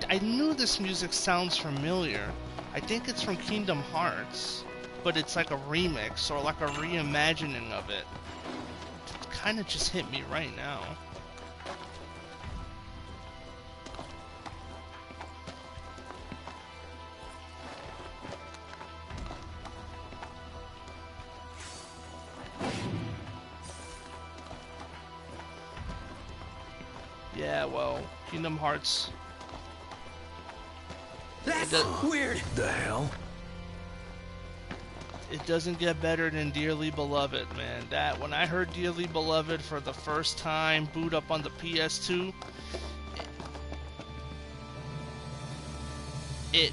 I knew this music sounds familiar. I think it's from Kingdom Hearts, but it's like a remix or like a reimagining of it. It kind of just hit me right now. Yeah, well, Kingdom Hearts. That's weird. The hell? It doesn't get better than Dearly Beloved, man. That when I heard Dearly Beloved for the first time, boot up on the PS2, it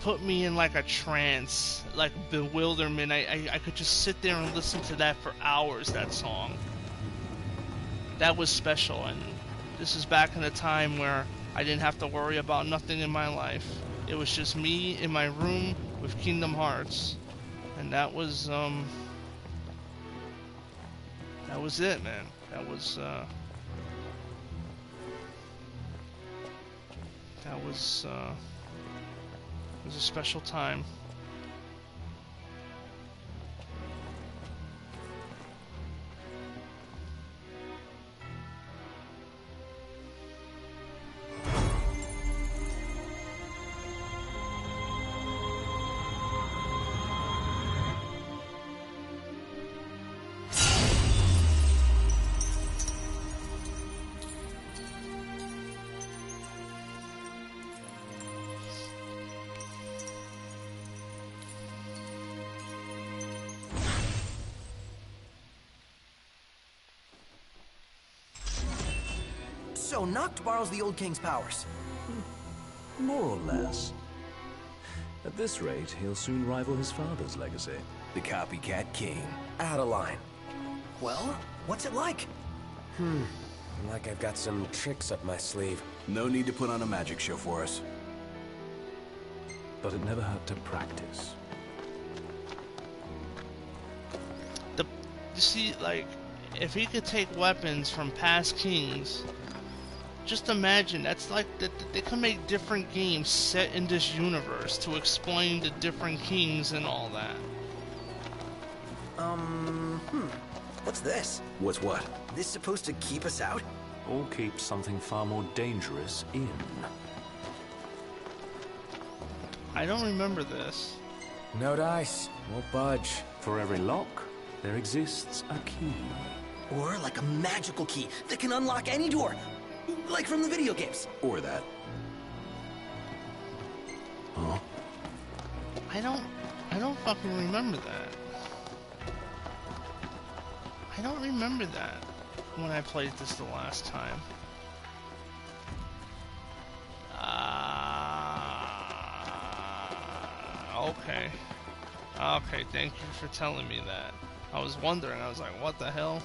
put me in like a trance, like bewilderment. I could just sit there and listen to that for hours. That song. That was special, and this is back in a time where I didn't have to worry about nothing in my life. It was just me in my room with Kingdom Hearts. And that was it, man. That was it was a special time. So Noct borrows the old king's powers. More or less. At this rate, he'll soon rival his father's legacy. The copycat king. Out of line. Well, what's it like? Like I've got some tricks up my sleeve. No need to put on a magic show for us. But it never hurt to practice. You see, like, if he could take weapons from past kings, just imagine, that's like, they can make different games set in this universe to explain the different kings and all that. What's this? What's what? This supposed to keep us out? Or keep something far more dangerous in. I don't remember this. No dice, won't budge. For every lock, there exists a key. Or like a magical key that can unlock any door. Like from the video games. Or that. Huh? I don't fucking remember that. I don't remember that when I played this the last time. Okay. Okay, thank you for telling me that. I was wondering, I was like, what the hell?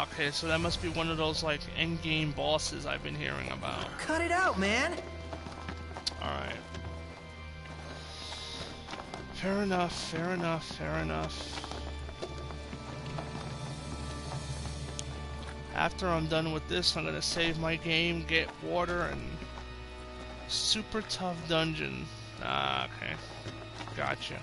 Okay, so that must be one of those, like, endgame bosses I've been hearing about. Cut it out, man! Alright. Fair enough, fair enough, fair enough. After I'm done with this, I'm gonna save my game, get water, and... super tough dungeon. Ah, okay. Gotcha.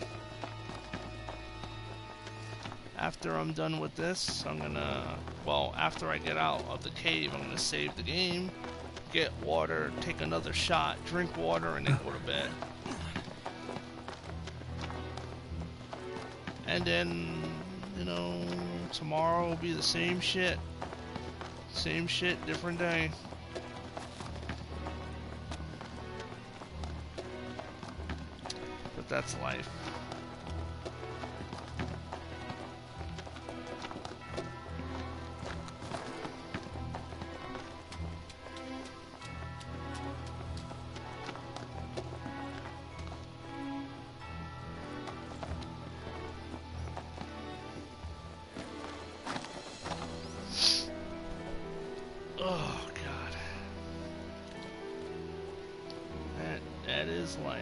After I'm done with this, I'm gonna... well, after I get out of the cave, I'm gonna save the game, get water, take another shot, drink water, and then go to bed. And then, you know, tomorrow will be the same shit. Same shit, different day. But that's life. Oh, God. That is life.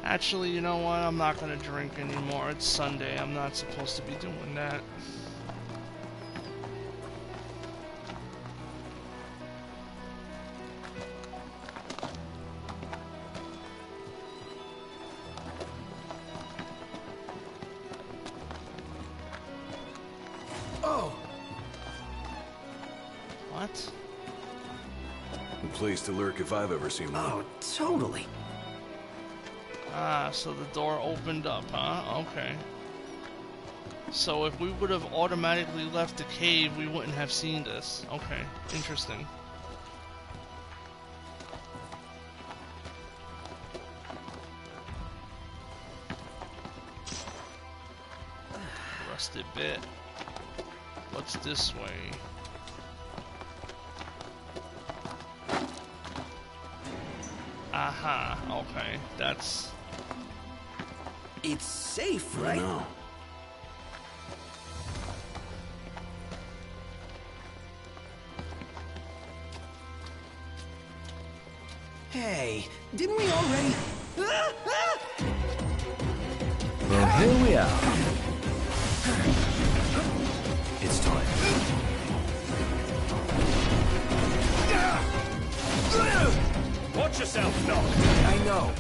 Actually, you know what? I'm not gonna drink anymore. It's Sunday. I'm not supposed to be doing that. A place to lurk if I've ever seen one. Oh, totally. Ah, so the door opened up, huh? Okay. So if we would have automatically left the cave, we wouldn't have seen this. Okay, interesting. Rusted bit. What's this way? Aha, okay, that's... It's safe, right? No. Hey, didn't we already... Well, here we are. It's time. Watch yourself, Nock. I know.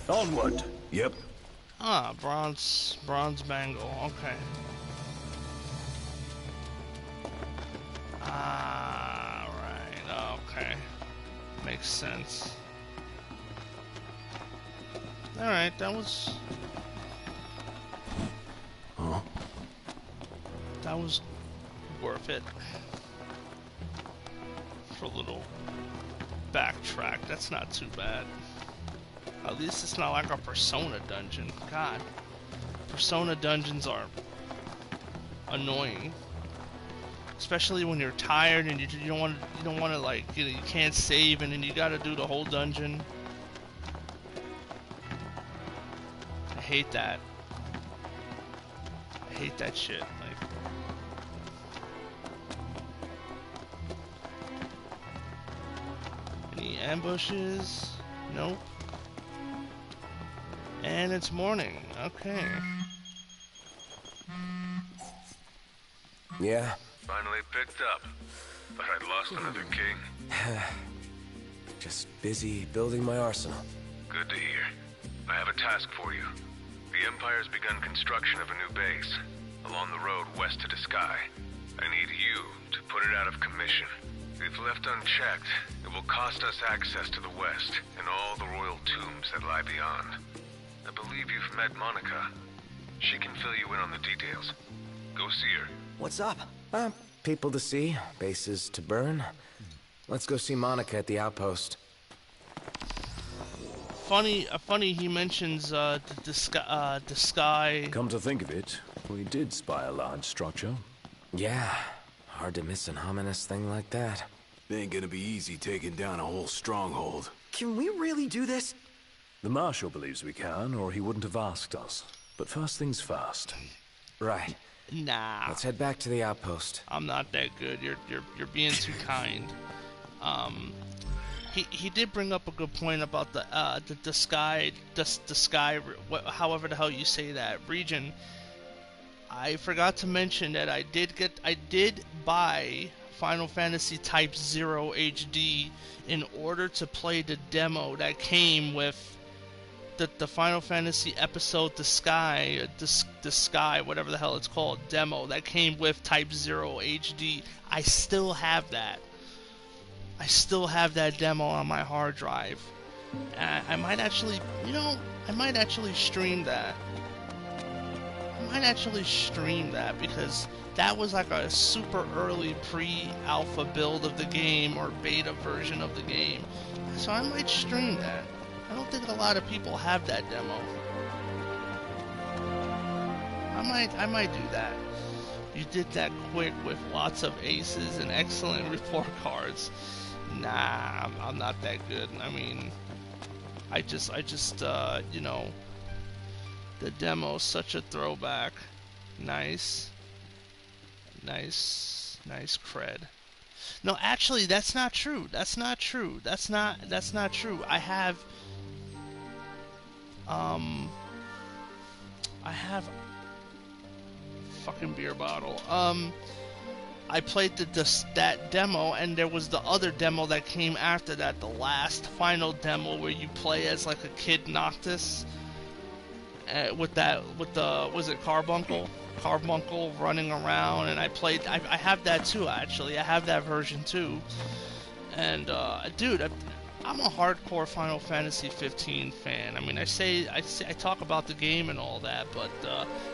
Onward. Yep. Ah, bronze bangle, okay. Ah, right, okay. Makes sense. Alright, that was... Huh? That was worth it. For a little backtrack, that's not too bad. At least it's not like a Persona dungeon. God. Persona dungeons are annoying. Especially when you're tired and you don't want to like, you can't save and then you gotta do the whole dungeon. I hate that. I hate that shit. Like, any ambushes? Nope. And it's morning. Okay. Yeah. Finally picked up. Thought I'd lost another king. Just busy building my arsenal. Good to hear. I have a task for you. The Empire's begun construction of a new base along the road west to the sky. I need you to put it out of commission. If left unchecked, it will cost us access to the west and all the royal tombs that lie beyond. I believe you've met Monica. She can fill you in on the details. Go see her. What's up? People to see, bases to burn. Let's go see Monica at the outpost. Funny he mentions the sky. Come to think of it, we did spy a large structure. Yeah, hard to miss an ominous thing like that. It ain't gonna be easy taking down a whole stronghold. Can we really do this? The Marshal believes we can, or he wouldn't have asked us. But first things first. Right. Nah. Let's head back to the outpost. I'm not that good. You're being too kind. He did bring up a good point about the sky, however the hell you say that, region. I forgot to mention that I did buy Final Fantasy Type 0 HD in order to play the demo that came with the Final Fantasy episode the Sky, whatever the hell it's called, demo that came with Type 0 HD. I still have that. I still have that demo on my hard drive. I might actually, I might actually stream that. Because that was like a super early pre-alpha build of the game or beta version of the game. So I might stream that. I don't think a lot of people have that demo. I might do that. You did that quick with lots of aces and excellent report cards. Nah, I'm not that good. I mean, I just the demo's such a throwback. Nice cred. No, actually, that's not true. That's not true. I have fucking beer bottle. I played that demo, and there was the other demo that came after that, the last final demo where you play as like a kid Noctis, with the was it Carbuncle running around, and I have that too, actually. I have that version too. And dude, I'm a hardcore Final Fantasy 15 fan. I mean, I talk about the game and all that, but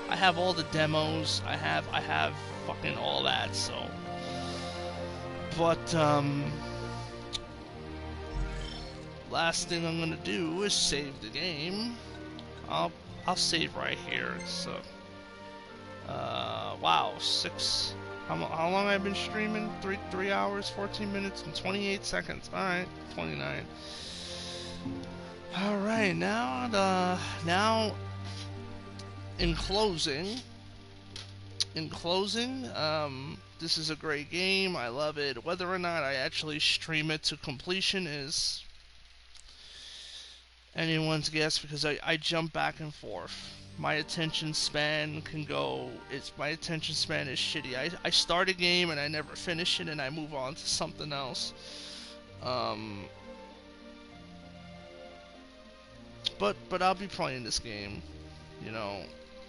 I have all the demos. I have fucking all that. So, but last thing I'm gonna do is save the game. I'll save right here. So, wow, 6. How long I've been streaming? 3 hours, 14 minutes, and 28 seconds. All right, 29. All right, now in closing, this is a great game. I love it. Whether or not I actually stream it to completion is anyone's guess, because I jump back and forth. My attention span my attention span is shitty. I start a game and I never finish it, and I move on to something else. But I'll be playing this game,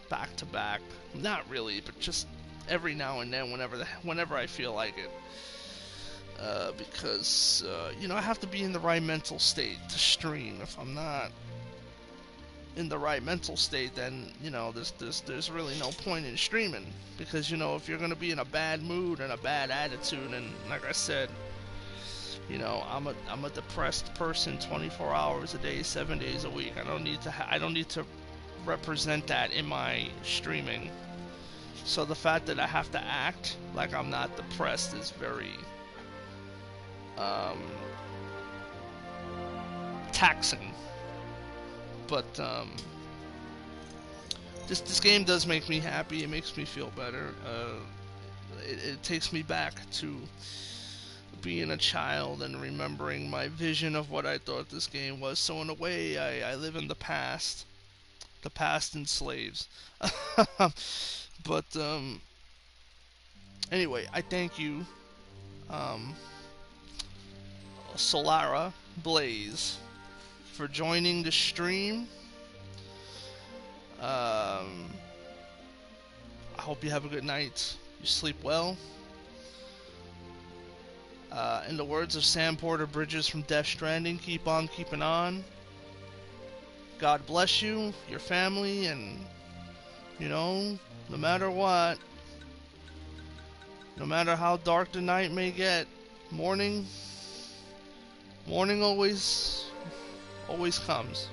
back to back. Not really, but just every now and then, whenever I feel like it. Because I have to be in the right mental state to stream. If I'm not in the right mental state, then there's really no point in streaming, because if you're gonna be in a bad mood and a bad attitude, and like I said, I'm a depressed person 24 hours a day, 7 days a week. I don't need to represent that in my streaming. So the fact that I have to act like I'm not depressed is very taxing. But this game does make me happy. It makes me feel better. It takes me back to being a child and remembering my vision of what I thought this game was. So in a way, I live in the past. The past enslaves. But anyway, I thank you, Solara Blaze, for joining the stream. I hope you have a good night. You sleep well. In the words of Sam Porter Bridges from Death Stranding, keep on keeping on. God bless you, your family, and no matter what, no matter how dark the night may get, morning always comes.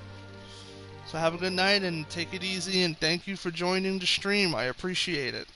So have a good night and take it easy, and thank you for joining the stream. I appreciate it.